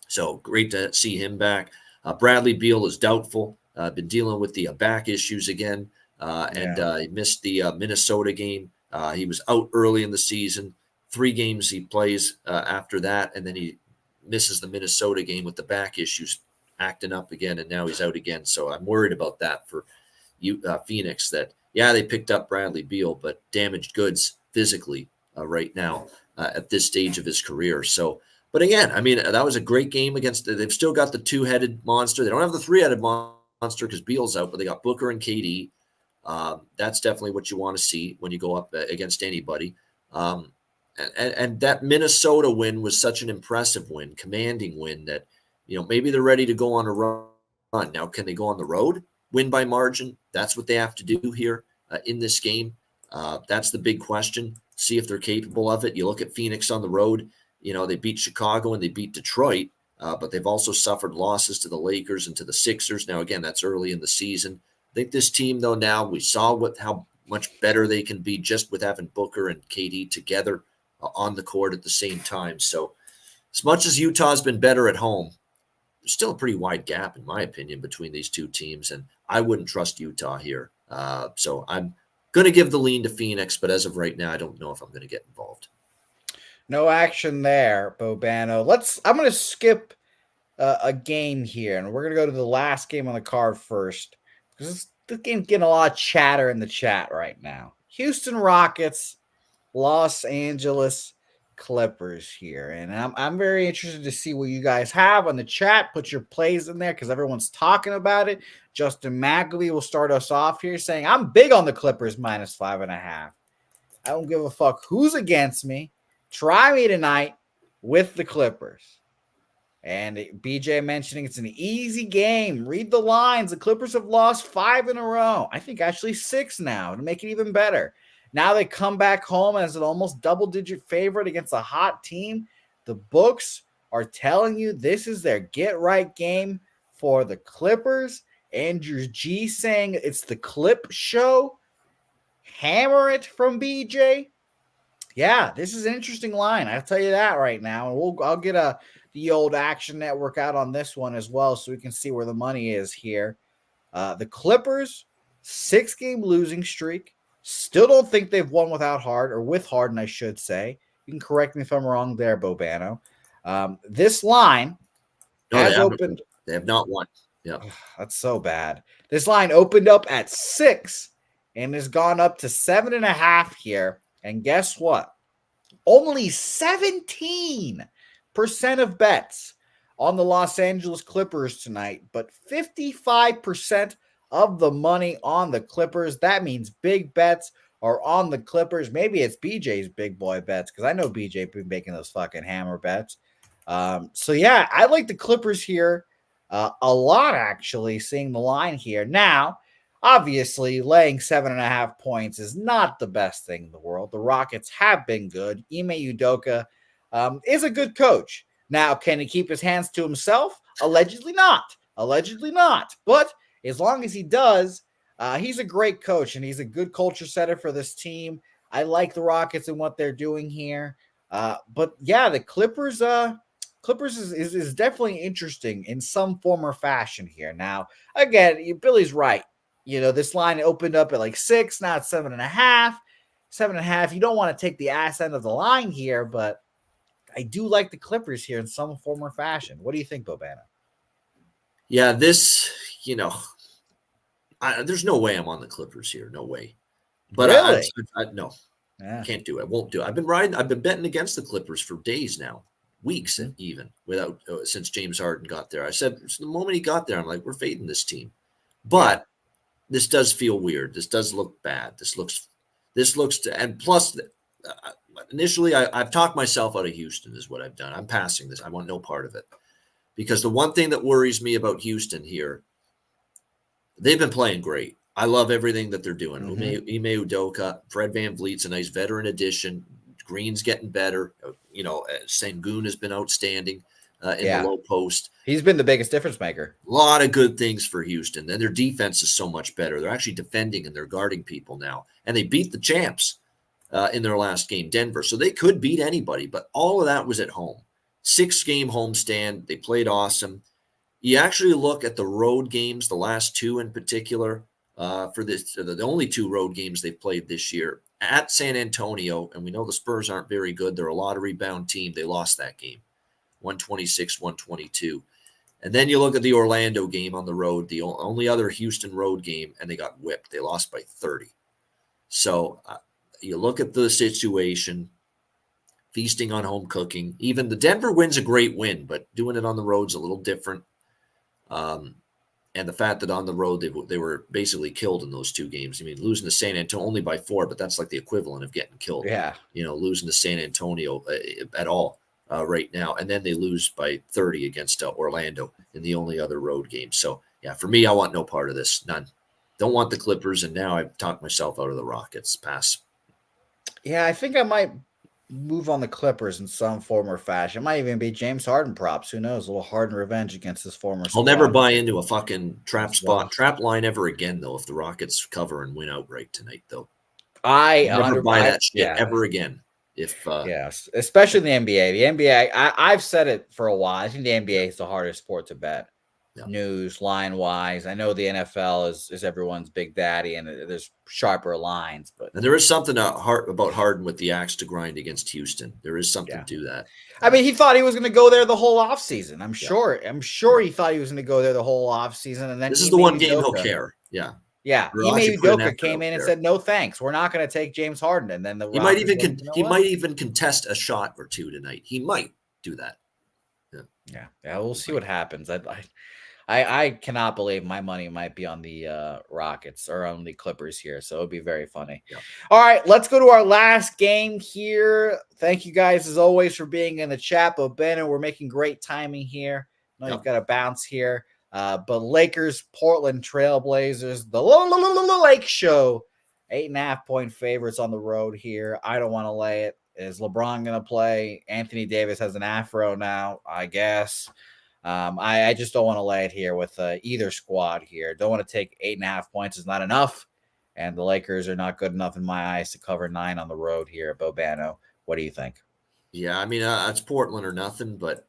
So great to see him back. Bradley Beal is doubtful. Been dealing with the back issues again, and he missed the Minnesota game. He was out early in the season 3 games he plays after that, and then he misses the Minnesota game with the back issues acting up again, and now he's out again. So I'm worried about that for Phoenix. That they picked up Bradley Beal, but damaged goods physically right now at this stage of his career. So, but again, I mean, that was a great game against. They've still got the 2-headed monster. They don't have the 3-headed monster because Beal's out, but they got Booker and KD. That's definitely what you want to see when you go up against anybody. And that Minnesota win was such an impressive win, commanding win that, maybe they're ready to go on a run. Now, can they go on the road, win by margin? That's what they have to do here in this game. That's the big question. See if they're capable of it. You look at Phoenix on the road. They beat Chicago and they beat Detroit, but they've also suffered losses to the Lakers and to the Sixers. Now, again, that's early in the season. I think this team, though, now we saw how much better they can be just with having Booker and KD together on the court at the same time. So as much as Utah's been better at home, there's still a pretty wide gap, in my opinion, between these two teams, and I wouldn't trust Utah here. So I'm going to give the lean to Phoenix, but as of right now, I don't know if I'm going to get involved. No action there, Bobano. I'm going to skip a game here, and we're going to go to the last game on the card first, because this game's getting a lot of chatter in the chat right now. Houston Rockets, Los Angeles Clippers here, and I'm very interested to see what you guys have on the chat. Put your plays in there because everyone's talking about it. Justin McAvee will start us off here saying, I'm big on the Clippers -5.5. I don't give a fuck who's against me. Try me tonight with the Clippers. And BJ mentioning it's an easy game. Read the lines. The Clippers have lost 5 in a row. I think actually 6 now to make it even better. Now they come back home as an almost double-digit favorite against a hot team. The books are telling you this is their get-right game for the Clippers. Andrew G saying it's the Clip show. Hammer it from BJ. Yeah, this is an interesting line. I'll tell you that right now. And I'll get the old Action Network out on this one as well so we can see where the money is here. The Clippers, 6-game losing streak. Still don't think they've won with Harden, I should say. You can correct me if I'm wrong there, Bobano. This line has opened. They have not won. Yeah, that's so bad. This line opened up at 6 and has gone up to 7.5 here. And guess what? Only 17% of bets on the Los Angeles Clippers tonight, but 55% of the money on the Clippers. That means big bets are on the Clippers. Maybe it's BJ's big boy bets because I know BJ been making those fucking hammer bets. So yeah, I like the Clippers here a lot, actually, seeing the line here. Now, obviously, laying 7.5 points is not the best thing in the world. The Rockets have been good. Ime Udoka is a good coach. Now, can he keep his hands to himself? Allegedly not. But as long as he does, he's a great coach, and he's a good culture setter for this team. I like the Rockets and what they're doing here. But, yeah, the Clippers is definitely interesting in some form or fashion here. Now, again, Billy's right. This line opened up at like 6, now it's 7.5. 7.5. You don't want to take the ass end of the line here, but I do like the Clippers here in some form or fashion. What do you think, Bobana? Yeah, this, there's no way I'm on the Clippers here. No way. But really? No, can't do it. I won't do it. I've been betting against the Clippers for days now, weeks even, since James Harden got there. I said the moment he got there, I'm like, we're fading this team. But this does feel weird. This does look bad. And plus, initially, I've talked myself out of Houston is what I've done. I'm passing this. I want no part of it. Because the one thing that worries me about Houston here, they've been playing great. I love everything that they're doing. Ime Udoka, Fred VanVleet's a nice veteran addition. Green's getting better. Sengun has been outstanding in the low post. He's been the biggest difference maker. A lot of good things for Houston. Then their defense is so much better. They're actually defending and they're guarding people now. And they beat the champs in their last game, Denver. So they could beat anybody, but all of that was at home. 6-game homestand. They played awesome. You actually look at the road games, the last 2 in particular, for the only 2 road games they've played this year at San Antonio. And we know the Spurs aren't very good. They're a lottery-bound team. They lost that game, 126-122. And then you look at the Orlando game on the road, the only other Houston road game, and they got whipped. They lost by 30. So you look at the situation, feasting on home cooking. Even the Denver win's a great win, but doing it on the road's a little different. And the fact that on the road they were basically killed in those 2 games. I mean, losing to San Antonio only by 4, but that's like the equivalent of getting killed. Yeah. Losing to San Antonio at all. Right now, and then they lose by 30 against Orlando in the only other road game. So, yeah, for me, I want no part of this. None. Don't want the Clippers, and now I've talked myself out of the Rockets. Pass. Yeah, I think I might move on the Clippers in some form or fashion. It might even be James Harden props. Who knows? A little Harden revenge against his former I'll squad. never buy into a fucking trap line ever again, though, if the Rockets cover and win outright tonight, though. I never buy that shit ever again. Yes, especially in the NBA. The NBA, I've said it for a while. I think the NBA is the hardest sport to bet. Yeah. News, line-wise. I know the NFL is everyone's big daddy, and there's sharper lines. And there is something about Harden with the axe to grind against Houston. There is something to that. I mean, he thought he was going to go there the whole offseason. I'm sure he thought he was going to go there the whole offseason. And then this is the one game he'll care. Yeah. Yeah, Ime Udoka came in and said, "No thanks, we're not going to take James Harden." And then he might even contest a shot or 2 tonight. He might do that. Yeah. We'll see what happens. I cannot believe my money might be on the Rockets or on the Clippers here, so it'll be very funny. Yeah. All right, let's go to our last game here. Thank you guys as always for being in the chat. But Ben, we're making great timing here. You've got to bounce here. But Lakers, Portland Trailblazers, the Lake Show, 8.5-point favorites on the road here. I don't want to lay it. Is LeBron going to play? Anthony Davis has an afro now, I guess. I just don't want to lay it here with either squad here. Don't want to take 8.5 points is not enough. And the Lakers are not good enough in my eyes to cover 9 on the road here. Bobano, what do you think? Yeah, I mean, it's Portland or nothing, but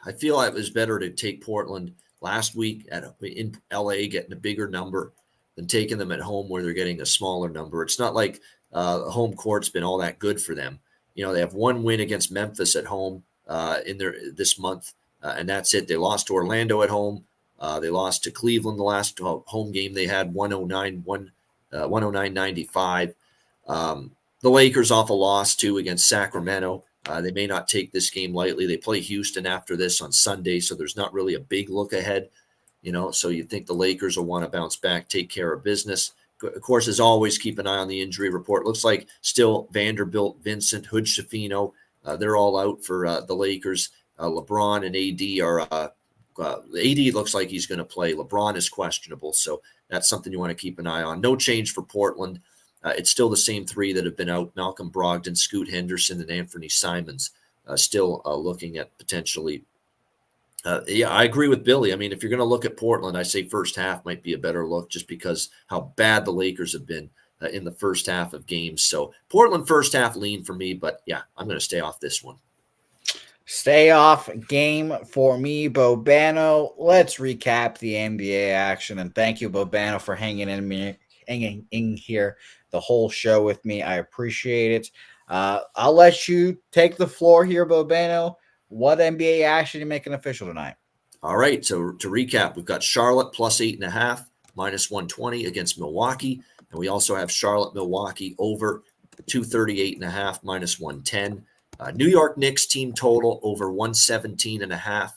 I feel it was better to take Portland last week in LA, getting a bigger number than taking them at home where they're getting a smaller number. It's not like home court's been all that good for them. They have 1 win against Memphis at home this month, and that's it. They lost to Orlando at home. They lost to Cleveland the last home game they had, 109-95. The Lakers off a loss too against Sacramento. They may not take this game lightly. They play Houston after this on Sunday, so there's not really a big look ahead, so you think the Lakers will want to bounce back, take care of business. Of course, as always, keep an eye on the injury report. Looks like still Vanderbilt, Vincent, Hood Schifino, they're all out for the Lakers. LeBron and AD are AD looks like he's going to play. LeBron is questionable, so that's something you want to keep an eye on. No change for Portland. It's still the same 3 that have been out: Malcolm Brogdon, Scoot Henderson, and Anthony Simons. Still looking at potentially. I agree with Billy. I mean, if you're going to look at Portland, I say first half might be a better look just because how bad the Lakers have been in the first half of games. So Portland first half lean for me, but yeah, I'm going to stay off this one. Stay off game for me, Bobano. Let's recap the NBA action, and thank you, Bobano, for hanging in here the whole show with me. I appreciate it. I'll let you take the floor here, Bobano. What NBA action are you making official tonight? All right, so to recap, we've got Charlotte plus 8.5, minus 120 against Milwaukee, and we also have Charlotte-Milwaukee over 238.5, minus 110. New York Knicks team total over 117.5,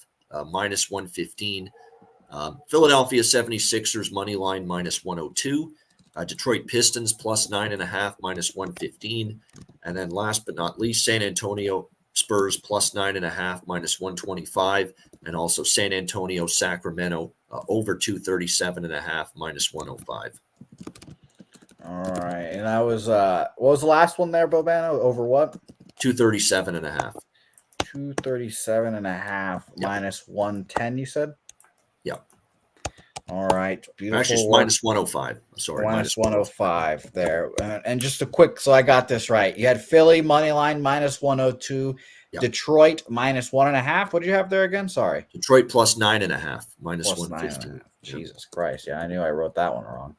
minus 115. Philadelphia 76ers money line minus 102. Detroit Pistons plus 9.5, minus 115. And then last but not least, San Antonio Spurs plus 9.5, minus 125. And also San Antonio Sacramento over 237.5, minus 105. All right. And that was, what was the last one there, Bobano? Over what? 237.5. 237.5, yep. Minus 110, you said? Yep. All right. Beautiful. Actually, minus 105. Sorry. Minus 105 there. And just a quick, so I got this right. You had Philly money line minus 102, Yeah. Detroit -1.5. What did you have there again? Sorry. Detroit plus 9.5, minus Plus 115. 9.5. Jesus Christ. Yeah, I knew I wrote that one wrong.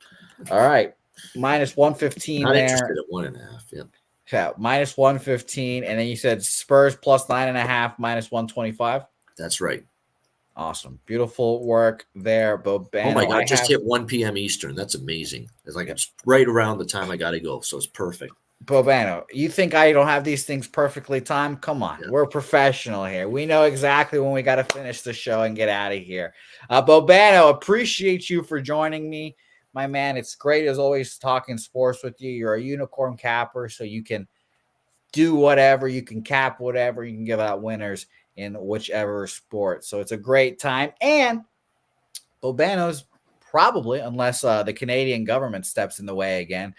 All right. -115 Not there. interested at 1.5. Yeah. Yeah, -115. And then you said Spurs plus 9.5, -125. That's right. Awesome. Beautiful work there, Bobano. Oh my God, just hit 1 p.m. Eastern. That's amazing. It's like it's right around the time I got to go. So it's perfect. Bobano, you think I don't have these things perfectly timed? Come on. Yeah. We're professional here. We know exactly when we got to finish the show and get out of here. Bobano, appreciate you for joining me, my man. It's great as always talking sports with you. You're a unicorn capper, so you can do whatever, you can cap whatever, you can give out winners in whichever sport. So it's a great time. And Bobano's probably, unless the Canadian government steps in the way again,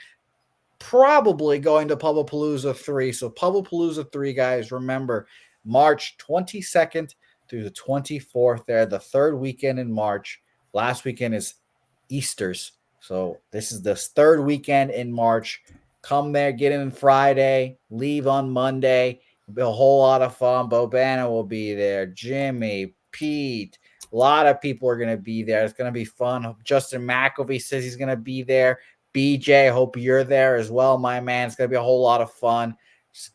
probably going to Pubblepalooza 3. So Pubblepalooza 3, guys, remember, March 22nd through the 24th. They're the third weekend in March. Last weekend is Easter's. So this is the third weekend in March. Come there, get in Friday, leave on Monday. It'll be a whole lot of fun. Bobana will be there. Jimmy, Pete, a lot of people are going to be there. It's going to be fun. Justin McElvey says he's going to be there. BJ, hope you're there as well, my man. It's going to be a whole lot of fun.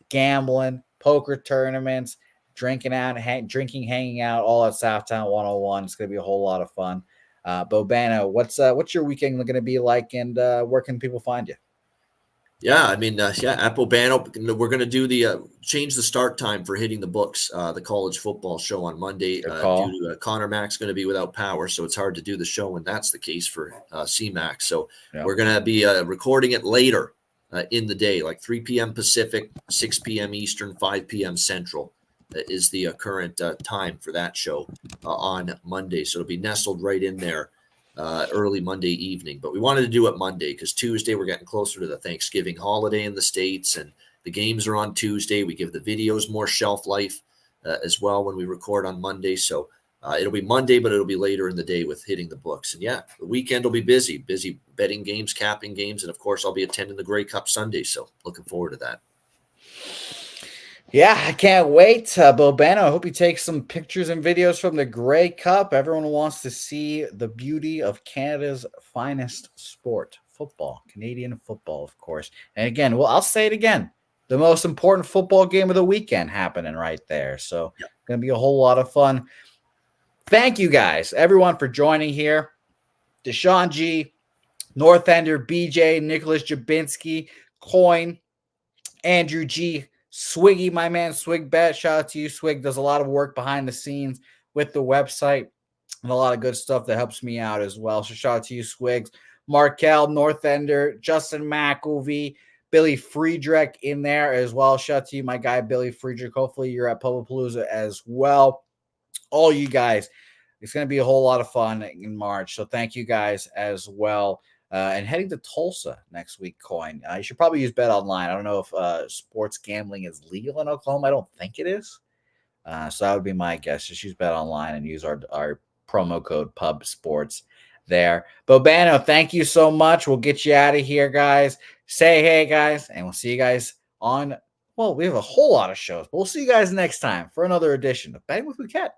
Gambling, poker tournaments, drinking, hanging out, all at Southtown 101. It's going to be a whole lot of fun. Bobana, what's your weekend going to be like, and where can people find you? Yeah, I mean, at Bobano, we're going to do change the start time for Hitting the Books, the college football show on Monday. Due to Connor Mack's going to be without power, so it's hard to do the show when that's the case for C-Mac. So we're going to be recording it later in the day, like 3 p.m. Pacific, 6 p.m. Eastern, 5 p.m. Central is the current time for that show on Monday. So it'll be nestled right in there. Early Monday evening, but we wanted to do it Monday because Tuesday we're getting closer to the Thanksgiving holiday in the States, and the games are on Tuesday. We give the videos more shelf life as well when we record on Monday. So it'll be Monday, but it'll be later in the day with Hitting the Books. And yeah, the weekend will be busy betting games, capping games, and of course I'll be attending the Grey Cup Sunday. So looking forward to that. Yeah, I can't wait. Bobano, I hope you take some pictures and videos from the Grey Cup. Everyone wants to see the beauty of Canada's finest sport, football, Canadian football, of course. And again, I'll say it again, the most important football game of the weekend happening right there. So it's going to be a whole lot of fun. Thank you guys, everyone, for joining here. Deshaun G, Northender, BJ, Nicholas Jabinski, Coin, Andrew G, Swiggy, my man, Swig Bet. Shout out to you. Swig does a lot of work behind the scenes with the website and a lot of good stuff that helps me out as well. So shout out to you, Swigs. Markel, Northender, Justin McElvey, Billy Friedrich in there as well. Shout out to you, my guy, Billy Friedrich. Hopefully you're at Pubblepalooza as well. All you guys, it's going to be a whole lot of fun in March. So thank you guys as well. And heading to Tulsa next week, Coin. You should probably use Bet Online. I don't know if sports gambling is legal in Oklahoma. I don't think it is. So that would be my guess. Just use Bet Online and use our promo code Pub Sports there. Bobano, thank you so much. We'll get you out of here, guys. Say hey, guys, and we'll see you guys on. Well, we have a whole lot of shows, but we'll see you guys next time for another edition of Betting with Bouquett.